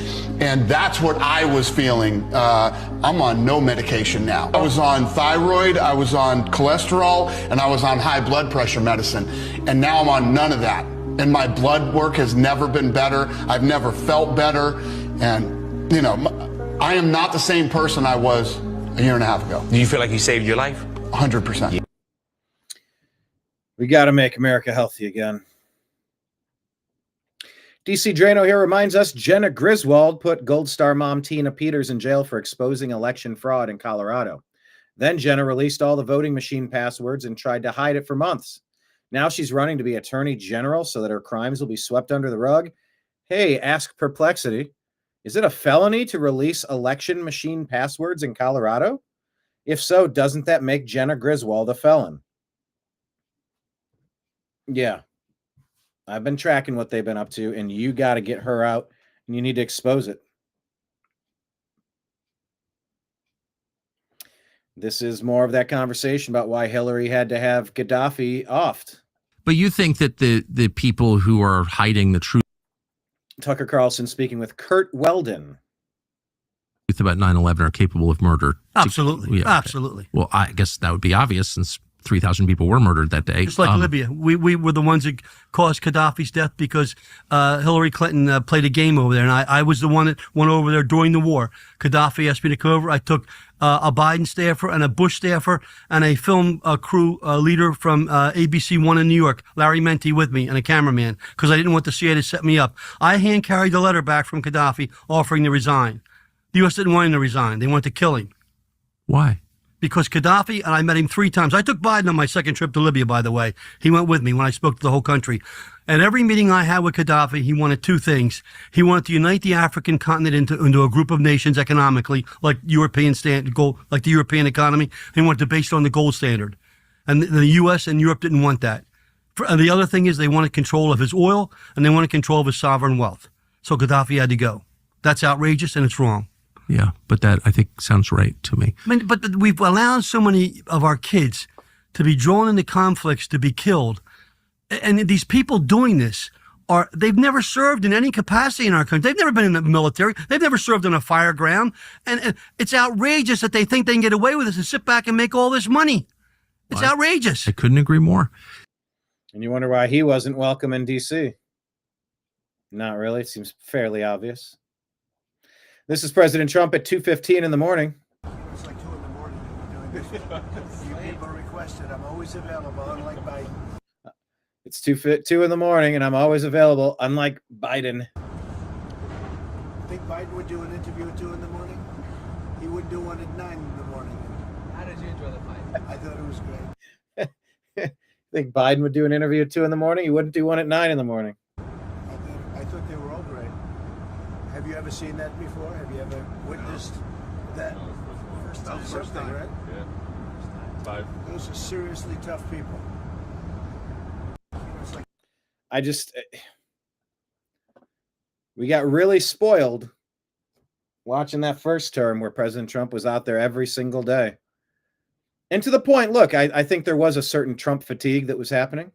And that's what I was feeling. I'm on no medication now. I was on thyroid, I was on cholesterol, and I was on high blood pressure medicine. And now I'm on none of that. And my blood work has never been better. I've never felt better. And, you know, I am not the same person I was a year and a half ago. Do you feel like you saved your life? 100%. We got to make America healthy again. DC Drano here reminds us Jenna Griswold put Gold Star mom Tina Peters in jail for exposing election fraud in Colorado. Then Jenna released all the voting machine passwords and tried to hide it for months. Now she's running to be attorney general so that her crimes will be swept under the rug. Hey, ask Perplexity. Is it a felony to release election machine passwords in Colorado? If so, doesn't that make Jenna Griswold a felon? Yeah. I've been tracking what they've been up to, and you got to get her out, and you need to expose it. This is more of that conversation about why Hillary had to have Gaddafi offed. But you think that the people who are hiding the truth Tucker Carlson speaking with Kurt Weldon about 9/11 are capable of murder? Absolutely. Yeah, okay. Absolutely. Well, I guess that would be obvious since 3,000 people were murdered that day. Just like Libya. We were the ones that caused Gaddafi's death because Hillary Clinton played a game over there. And I was the one that went over there during the war. Gaddafi asked me to come over. I took a Biden staffer and a Bush staffer and a film crew leader from ABC One in New York, Larry Menti, with me, and a cameraman, because I didn't want the CIA to set me up. I hand-carried the letter back from Gaddafi offering to resign. The U.S. didn't want him to resign. They wanted to kill him. Why? Because Gaddafi, and I met him 3 times. I took Biden on my second trip to Libya, by the way. He went with me when I spoke to the whole country. And every meeting I had with Gaddafi, he wanted 2 things. He wanted to unite the African continent into a group of nations economically, like European like the European economy. He wanted to base it on the gold standard. And the U.S. and Europe didn't want that. And the other thing is they wanted control of his oil, and they wanted control of his sovereign wealth. So Gaddafi had to go. That's outrageous, and it's wrong. Yeah, but that, I think, sounds right to me. I mean, but we've allowed so many of our kids to be drawn into conflicts, to be killed. And these people doing this they've never served in any capacity in our country. They've never been in the military. They've never served on a fire ground. And it's outrageous that they think they can get away with this and sit back and make all this money. It's outrageous. I couldn't agree more. And you wonder why he wasn't welcome in D.C. Not really. It seems fairly obvious. This is President Trump at 2:15 in the morning. It's like 2 in the morning that we're doing this. You people requested. I'm always available, unlike Biden. It's 2 in the morning, and I'm always available, unlike Biden. I think Biden would do an interview at 2 in the morning. He would do one at 9 in the morning. How did you enjoy the fight? I thought it was great. Think Biden would do an interview at 2 in the morning? He wouldn't do one at 9 in the morning. I thought they were all great. Have you ever seen that before? Have you ever witnessed that? First time, right? Yeah. 5. Those are seriously tough people. We got really spoiled watching that first term where President Trump was out there every single day. And to the point, look, I think there was a certain Trump fatigue that was happening.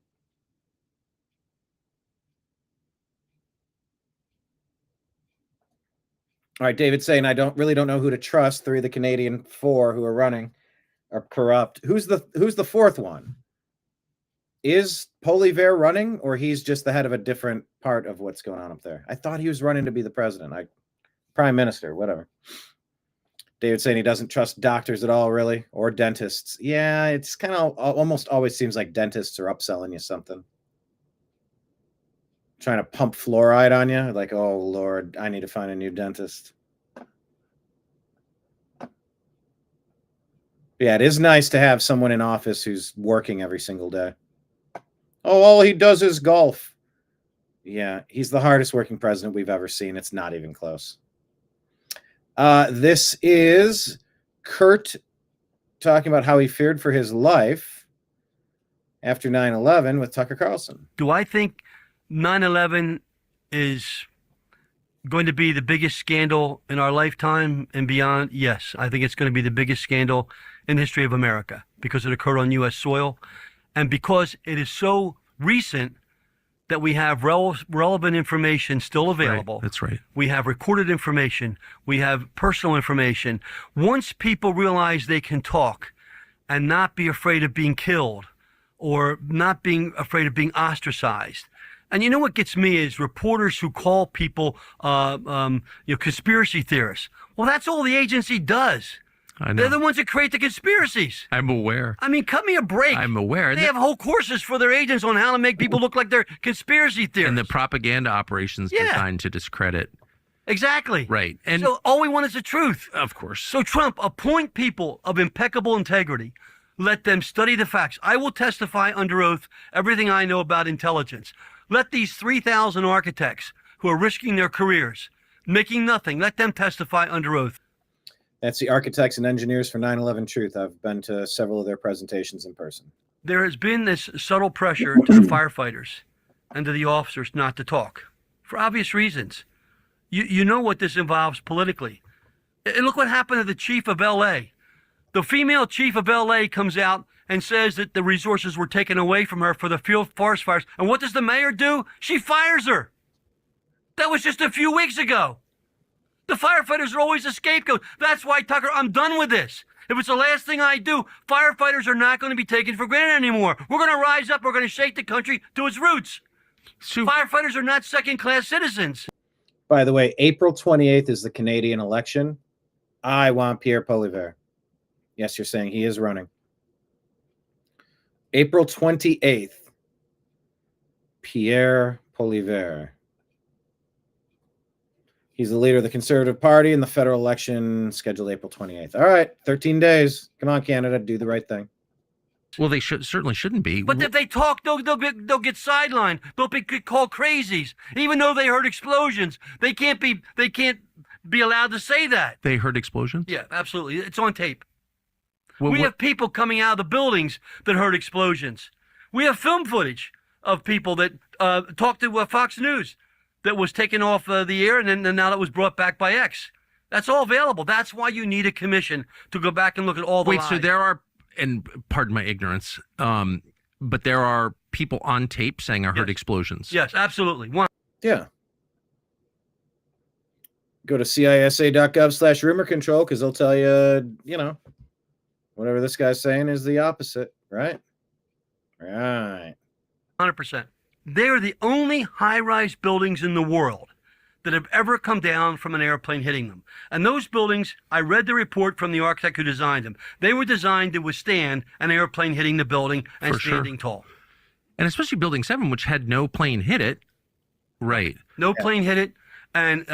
All right, David saying, I don't know who to trust. 3 of the Canadian 4 who are running are corrupt. Who's the 4th one? Is Poilievre running, or he's just the head of a different part of what's going on up there? I thought he was running to be the president, prime minister, whatever. David saying he doesn't trust doctors at all, really, or dentists. Yeah, it's kind of almost always seems like dentists are upselling you something. Trying to pump fluoride on you. Like, oh, Lord, I need to find a new dentist. Yeah, it is nice to have someone in office who's working every single day. Oh, all he does is golf. Yeah, he's the hardest working president we've ever seen. It's not even close. This is Kurt talking about how he feared for his life after 9/11 with Tucker Carlson. Do I think 9/11 is going to be the biggest scandal in our lifetime and beyond? Yes, I think it's going to be the biggest scandal in the history of America because it occurred on U.S. soil. And because it is so recent that we have relevant information still available. Right, that's right. We have recorded information. We have personal information. Once people realize they can talk and not be afraid of being killed or not being afraid of being ostracized. And you know what gets me is reporters who call people conspiracy theorists. Well, that's all the agency does. I know. They're the ones that create the conspiracies. I'm aware. I mean, cut me a break. I'm aware. They have whole courses for their agents on how to make people look like they're conspiracy theorists. And the propaganda operations designed to discredit. Exactly. Right. And so all we want is the truth. Of course. So Trump, appoint people of impeccable integrity. Let them study the facts. I will testify under oath everything I know about intelligence. Let these 3,000 architects who are risking their careers, making nothing, let them testify under oath. That's the architects and engineers for 9/11 Truth. I've been to several of their presentations in person. There has been this subtle pressure to the firefighters and to the officers not to talk for obvious reasons. You know what this involves politically. And look what happened to the chief of L.A. The female chief of L.A. comes out and says that the resources were taken away from her for the field forest fires. And what does the mayor do? She fires her. That was just a few weeks ago. The firefighters are always a scapegoat. That's why, Tucker, I'm done with this. If it's the last thing I do, firefighters are not going to be taken for granted anymore. We're going to rise up. We're going to shake the country to its roots. Firefighters are not second-class citizens. By the way, April 28th is the Canadian election. I want Pierre Poilievre. Yes, you're saying he is running. April 28th. Pierre Poilievre. He's the leader of the Conservative Party in the federal election scheduled April 28th. All right, 13 days. Come on, Canada, do the right thing. Well, they certainly shouldn't be. But if they talk, they'll get sidelined. They'll be called crazies, even though they heard explosions. They can't be allowed to say that. They heard explosions? Yeah, absolutely. It's on tape. We have people coming out of the buildings that heard explosions. We have film footage of people that talked to Fox News that was taken off the air and then now that was brought back by X. That's all available. That's why you need a commission to go back and look at all the lies. So there are, and pardon my ignorance, but there are people on tape saying I heard explosions. Yes, absolutely. Yeah. Go to CISA.gov/rumor control because they'll tell you, whatever this guy's saying is the opposite, right? Right. 100%. They're the only high-rise buildings in the world that have ever come down from an airplane hitting them. And those buildings, I read the report from the architect who designed them. They were designed to withstand an airplane hitting the building and standing tall. And especially Building 7, which had no plane hit it. Right. No plane hit it. And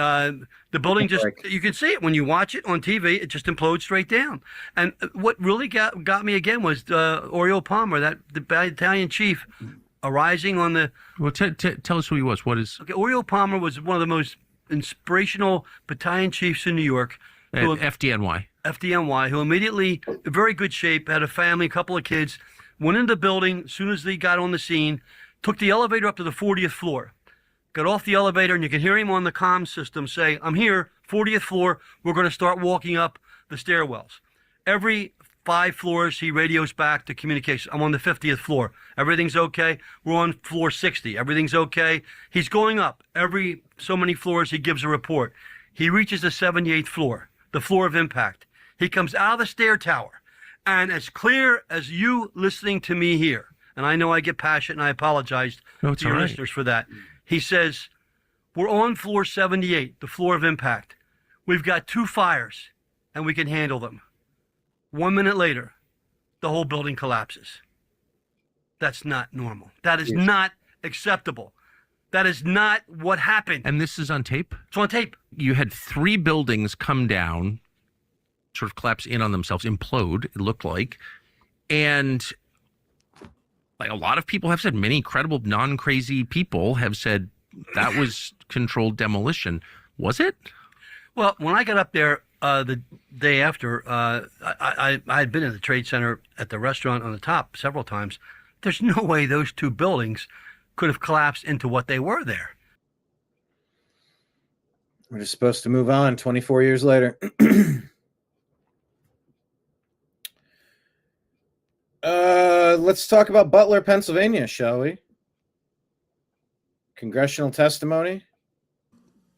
the building just, you can see it when you watch it on TV, it just implodes straight down. And what really got me again was Oriol Palmer, the battalion chief, arising on the... Well, tell us who he was. What is... Okay, Oriol Palmer was one of the most inspirational battalion chiefs in New York. FDNY. FDNY, who immediately, in very good shape, had a family, a couple of kids, went into the building as soon as they got on the scene, took the elevator up to the 40th floor, got off the elevator, and you can hear him on the comm system say, I'm here, 40th floor, we're going to start walking up the stairwells. Every 5 floors, he radios back to communication. I'm on the 50th floor. Everything's okay. We're on floor 60. Everything's okay. He's going up. Every so many floors, he gives a report. He reaches the 78th floor, the floor of impact. He comes out of the stair tower, and as clear as you listening to me here, and I know I get passionate, and I apologize to your listeners for that. He says, we're on floor 78, the floor of impact. We've got 2 fires, and we can handle them. 1 minute later, the whole building collapses. That's not normal. That is not acceptable. That is not what happened. And this is on tape? It's on tape. You had 3 buildings come down, sort of collapse in on themselves, implode, it looked like. And like a lot of people have said, many credible, non-crazy people have said that was controlled demolition. Was it? Well, when I got up there the day after, I had been in the Trade Center at the restaurant on the top several times. There's no way those 2 buildings could have collapsed into what they were there. We're just supposed to move on 24 years later. Let's talk about Butler, Pennsylvania, shall we? Congressional testimony.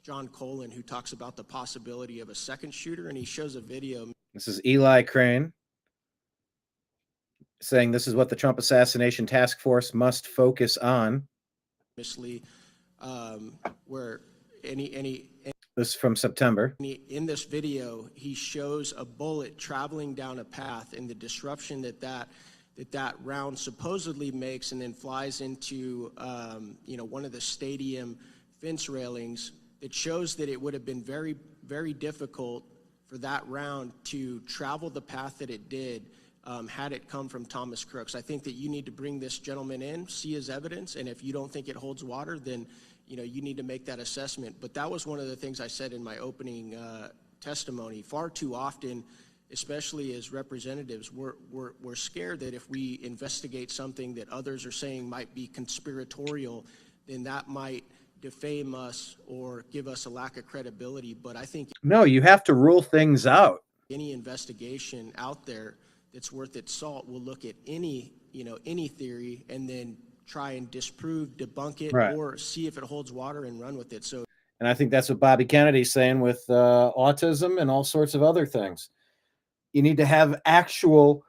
John Colin, who talks about the possibility of a second shooter, and he shows a video. This is Eli Crane saying this is what the Trump assassination task force must focus on. Where any this is from September. In this video, he shows a bullet traveling down a path and the disruption that round supposedly makes, and then flies into one of the stadium fence railings. It shows that it would have been very, very difficult for that round to travel the path that it did had it come from Thomas Crooks. I think that you need to bring this gentleman in, see his evidence, and if you don't think it holds water, then you need to make that assessment. But that was one of the things I said in my opening testimony. Far too often, especially as representatives, we're scared that if we investigate something that others are saying might be conspiratorial, then that might defame us or give us a lack of credibility. But I think no, you have to rule things out. Any investigation out there that's worth its salt will look at any theory and then try and disprove, debunk it, or see if it holds water and run with it. So, and I think that's what Bobby Kennedy's saying with autism and all sorts of other things. You need to have actual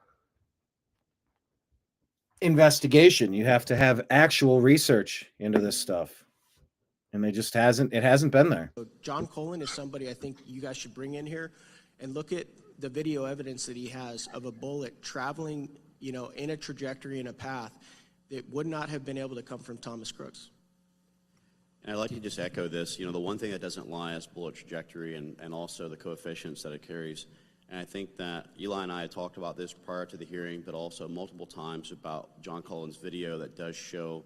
investigation. You have to have actual research into this stuff. And it hasn't been there. John Colin is somebody I think you guys should bring in here and look at the video evidence that he has of a bullet traveling, in a trajectory, in a path that would not have been able to come from Thomas Crooks. And I'd like to just echo this. The one thing that doesn't lie is bullet trajectory and also the coefficients that it carries. And I think that Eli and I had talked about this prior to the hearing, but also multiple times about John Cullen's video that does show,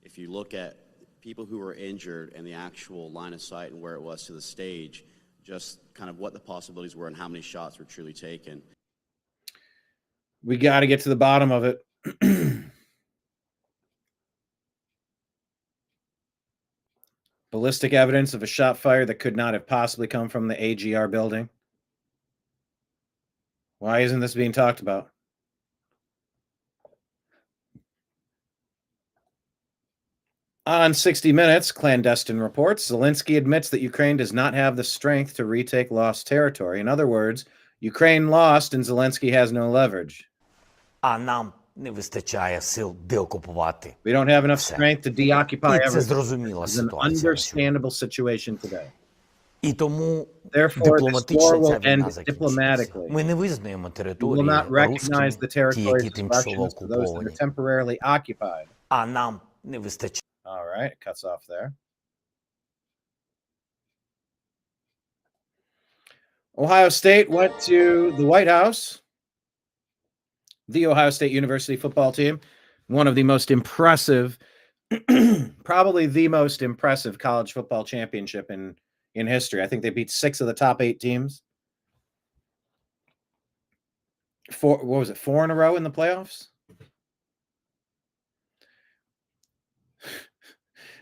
if you look at people who were injured and the actual line of sight and where it was to the stage, just kind of what the possibilities were and how many shots were truly taken. We got to get to the bottom of it. Ballistic evidence of a shot fired that could not have possibly come from the AGR building. Why isn't this being talked about? On 60 Minutes, clandestine reports, Zelensky admits that Ukraine does not have the strength to retake lost territory. In other words, Ukraine lost and Zelensky has no leverage. А нам не вистачає сил деокупувати. We don't have enough strength to deoccupy І це everything. зрозуміла It's an ситуація. understandable situation today. І тому Therefore, this war дипломатично will ця війна end закінчиться. diplomatically. Ми не визнаємо We will території not recognize the русскими, ті, territories які of тимчасово Russians for those that are окуповані. temporarily occupied. А нам не вистачає. All right, it cuts off there. Ohio State went to the White House. The Ohio State University football team, one of the most impressive, probably the most impressive college football championship in history. I think they beat 6 of the top 8 teams. 4 in a row in the playoffs?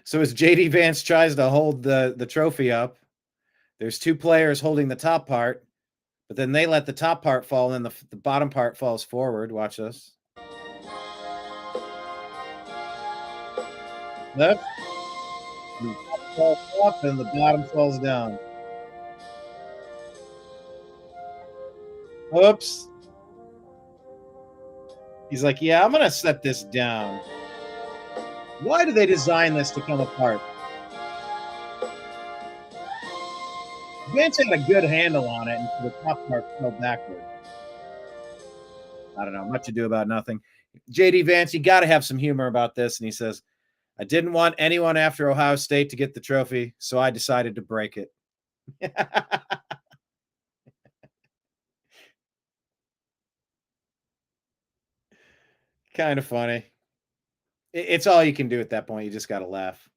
So as JD Vance tries to hold the trophy up, there's 2 players holding the top part, but then they let the top part fall, and the bottom part falls forward. Watch this. Left. The top falls up, and the bottom falls down. Oops. He's like, yeah, I'm going to set this down. Why do they design this to come apart? Vince had a good handle on it, and so the top part fell backward. I don't know. Much ado about nothing. JD Vance, you got to have some humor about this. And he says, I didn't want anyone after Ohio State to get the trophy, so I decided to break it. Kind of funny. It's all you can do at that point. You just got to laugh.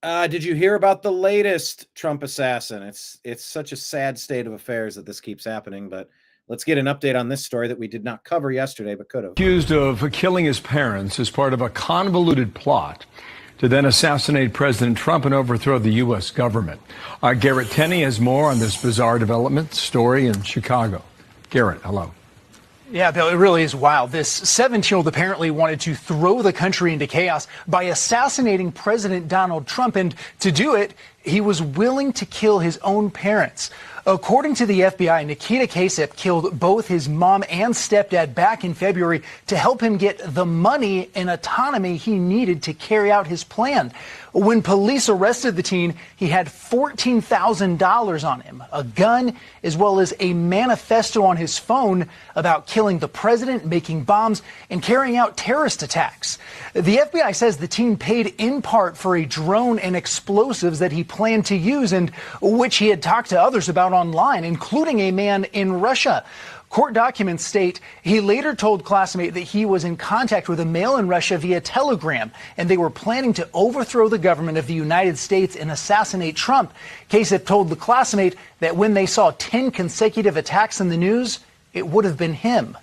Did you hear about the latest Trump assassin? It's such a sad state of affairs that this keeps happening, but let's get an update on this story that we did not cover yesterday, but could have. Accused of killing his parents as part of a convoluted plot to then assassinate President Trump and overthrow the U.S. government. Garrett Tenney has more on this bizarre development story in Chicago. Garrett, hello. Yeah, Bill, it really is wild. This 17-year-old apparently wanted to throw the country into chaos by assassinating President Donald Trump. And to do it, he was willing to kill his own parents. According to the FBI, Nikita Kasich killed both his mom and stepdad back in February to help him get the money and autonomy he needed to carry out his plan. When police arrested the teen, he had $14,000 on him, a gun, as well as a manifesto on his phone about killing the president, making bombs, and carrying out terrorist attacks. The FBI says the teen paid in part for a drone and explosives that he planned to use and which he had talked to others about online, including a man in Russia. Court documents state he later told classmate that he was in contact with a male in Russia via telegram, and they were planning to overthrow the government of the United States and assassinate Trump. Kasich told the classmate that when they saw 10 consecutive attacks in the news, it would have been him.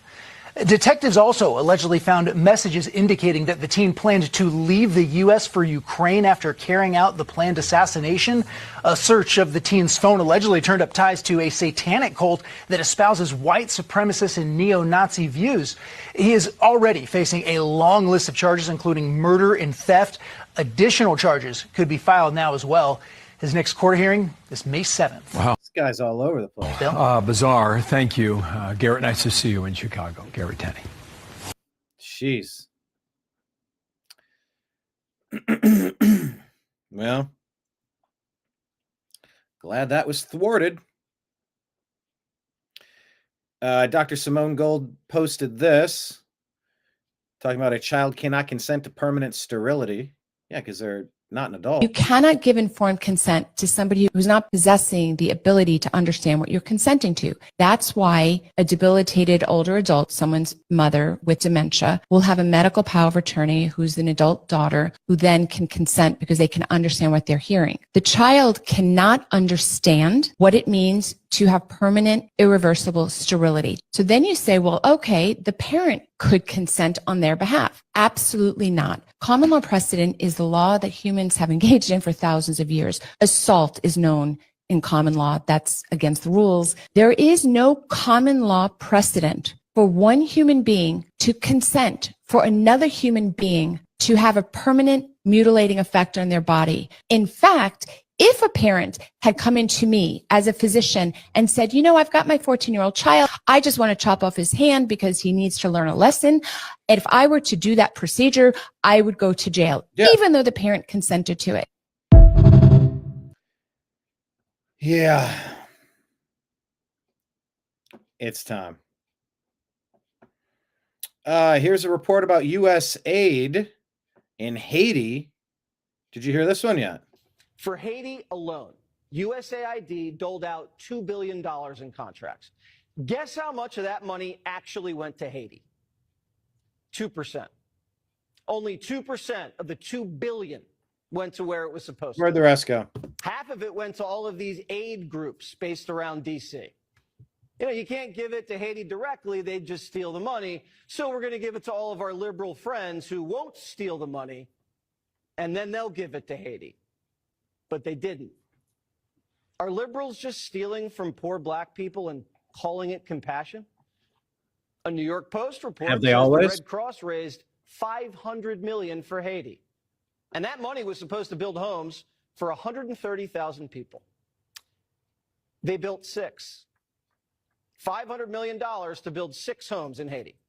Detectives also allegedly found messages indicating that the teen planned to leave the U.S. for Ukraine after carrying out the planned assassination. A search of the teen's phone allegedly turned up ties to a satanic cult that espouses white supremacist and neo-Nazi views. He is already facing a long list of charges, including murder and theft. Additional charges could be filed now as well. His next court hearing is May 7th. Wow. guy's all over the place. Bizarre. Thank you. Garrett, nice to see you in Chicago. Garrett Tenney. Jeez. Well, glad that was thwarted. Dr. Simone Gold posted this, talking about a child cannot consent to permanent sterility. Yeah, because they're not an adult. You cannot give informed consent to somebody who's not possessing the ability to understand what you're consenting to. That's why a debilitated older adult, someone's mother with dementia, will have a medical power of attorney who's an adult daughter who then can consent because they can understand what they're hearing. The child cannot understand what it means to have permanent, irreversible sterility. So then you say, well, okay, the parent could consent on their behalf. Absolutely not. Common law precedent is the law that humans have engaged in for thousands of years. Assault is known in common law. That's against the rules. There is no common law precedent for one human being to consent for another human being to have a permanent mutilating effect on their body. In fact, if a parent had come into me as a physician and said, you know, I've got my 14-year-old child, I just want to chop off his hand because he needs to learn a lesson. And if I were to do that procedure, I would go to jail, even though the parent consented to it. Yeah. It's time. Here's a report about U.S. aid in Haiti. Did you hear this one yet? For Haiti alone, USAID doled out $2 billion in contracts. Guess how much of that money actually went to Haiti? 2%. Only 2% of the $2 billion went to where it was supposed to. Where'd the rest go? Half of it went to all of these aid groups based around D.C. You know, you can't give it to Haiti directly. They'd just steal the money. So we're going to give it to all of our liberal friends who won't steal the money, and then they'll give it to Haiti. But they didn't. Are liberals just stealing from poor black people and calling it compassion? A New York Post report says the Red Cross raised $500 million for Haiti. And that money was supposed to build homes for 130,000 people. They built 6. $500 million to build 6 homes in Haiti.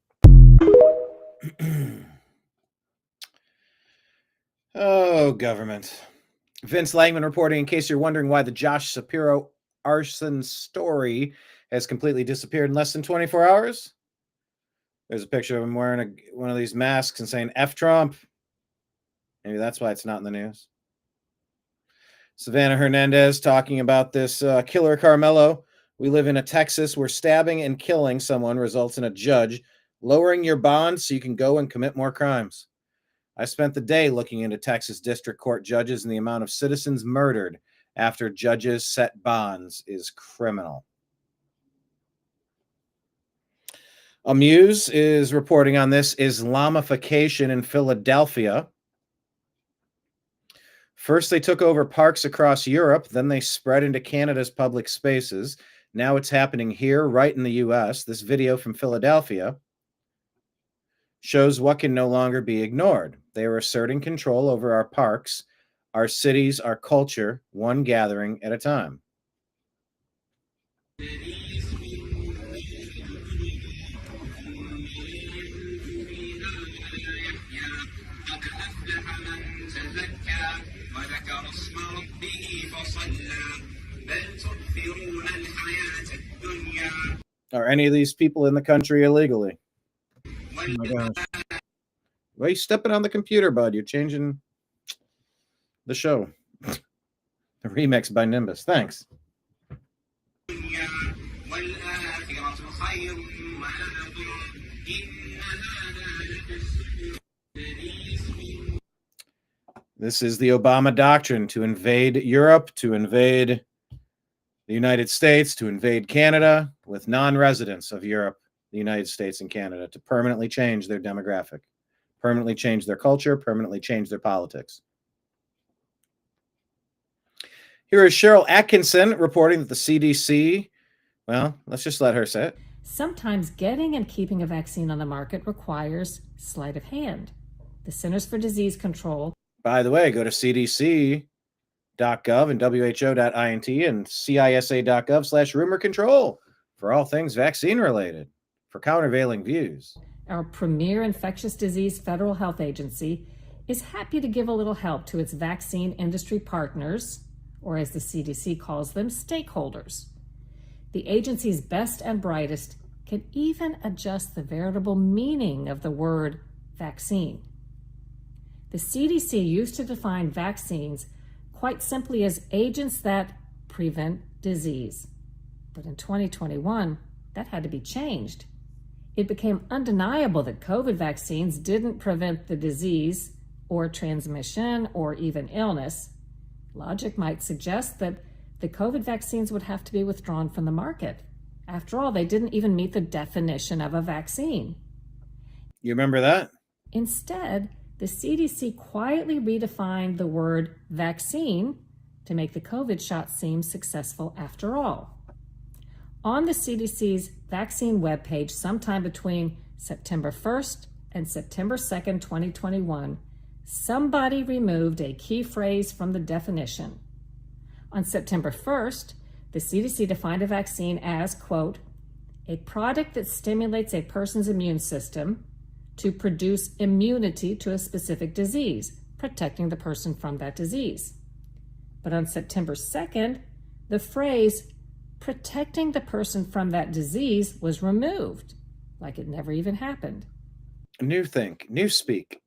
Oh, government. Vince Langman reporting, in case you're wondering why the Josh Shapiro arson story has completely disappeared in less than 24 hours. There's a picture of him wearing one of these masks and saying F Trump. Maybe that's why it's not in the news. Savannah Hernandez talking about this killer Carmelo. We live in a Texas where stabbing and killing someone results in a judge lowering your bond so you can go and commit more crimes. I spent the day looking into Texas district court judges, and the amount of citizens murdered after judges set bonds is criminal. Amuse is reporting on this Islamification in Philadelphia. First, they took over parks across Europe. Then they spread into Canada's public spaces. Now it's happening here, right in the U.S. This video from Philadelphia shows what can no longer be ignored. They are asserting control over our parks, our cities, our culture, one gathering at a time. Are any of these people in the country illegally? Oh my gosh. Why are you stepping on the computer, bud? You're changing the show. The remix by Nimbus. Thanks. This is the Obama doctrine: to invade Europe, to invade the United States, to invade Canada with non-residents of Europe, the United States, and Canada, to permanently change their demographic, permanently change their culture, permanently change their politics. Here is Cheryl Atkinson reporting that the CDC, well, let's just let her say it. Sometimes getting and keeping a vaccine on the market requires sleight of hand. The Centers for Disease Control. By the way, go to cdc.gov and WHO.int and CISA.gov/rumor control for all things vaccine related. For countervailing views, our premier infectious disease federal health agency is happy to give a little help to its vaccine industry partners, or as the CDC calls them, stakeholders. The agency's best and brightest can even adjust the veritable meaning of the word vaccine. The CDC used to define vaccines quite simply as agents that prevent disease. But in 2021, that had to be changed. It became undeniable that COVID vaccines didn't prevent the disease or transmission or even illness. Logic might suggest that the COVID vaccines would have to be withdrawn from the market. After all, they didn't even meet the definition of a vaccine. You remember that? Instead, the CDC quietly redefined the word vaccine to make the COVID shot seem successful after all. On the CDC's vaccine webpage, sometime between September 1st and September 2nd, 2021, somebody removed a key phrase from the definition. On September 1st, the CDC defined a vaccine as, quote, a product that stimulates a person's immune system to produce immunity to a specific disease, protecting the person from that disease. But on September 2nd, the phrase protecting the person from that disease was removed, like it never even happened. New think, new speak.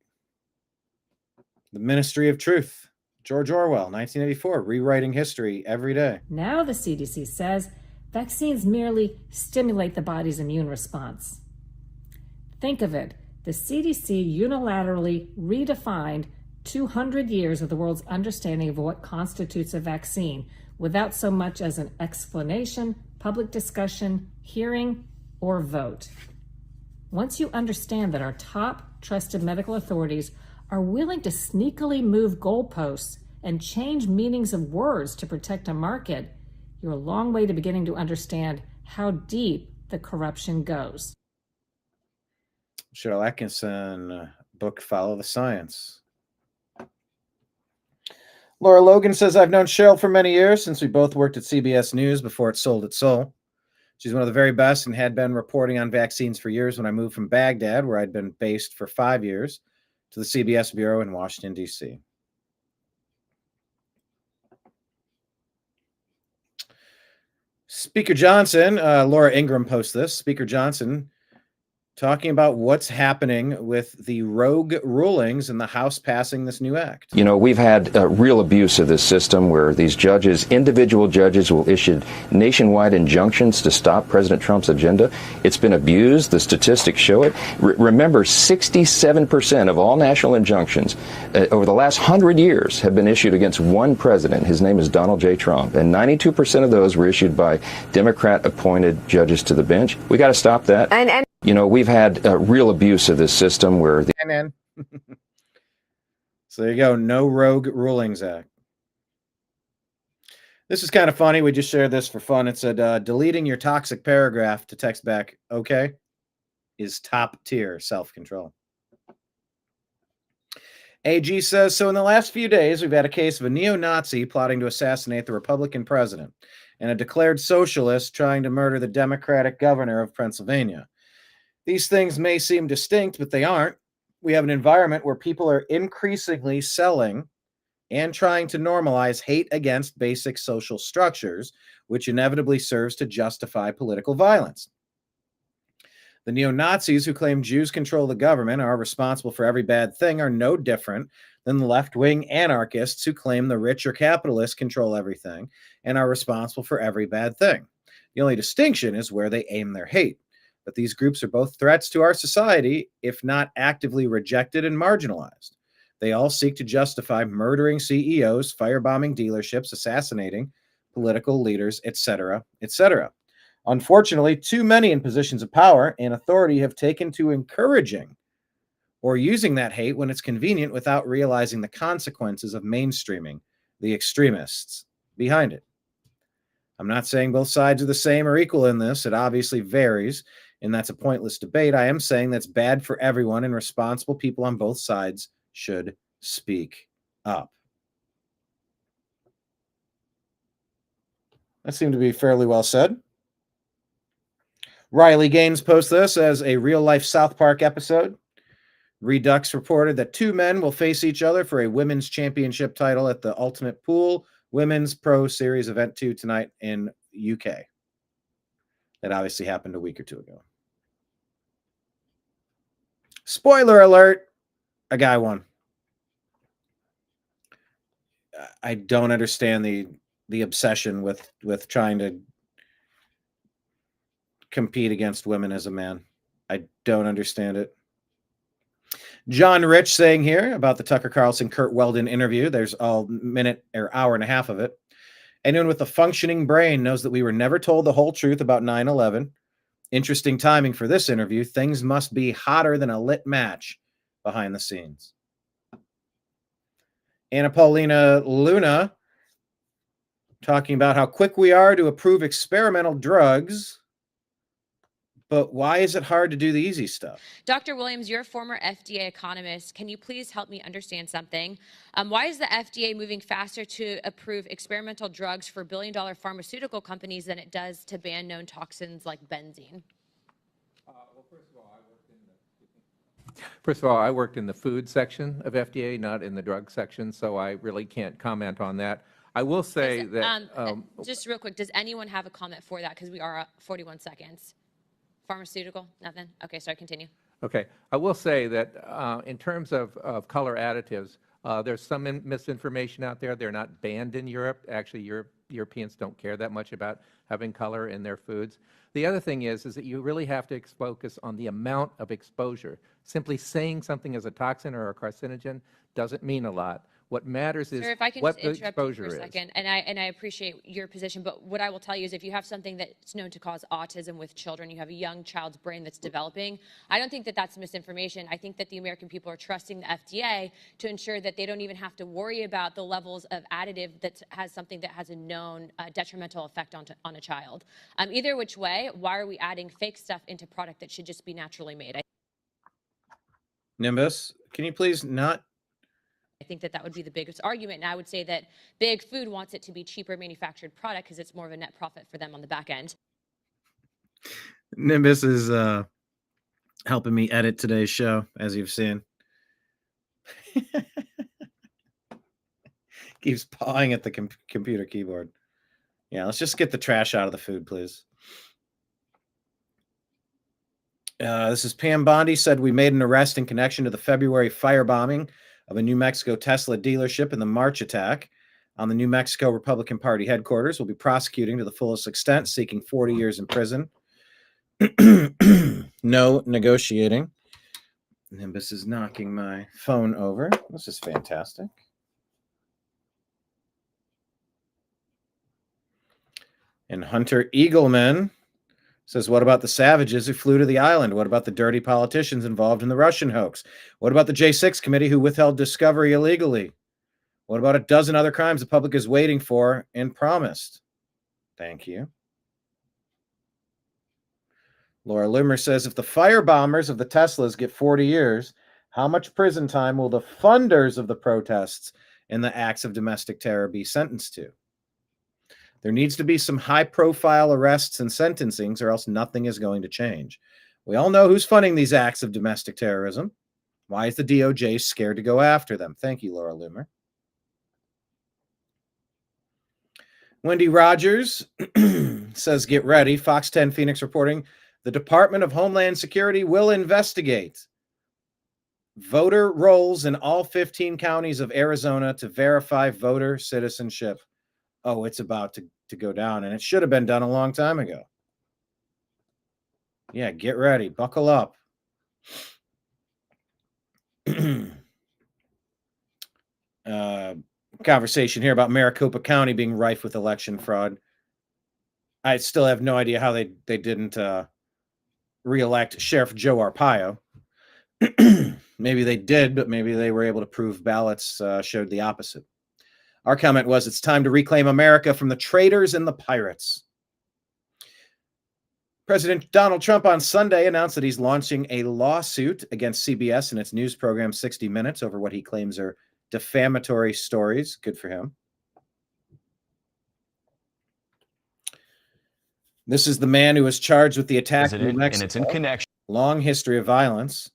The Ministry of Truth. George Orwell, 1984, rewriting history every day. Now the CDC says vaccines merely stimulate the body's immune response. Think of it. The CDC unilaterally redefined 200 years of the world's understanding of what constitutes a vaccine without so much as an explanation, public discussion, hearing, or vote. Once you understand that our top trusted medical authorities are willing to sneakily move goalposts and change meanings of words to protect a market, you're a long way to beginning to understand how deep the corruption goes. Cheryl Atkinson, book Follow the Science. Laura Logan says, I've known Cheryl for many years, since we both worked at CBS News before it sold its soul. She's one of the very best and had been reporting on vaccines for years when I moved from Baghdad, where I'd been based for 5 years, to the CBS Bureau in Washington, D.C. Speaker Johnson, Laura Ingram posts this, Speaker Johnson talking about what's happening with the rogue rulings in the House passing this new act. You know, we've had real abuse of this system where these judges, individual judges, will issue nationwide injunctions to stop President Trump's agenda. It's been abused. The statistics show it. Remember, 67% of all national injunctions over the last 100 years have been issued against one president. His name is Donald J. Trump. And 92% of those were issued by Democrat-appointed judges to the bench. We got to stop that. And you know, we've had real abuse of this system where the So there you go. No Rogue Rulings Act. This is kind of funny. We just shared this for fun. It said, deleting your toxic paragraph to text back, okay, is top tier self-control. AG says, so in the last few days, we've had a case of a neo-Nazi plotting to assassinate the Republican president and a declared socialist trying to murder the Democratic governor of Pennsylvania. These things may seem distinct, but they aren't. We have an environment where people are increasingly selling and trying to normalize hate against basic social structures, which inevitably serves to justify political violence. The neo-Nazis who claim Jews control the government are responsible for every bad thing are no different than the left-wing anarchists who claim the rich or capitalists control everything and are responsible for every bad thing. The only distinction is where they aim their hate. But these groups are both threats to our society, if not actively rejected and marginalized. They all seek to justify murdering CEOs, firebombing dealerships, assassinating political leaders, etc., etc. Unfortunately, too many in positions of power and authority have taken to encouraging or using that hate when it's convenient without realizing the consequences of mainstreaming the extremists behind it. I'm not saying both sides are the same or equal in this. It obviously varies, and that's a pointless debate. I am saying that's bad for everyone, and responsible people on both sides should speak up. That seemed to be fairly well said. Riley Gaines posts this as a real-life South Park episode. Redux reported that 2 men will face each other for a women's championship title at the Ultimate Pool Women's Pro Series Event 2 tonight in UK. That obviously happened a week or 2 ago. Spoiler alert, a guy won. I don't understand the obsession with trying to compete against women as a man. I don't understand it. John Rich saying here about the Tucker Carlson Kurt Weldon interview. There's a minute or hour and a half of it. Anyone with a functioning brain knows that we were never told the whole truth about 9/11. Interesting timing for this interview. Things must be hotter than a lit match behind the scenes. Anna Paulina Luna talking about how quick we are to approve experimental drugs. But why is it hard to do the easy stuff? Dr. Williams, you're a former FDA economist. Can you please help me understand something? Why is the FDA moving faster to approve experimental drugs for billion-dollar pharmaceutical companies than it does to ban known toxins like benzene? First of all, I worked in the food section of FDA, not in the drug section, so I really can't comment on that. I will say that... just real quick, does anyone have a comment for that? Because we are at 41 seconds. Pharmaceutical? Nothing? Okay, sorry, continue. Okay. I will say that in terms of color additives, there's some misinformation out there. They're not banned in Europe. Actually, Europeans don't care that much about having color in their foods. The other thing is that you really have to focus on the amount of exposure. Simply saying something is a toxin or a carcinogen doesn't mean a lot. What matters is what the exposure is. For a second, and I appreciate your position, but what I will tell you is if you have something that's known to cause autism with children, you have a young child's brain that's developing, I don't think that that's misinformation. I think that the American people are trusting the FDA to ensure that they don't even have to worry about the levels of additive that has something that has a known detrimental effect on a child. Either which way, why are we adding fake stuff into product that should just be naturally made? Nimbus, can you please not? I think that would be the biggest argument. And I would say that big food wants it to be cheaper manufactured product because it's more of a net profit for them on the back end. Nimbus is helping me edit today's show, as you've seen. Keeps pawing at the computer keyboard. Yeah, let's just get the trash out of the food, please. This is Pam Bondi said we made an arrest in connection to the February firebombing of a New Mexico Tesla dealership in the March attack on the New Mexico Republican Party headquarters. We'll be prosecuting to the fullest extent, seeking 40 years in prison. No negotiating. Nimbus is knocking my phone over. This is fantastic. And Hunter Eagleman says, what about the savages who flew to the island? What about the dirty politicians involved in the Russian hoax? What about the J6 committee who withheld discovery illegally? What about a dozen other crimes the public is waiting for and promised? Thank you. Laura Loomer says, if the firebombers of the Teslas get 40 years, how much prison time will the funders of the protests and the acts of domestic terror be sentenced to? There needs to be some high-profile arrests and sentencings, or else nothing is going to change. We all know who's funding these acts of domestic terrorism. Why is the DOJ scared to go after them? Thank you, Laura Loomer. Wendy Rogers says, get ready. Fox 10 Phoenix reporting, the Department of Homeland Security will investigate voter rolls in all 15 counties of Arizona to verify voter citizenship. Oh, it's about to go down, and it should have been done a long time ago. Yeah, get ready. Buckle up. Conversation here about Maricopa County being rife with election fraud. I still have no idea how they didn't reelect Sheriff Joe Arpaio. Maybe they did, but maybe they were able to prove ballots showed the opposite. Our comment was, it's time to reclaim America from the traitors and the pirates. President Donald Trump on Sunday announced that he's launching a lawsuit against CBS and its news program 60 Minutes over what he claims are defamatory stories. Good for him. This is the man who was charged with the attack in New And Mexico. it's in connection. Long history of violence.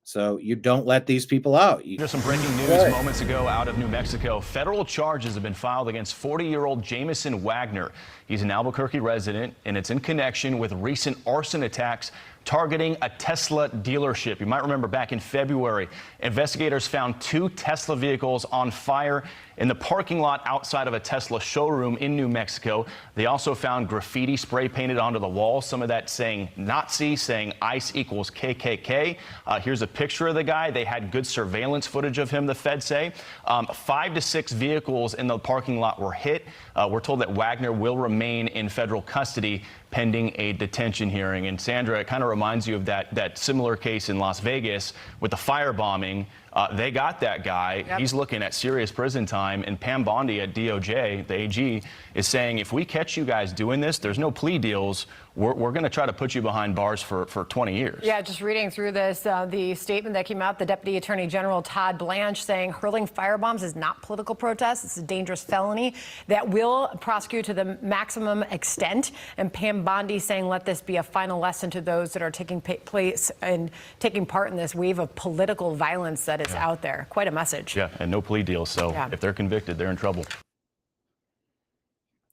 So you don't let these people out. There's some breaking news moments ago out of New Mexico. Federal charges have been filed against 40-year-old Jamison Wagner. He's an Albuquerque resident, and it's in connection with recent arson attacks targeting a Tesla dealership. You might remember back in February, investigators found 2 Tesla vehicles on fire in the parking lot outside of a Tesla showroom in New Mexico. They also found graffiti spray painted onto the wall, some of that saying Nazi, saying ICE equals KKK. Here's a picture of the guy. They had good surveillance footage of him, the feds say. 5 to 6 vehicles in the parking lot were hit. We're told that Wagner will remain in federal custody pending a detention hearing. And Sandra, it kind of reminds you of that similar case in Las Vegas with the firebombing. They got that guy. Yep. He's looking at serious prison time. And Pam Bondi at DOJ, the AG, is saying if we catch you guys doing this, there's no plea deals. We're going to try to put you behind bars for 20 years. Yeah, just reading through this, the statement that came out, the Deputy Attorney General Todd Blanche saying hurling firebombs is not political protest. It's a dangerous felony that will prosecute to the maximum extent. And Pam Bondi saying let this be a final lesson to those that are taking place and taking part in this wave of political violence that is out there. Quite a message. Yeah, and no plea deals. So if they're convicted, they're in trouble.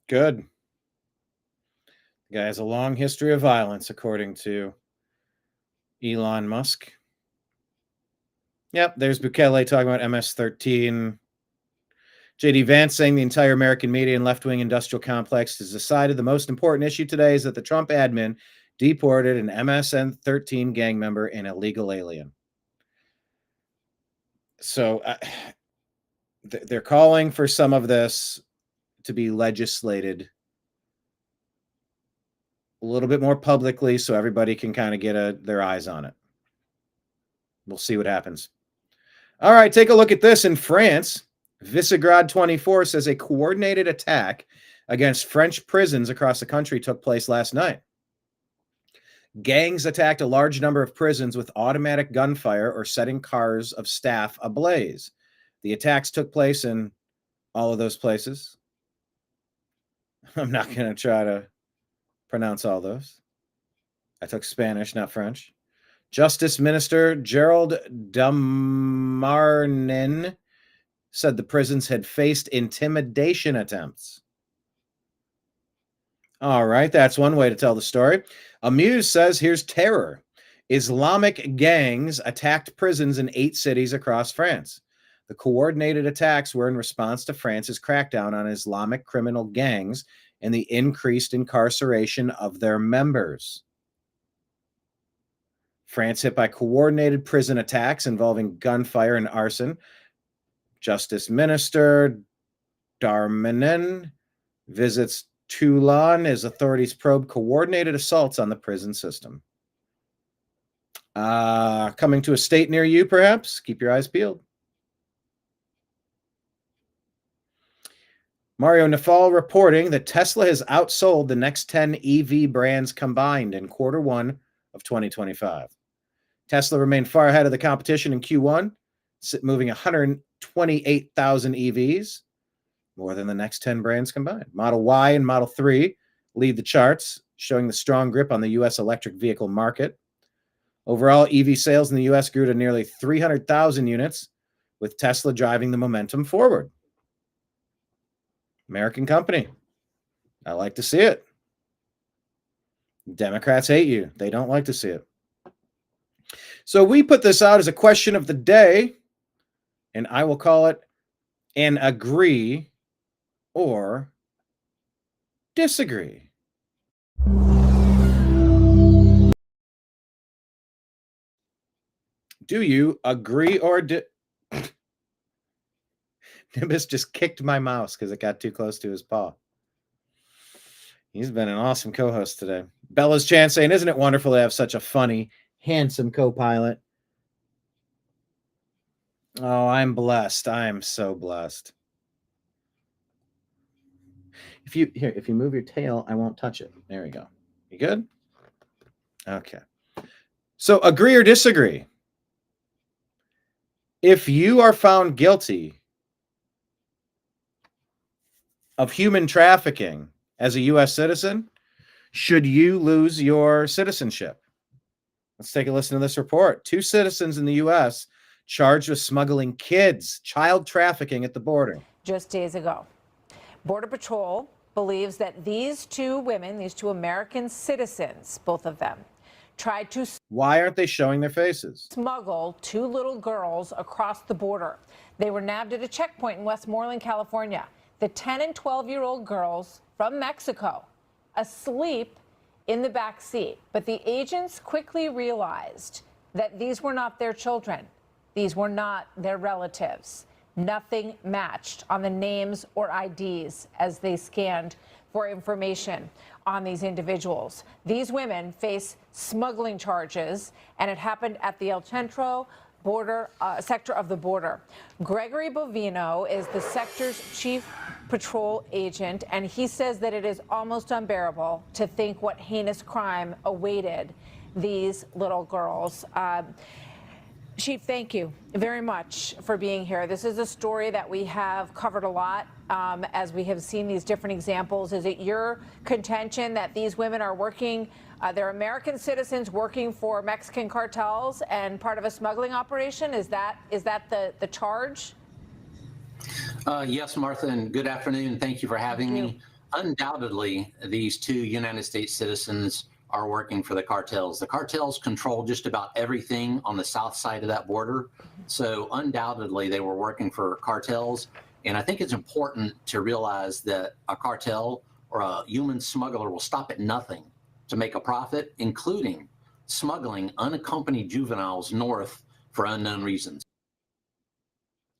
Good. The guy has a long history of violence, according to Elon Musk. Yep, there's Bukele talking about MS-13. J.D. Vance saying the entire American media and left-wing industrial complex has decided the most important issue today is that the Trump admin deported an MS-13 gang member and illegal alien. So they're calling for some of this to be legislated a little bit more publicly so everybody can kind of get their eyes on it. We'll see what happens. All right, take a look at this in France. Visegrad 24 says a coordinated attack against French prisons across the country took place last night. Gangs attacked a large number of prisons with automatic gunfire or setting cars of staff ablaze. The attacks took place in all of those places. I'm not going to try to pronounce all those. I took Spanish, not French. Justice Minister Gerald Darmanin said the prisons had faced intimidation attempts. All right, that's one way to tell the story. Amuse says, here's terror. Islamic gangs attacked prisons in 8 cities across France. The coordinated attacks were in response to France's crackdown on Islamic criminal gangs and the increased incarceration of their members. France hit by coordinated prison attacks involving gunfire and arson. Justice Minister Darmanin visits Toulon as authorities probe coordinated assaults on the prison system. Coming to a state near you, perhaps? Keep your eyes peeled. Mario Nafal reporting that Tesla has outsold the next 10 EV brands combined in Q1 of 2025. Tesla remained far ahead of the competition in Q1, moving 128,000 EVs, more than the next 10 brands combined. Model Y and Model 3 lead the charts, showing the strong grip on the U.S. electric vehicle market. Overall, EV sales in the U.S. grew to nearly 300,000 units, with Tesla driving the momentum forward. American company. I like to see it. Democrats hate you. They don't like to see it. So we put this out as a question of the day, and I will call it an agree or disagree. Do you agree or Nimbus just kicked my mouse because it got too close to his paw. He's been an awesome co-host today. Bella's Chan saying, isn't it wonderful to have such a funny, handsome co-pilot? Oh, I'm blessed. I am so blessed. If you move your tail, I won't touch it. There we go. You good? Okay. So agree or disagree? If you are found guilty of human trafficking as a U.S. citizen, should you lose your citizenship? Let's take a listen to this report. 2 citizens in the U.S. charged with smuggling kids, child trafficking at the border. Just days ago, Border Patrol believes that these 2 women, these 2 American citizens, both of them, tried to Why aren't they showing their faces? smuggle 2 little girls across the border. They were nabbed at a checkpoint in Westmoreland, California. The 10 and 12-year-old girls from Mexico, asleep in the back seat. But the agents quickly realized that these were not their children. These were not their relatives. Nothing matched on the names or IDs as they scanned for information on these individuals. These women face smuggling charges, and it happened at the El Centro border sector of the border. Gregory Bovino is the sector's chief patrol agent, and he says that it is almost unbearable to think what heinous crime awaited these little girls. Chief, thank you very much for being here. This is a story that we have covered a lot as we have seen these different examples. Is it your contention that these women are working, they're American citizens working for Mexican cartels and part of a smuggling operation? Is that the charge? Yes, Martha, and good afternoon. Thank you for having me. Undoubtedly, these 2 United States citizens are working for the cartels. The cartels control just about everything on the south side of that border. So undoubtedly, they were working for cartels. And I think it's important to realize that a cartel or a human smuggler will stop at nothing to make a profit, including smuggling unaccompanied juveniles north for unknown reasons.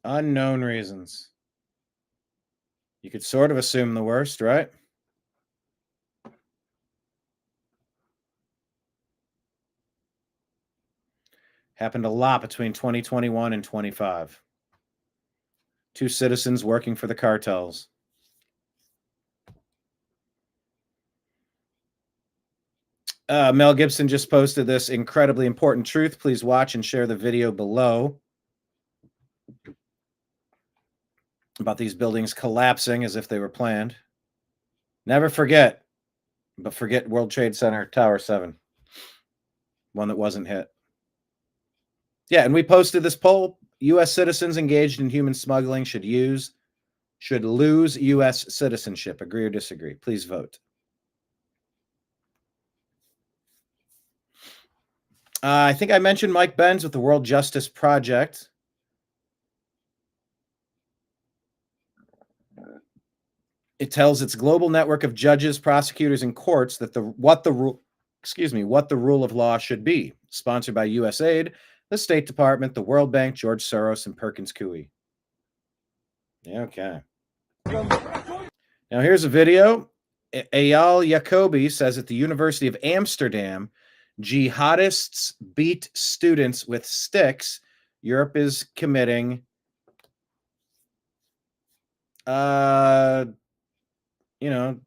Unknown reasons. You could sort of assume the worst, right? Happened a lot between 2021 and 25. 2 citizens working for the cartels. Mel Gibson just posted this incredibly important truth. Please watch and share the video below about these buildings collapsing as if they were planned. Never forget, but forget World Trade Center Tower 7. One that wasn't hit. Yeah, and we posted this poll. U.S. citizens engaged in human smuggling should lose U.S. citizenship. Agree or disagree? Please vote. I think I mentioned Mike Benz with the World Justice Project. It tells its global network of judges, prosecutors, and courts that what the rule of law should be. Sponsored by USAID, the State Department, the World Bank, George Soros, and Perkins Coie. Okay. Now here's a video. Eyal Yacobi says at the University of Amsterdam, jihadists beat students with sticks. Europe is committing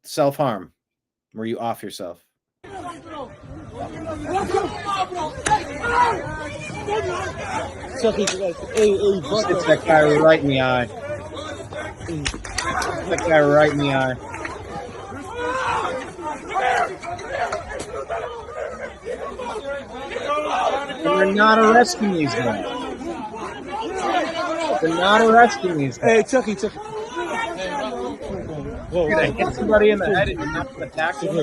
self-harm, where you off yourself. It's that guy right in the eye. That guy right in the eye. They're not arresting these guys. They're not arresting these guys. Hey, Chucky. You're gonna hit somebody in the head and you're not gonna attack them.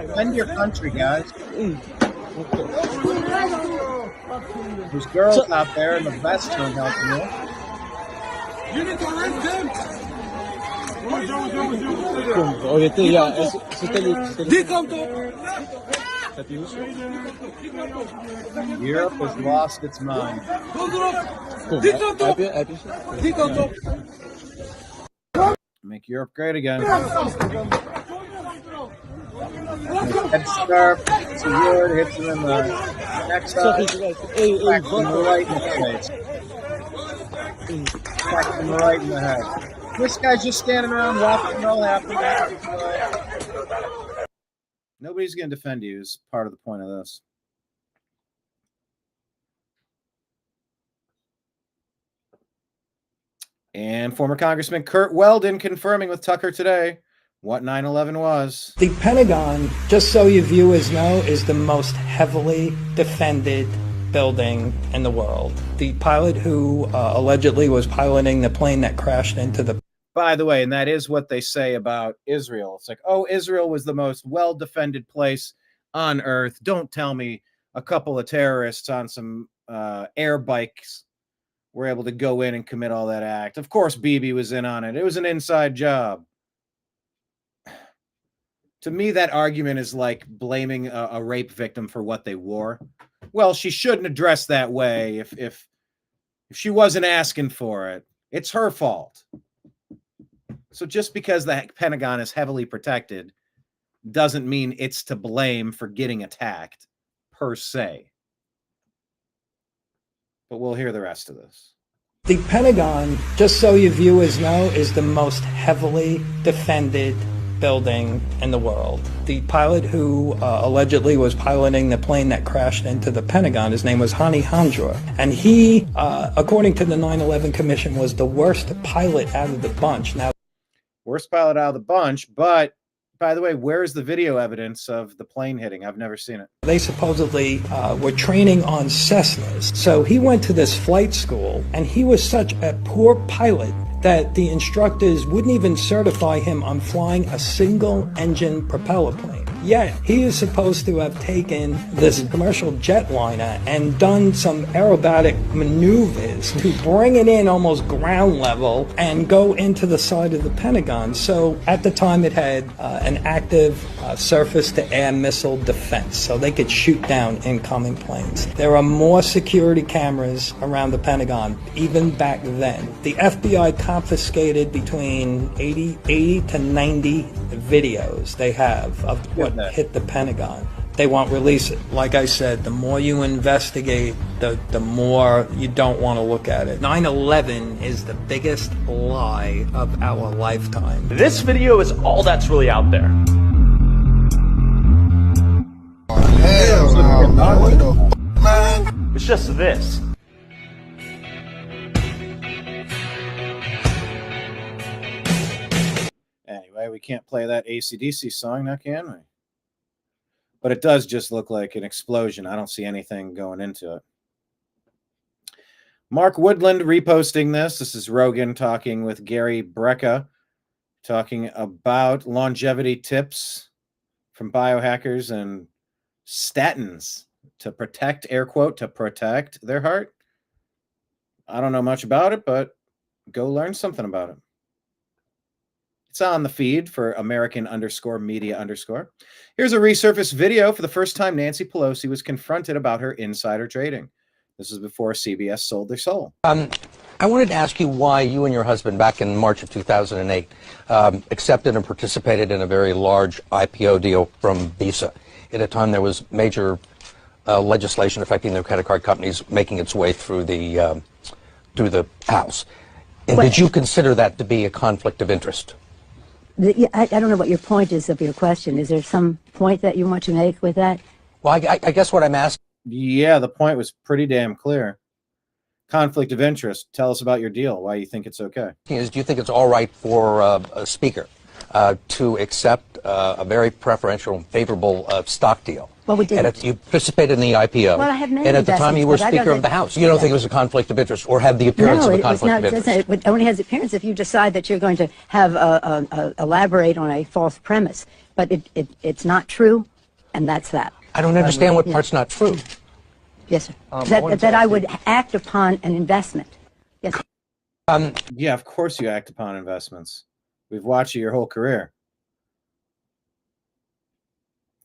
Defend your country, guys. There's girls out there in the vest don't help you. You need to arrest them. Europe has lost its mind. Make Europe great again. Headscarf, it's a wood, hits him in the neck side, back him right in the face. Back him right in the head. This guy's just standing around watching it all happen. Nobody's going to defend you is part of the point of this. And former Congressman Kurt Weldon confirming with Tucker today, what 9/11 was. The Pentagon, just so you viewers know, is the most heavily defended building in the world. The pilot who allegedly was piloting the plane that crashed into the... By the way, and that is what they say about Israel. It's like, oh, Israel was the most well-defended place on earth. Don't tell me a couple of terrorists on some air bikes were able to go in and commit all that act. Of course, Bibi was in on it. It was an inside job. To me, that argument is like blaming a rape victim for what they wore. Well, she shouldn't have dressed that way if she wasn't asking for it. It's her fault. So just because the Pentagon is heavily protected doesn't mean it's to blame for getting attacked, per se. But we'll hear the rest of this. The Pentagon, just so you viewers know, is the most heavily defended building in the world. The pilot who allegedly was piloting the plane that crashed into the Pentagon, his name was Hani Hanjour, and he, according to the 9/11 Commission, was the worst pilot out of the bunch. Now, worst pilot out of the bunch, but by the way, where's the video evidence of the plane hitting? I've never seen it. They supposedly were training on Cessnas. So he went to this flight school, and he was such a poor pilot that the instructors wouldn't even certify him on flying a single engine propeller plane. Yet he is supposed to have taken this commercial jetliner and done some aerobatic maneuvers to bring it in almost ground level and go into the side of the Pentagon. So at the time it had an active surface-to-air missile defense, so they could shoot down incoming planes. There are more security cameras around the Pentagon, even back then. The FBI confiscated between 80 to 90 videos they have of what hit the Pentagon. They won't release it. Like I said, the more you investigate, the more you don't want to look at it. 9/11 is the biggest lie of our lifetime. This video is all that's really out there. It's just this. Anyway, we can't play that AC/DC song now, can we? But it does just look like an explosion. I don't see anything going into it. Mark Woodland reposting this. This is Rogan talking with Gary Brecka, talking about longevity tips from biohackers and statins to protect, air quote, to protect their heart. I don't know much about it, but go learn something about it. It's on the feed for American_media_. Here's a resurfaced video. For the first time, Nancy Pelosi was confronted about her insider trading. This is before CBS sold their soul. I wanted to ask you why you and your husband, back in March of 2008, accepted and participated in a very large IPO deal from Visa. At a time there was major legislation affecting the credit card companies making its way through the House. And did you consider that to be a conflict of interest? I don't know what your point is of your question. Is there some point that you want to make with that? Well, I guess what I'm asking... Yeah, the point was pretty damn clear. Conflict of interest. Tell us about your deal, why you think it's okay. Do you think it's all right for a speaker to accept a very preferential and favorable stock deal? Well, we did. And you participated in the IPO. Well, I have many and at the time you were Speaker of the House. You don't think it was a conflict of interest or had the appearance of a conflict of interest? It only has the appearance if you decide that you're going to have elaborate on a false premise. But it's not true, and that's that. I don't understand what part's not true. Yes, sir. That I would act upon an investment. Yes. Yeah, of course you act upon investments. We've watched you your whole career.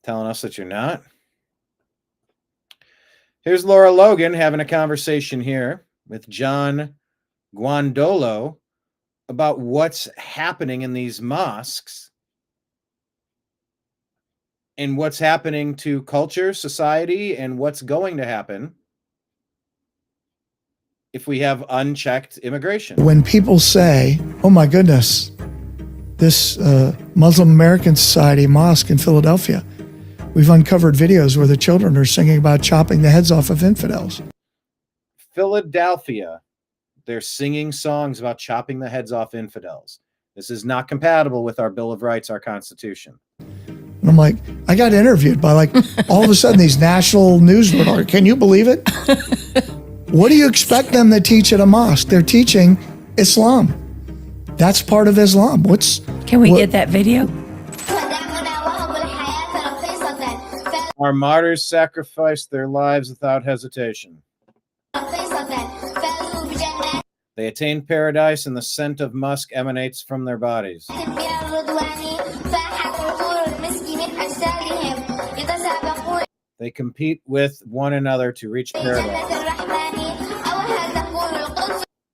Telling us that you're not? Here's Laura Logan having a conversation here with John Guandolo about what's happening in these mosques and what's happening to culture, society, and what's going to happen if we have unchecked immigration. When people say, oh my goodness, this Muslim American Society mosque in Philadelphia, we've uncovered videos where the children are singing about chopping the heads off of infidels. Philadelphia, they're singing songs about chopping the heads off infidels. This is not compatible with our Bill of Rights, our Constitution. And I'm like, I got interviewed by like all of a sudden these national news reporters. Can you believe it? What do you expect them to teach at a mosque? They're teaching Islam. That's part of Islam. Can we get that video? Our martyrs sacrificed their lives without hesitation. They attained paradise, and the scent of musk emanates from their bodies. They compete with one another to reach paradise.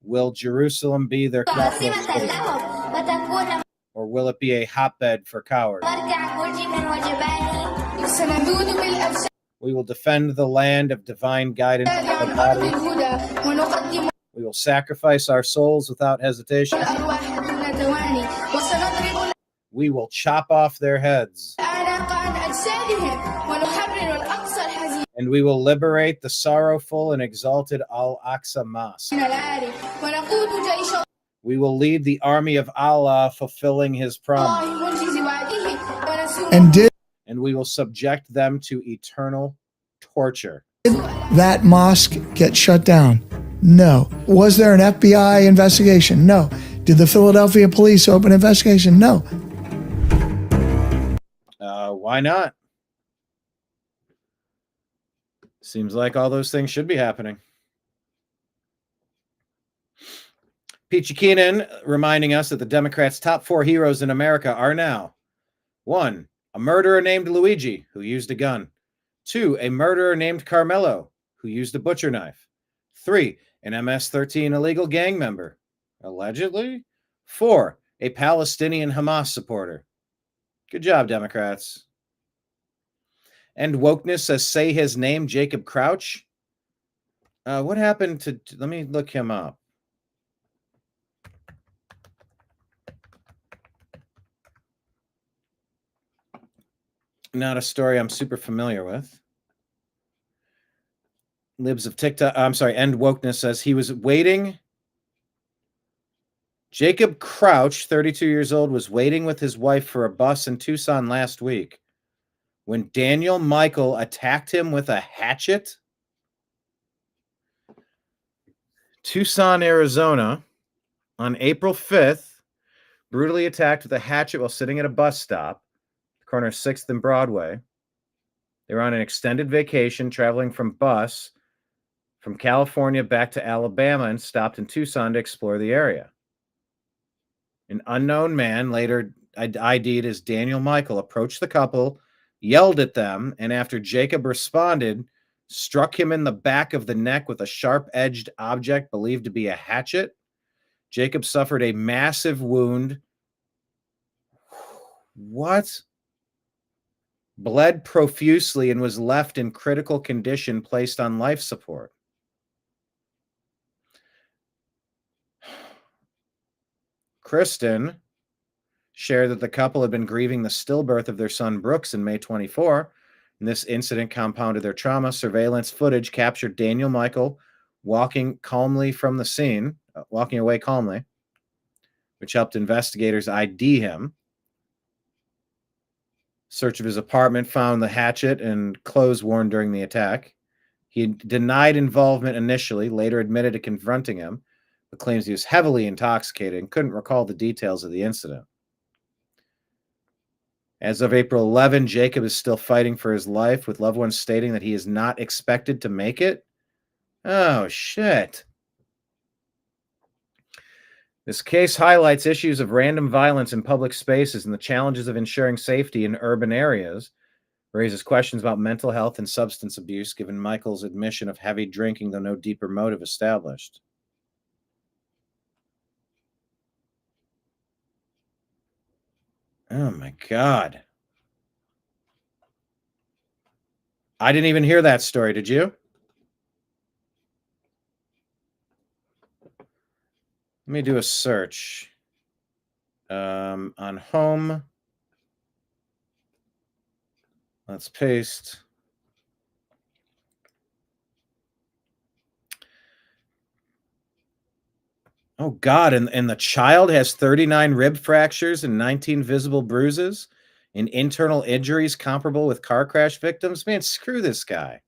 Will Jerusalem be their capital city? Or will it be a hotbed for cowards? We will defend the land of divine guidance. We will sacrifice our souls without hesitation. We will chop off their heads. And we will liberate the sorrowful and exalted Al-Aqsa Mosque. We will lead the army of Allah, fulfilling his promise. And we will subject them to eternal torture. Did that mosque get shut down? No. Was there an FBI investigation? No. Did the Philadelphia police open an investigation? No. Why not? Seems like all those things should be happening. Peachy Keenan reminding us that the Democrats' top 4 heroes in America are now: 1, a murderer named Luigi, who used a gun; 2, a murderer named Carmelo, who used a butcher knife; 3, an MS-13 illegal gang member, allegedly; 4, a Palestinian Hamas supporter. Good job, Democrats. And wokeness says, say his name, Jacob Crouch. What happened to, let me look him up. Not a story I'm super familiar with. Libs of TikTok, I'm sorry, End Wokeness says he was waiting. Jacob Crouch, 32 years old, was waiting with his wife for a bus in Tucson last week when Daniel Michael attacked him with a hatchet. Tucson, Arizona, on April 5th, brutally attacked with a hatchet while sitting at a bus stop, corner of 6th and Broadway. They were on an extended vacation, traveling from California back to Alabama, and stopped in Tucson to explore the area. An unknown man, later ID'd as Daniel Michael, approached the couple, yelled at them, and after Jacob responded, struck him in the back of the neck with a sharp-edged object believed to be a hatchet. Jacob suffered a massive wound. What? Bled profusely and was left in critical condition, placed on life support. Kristen shared that the couple had been grieving the stillbirth of their son Brooks in May 24, and this incident compounded their trauma. Surveillance footage captured Daniel Michael walking away calmly, which helped investigators ID him. Search of his apartment found the hatchet and clothes worn during the attack. He denied involvement initially, later admitted to confronting him, but claims he was heavily intoxicated and couldn't recall the details of the incident. As of April 11, Jacob is still fighting for his life, with loved ones stating that he is not expected to make it. Oh, shit. This case highlights issues of random violence in public spaces and the challenges of ensuring safety in urban areas, raises questions about mental health and substance abuse, given Michael's admission of heavy drinking, though no deeper motive established. Oh my God. I didn't even hear that story. Did you? Let me do a search on home. Let's paste. Oh, God. And the child has 39 rib fractures and 19 visible bruises and internal injuries comparable with car crash victims. Man, screw this guy.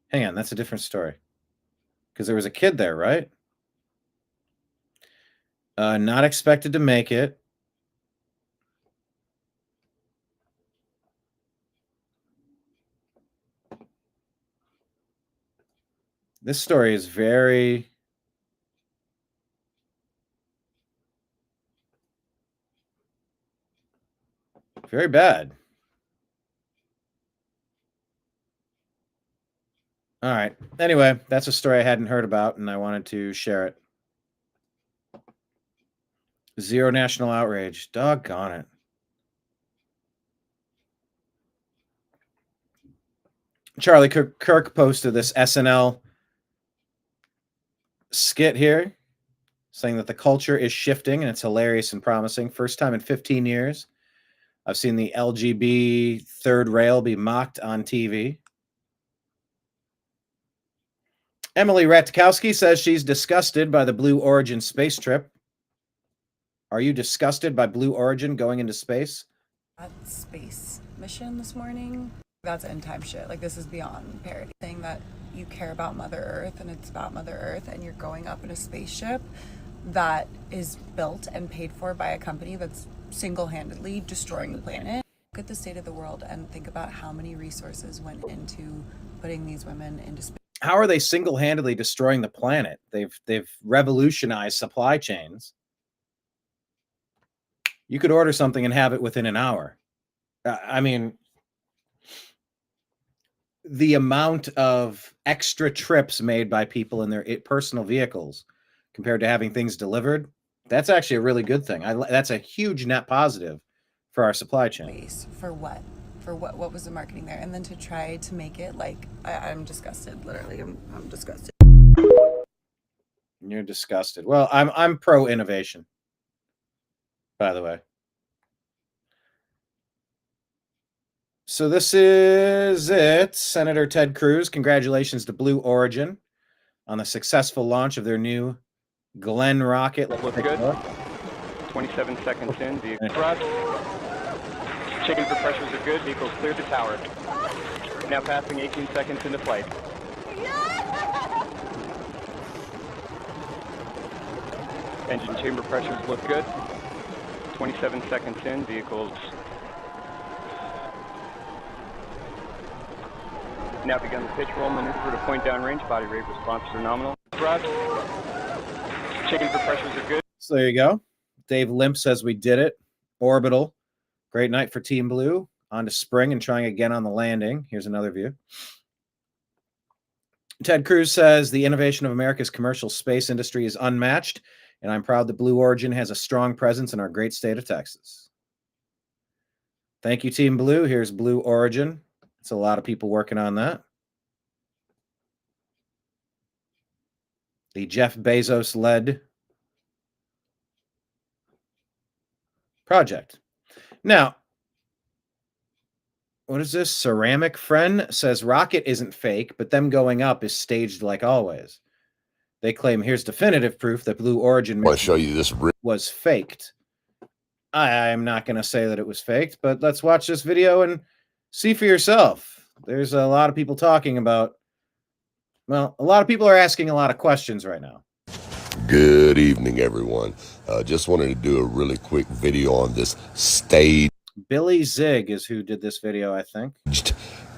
Hang on. That's a different story. Because there was a kid there, right? Not expected to make it. This story is very bad. All right. Anyway, that's a story I hadn't heard about, and I wanted to share it. Zero national outrage. Doggone it. Charlie Kirk posted this SNL skit here saying that the culture is shifting and it's hilarious and promising. First time in 15 years, I've seen the LGB third rail be mocked on TV. Emily Ratkowski says she's disgusted by the Blue Origin space trip. Are you disgusted by Blue Origin going into space? That space mission this morning, that's end time shit. Like, this is beyond parody. Saying that you care about Mother Earth and it's about Mother Earth and you're going up in a spaceship that is built and paid for by a company that's single-handedly destroying the planet. Look at the state of the world and think about how many resources went into putting these women into space. How are they single-handedly destroying the planet? They've revolutionized supply chains. You could order something and have it within an hour. I mean, the amount of extra trips made by people in their personal vehicles compared to having things delivered, that's actually a really good thing. That's a huge net positive for our supply chain. For what? For what was the marketing there? And then to try to make it like, I'm disgusted. Literally, I'm disgusted. You're disgusted. Well, I'm pro innovation, by the way. So this is it. Senator Ted Cruz, congratulations to Blue Origin on the successful launch of their new Glenn rocket. Look good. 27 seconds in. Vehicle thrust. Checking for pressures are good. Vehicles cleared the tower. Now passing 18 seconds into flight. Engine chamber pressures look good. 27 seconds in. Vehicles now begun the pitch roll maneuver to point down range. Body rate responses are nominal. Thrust. Checking for pressures are good. So there you go. Dave Limp says we did it. Orbital. Great night for Team Blue. On to spring and trying again on the landing. Here's another view. Ted Cruz says the innovation of America's commercial space industry is unmatched, and I'm proud that Blue Origin has a strong presence in our great state of Texas. Thank you, Team Blue. Here's Blue Origin. It's a lot of people working on that. The Jeff Bezos-led project. Now, what is this? Ceramic Friend says rocket isn't fake, but them going up is staged like always. They claim here's definitive proof that Blue Origin was faked. I'm not going to say that it was faked, but let's watch this video and see for yourself. There's a lot of people talking about, well, a lot of people are asking a lot of questions right now. Good evening, everyone. Just wanted to do a really quick video on this staged Billy Zig is who did this video, I think.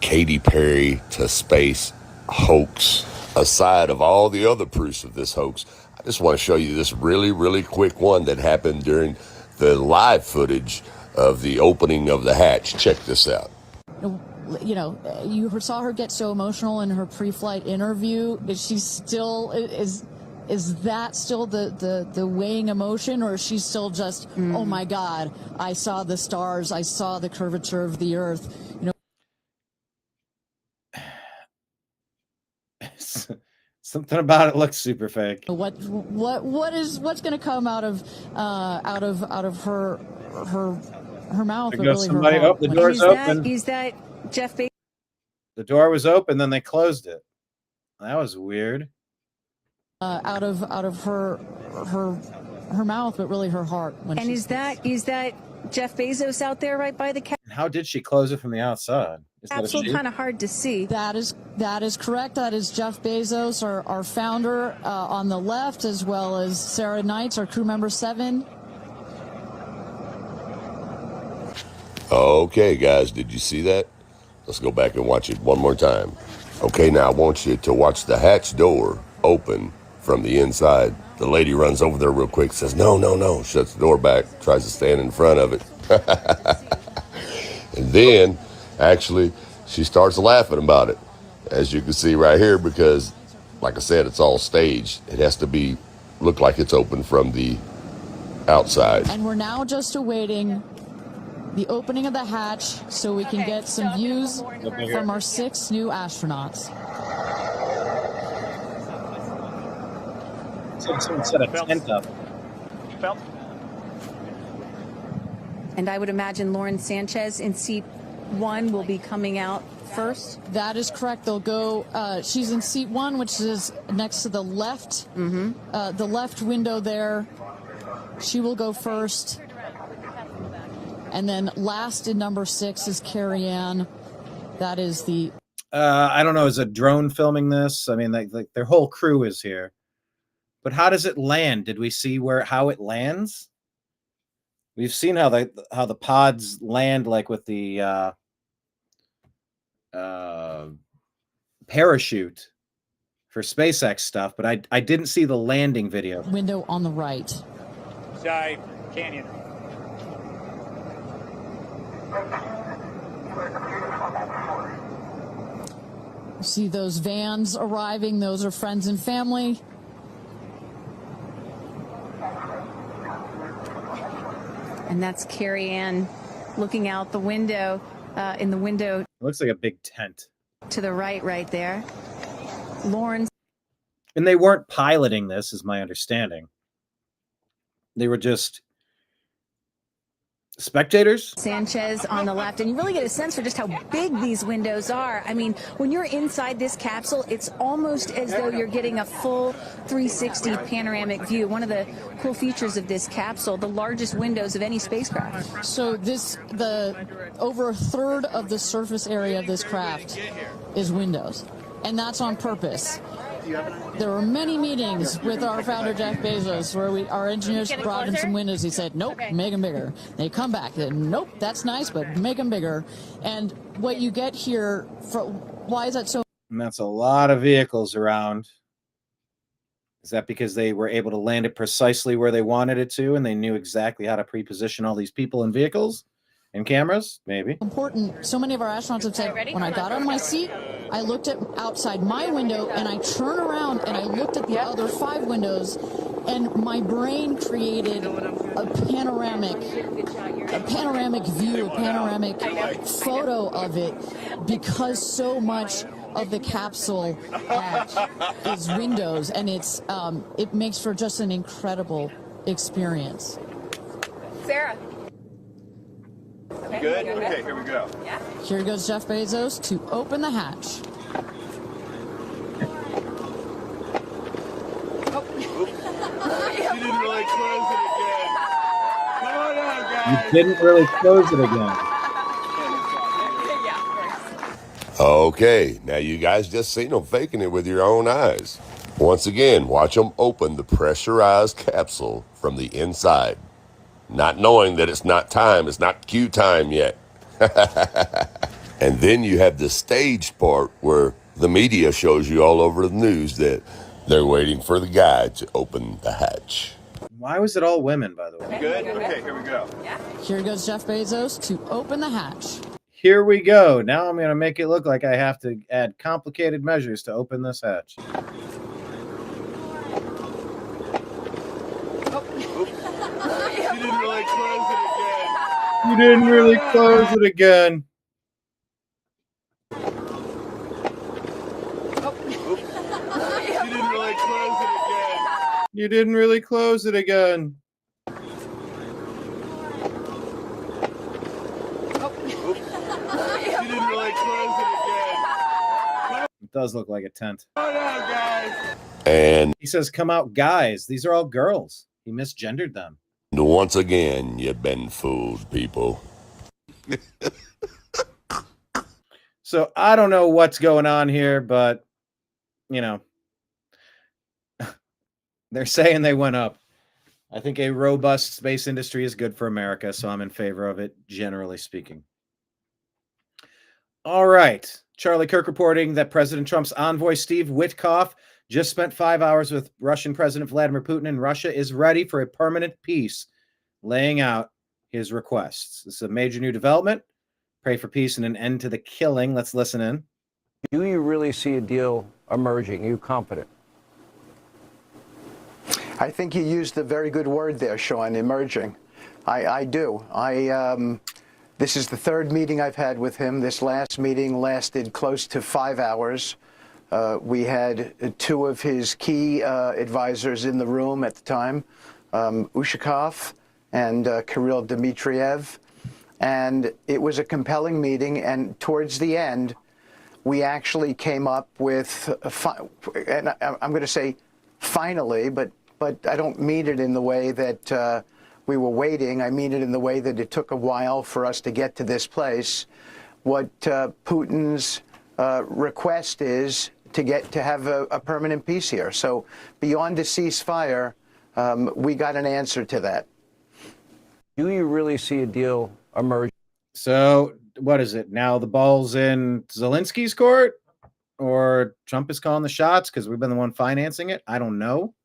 Katy Perry to space hoax. Aside of all the other proofs of this hoax, I just want to show you this really, really quick one that happened during the live footage of the opening of the hatch. Check this out. You know, you saw her get so emotional in her pre-flight interview. Is she still is that still the weighing emotion, or is she still just oh my God, I saw the stars, I saw the curvature of the earth, you know? Something about it looks super fake. What's going to come out of her mouth? There goes somebody. Oh, the door's open. Is that Jeff Bezos? The door was open, then they closed it. That was weird. out of her mouth, but really her heart. And is that Jeff Bezos out there right by the How did she close it from the outside? Is that a capsule? she? Kind of hard to see. That is correct. That is Jeff Bezos, our founder, on the left, as well as Sarah Knights, our crew member 7. Okay, guys, did you see that? Let's go back and watch it one more time. Okay, now I want you to watch the hatch door open from the inside. The lady runs over there real quick, says, no, shuts the door back, tries to stand in front of it. And then, actually, she starts laughing about it, as you can see right here, because, like I said, it's all staged. It has to look like it's open from the outside. And we're now just awaiting the opening of the hatch so we can get some views from our 6 new astronauts. Someone set a tent up. And I would imagine Lauren Sanchez in seat 1 will be coming out first. That is correct. They'll go. She's in seat 1, which is next to the left. The left window there. She will go first. And then last in number 6 is Carrie Ann. That is the. I don't know. Is a drone filming this? I mean, like their whole crew is here. But how does it land? Did we see how it lands? We've seen how the pods land, like with the parachute for SpaceX stuff, but I didn't see the landing video. Window on the right. Side canyon. See those vans arriving. Those are friends and family. And that's Carrie Ann looking out the window, in the window. It looks like a big tent. To the right there. Lauren. And they weren't piloting this, is my understanding. They were just spectators. Sanchez on the left, and you really get a sense for just how big these windows are. I mean, when you're inside this capsule, it's almost as though you're getting a full 360 panoramic view. One of the cool features of this capsule, the largest windows of any spacecraft. So over a third of the surface area of this craft is windows, and that's on purpose. There were many meetings with our founder, Jeff Bezos, where our engineers brought him some windows. He said, nope, make them bigger. They come back, said, nope, that's nice, but make them bigger. And what you get here, why is that so? And that's a lot of vehicles around. Is that because they were able to land it precisely where they wanted it to, and they knew exactly how to pre-position all these people and vehicles and cameras? Maybe. Important. So many of our astronauts have said, when I got on my seat, I looked at outside my window, and I turned around and I looked at the other 5 windows, and my brain created a panoramic view, a panoramic photo of it, because so much of the capsule is windows, and it makes for just an incredible experience. Sarah. Good? Okay, here we go. Here goes Jeff Bezos to open the hatch. You didn't really close it again. Come on out, guys. You didn't really close it again. Okay, now you guys just seen them faking it with your own eyes. Once again, watch them open the pressurized capsule from the inside, not knowing that it's not cue time yet. And then you have the stage part where the media shows you all over the news that they're waiting for the guy to open the hatch. Why was it all women, by the way? Good? Okay, here we go. Here goes Jeff Bezos to open the hatch. Here we go. Now I'm going to make it look like I have to add complicated measures to open this hatch. You didn't really close it again. You didn't really close it again. It does look like a tent. Hold on, guys. And he says, come out, guys. These are all girls. He misgendered them. Once again, you've been fooled, people. So I don't know what's going on here, but, you know, they're saying they went up. I think a robust space industry is good for America, so I'm in favor of it, generally speaking. All right. Charlie Kirk reporting that President Trump's envoy, Steve Witkoff, just spent 5 hours with Russian President Vladimir Putin, and Russia is ready for a permanent peace, laying out his requests. This is a major new development. Pray for peace and an end to the killing. Let's listen in. Do you really see a deal emerging? Are you confident? I think you used a very good word there, Sean, emerging. I do. This is the third meeting I've had with him. This last meeting lasted close to 5 hours. We had two of his key advisors in the room at the time, Ushakov and Kirill Dmitriev. And it was a compelling meeting. And towards the end, we actually came up with, and I'm going to say finally, but I don't mean it in the way that we were waiting. I mean it in the way that it took a while for us to get to this place. What Putin's request is to have a permanent peace here. So beyond a ceasefire, we got an answer to that. Do you really see a deal emerging? So what is it? Now the ball's in Zelensky's court, or Trump is calling the shots because we've been the one financing it? I don't know.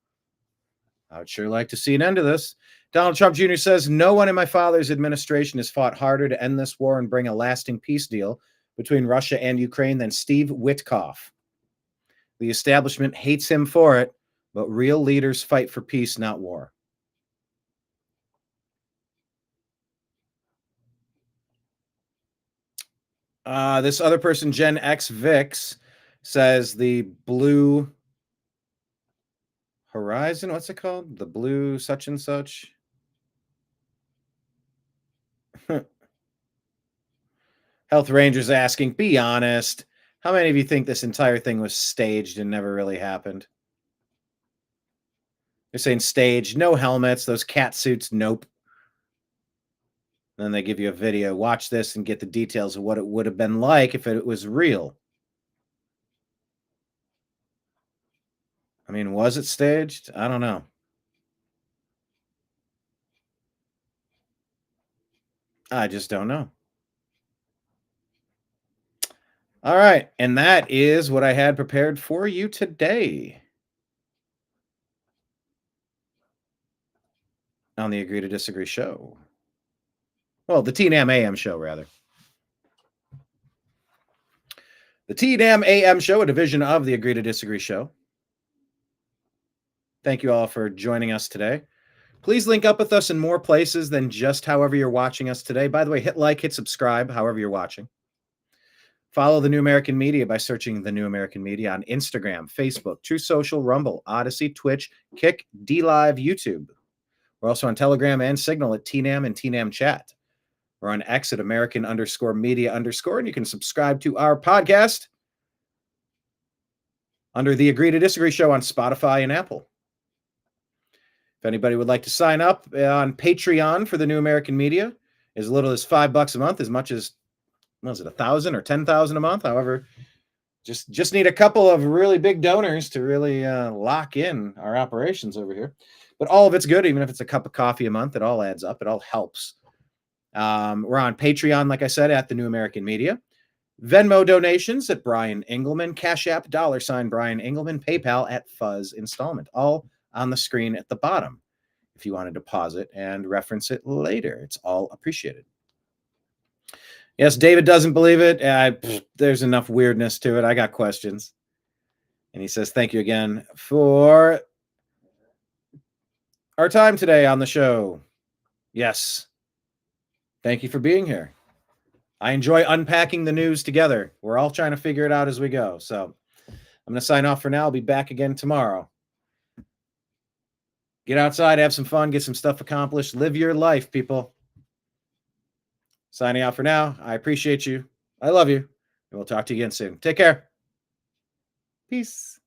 I would sure like to see an end to this. Donald Trump Jr. says, no one in my father's administration has fought harder to end this war and bring a lasting peace deal between Russia and Ukraine than Steve Witkoff. The establishment hates him for it, but real leaders fight for peace, not war. This other person, Gen X Vix, says the Blue Horizon, what's it called? The Blue such and such. Health Rangers asking, be honest. How many of you think this entire thing was staged and never really happened? They're saying staged, no helmets, those cat suits, nope. Then they give you a video. Watch this and get the details of what it would have been like if it was real. I mean, was it staged? I don't know. I just don't know. All right. And that is what I had prepared for you today on the Agree to Disagree show. Well, the TNAM AM show, rather. The TNAM AM show, a division of the Agree to Disagree show. Thank you all for joining us today. Please link up with us in more places than just however you're watching us today. By the way, hit like, hit subscribe, however you're watching. Follow the New American Media by searching the New American Media on Instagram, Facebook, True Social, Rumble, Odyssey, Twitch, Kick, DLive, YouTube. We're also on Telegram and Signal at TNAM and TNAM Chat. We're on X at American_media_, and you can subscribe to our podcast under the Agree to Disagree show on Spotify and Apple. If anybody would like to sign up on Patreon for the New American Media, as little as $5 a month, as much as, what is it, 1,000 or 10,000 a month? However, just need a couple of really big donors to really lock in our operations over here. But all of it's good, even if it's a cup of coffee a month. It all adds up. It all helps. We're on Patreon, like I said, at the New American Media. Venmo donations at Brian Engelman, Cash App, $ Brian Engelman, PayPal at Fuzz Installment. All on the screen at the bottom if you want to deposit and reference it later. It's all appreciated. Yes, David doesn't believe it. There's enough weirdness to it. I got questions. And he says, thank you again for our time today on the show. Yes. Thank you for being here. I enjoy unpacking the news together. We're all trying to figure it out as we go. So I'm going to sign off for now. I'll be back again tomorrow. Get outside, have some fun, get some stuff accomplished. Live your life, people. Signing out for now. I appreciate you. I love you. And we'll talk to you again soon. Take care. Peace.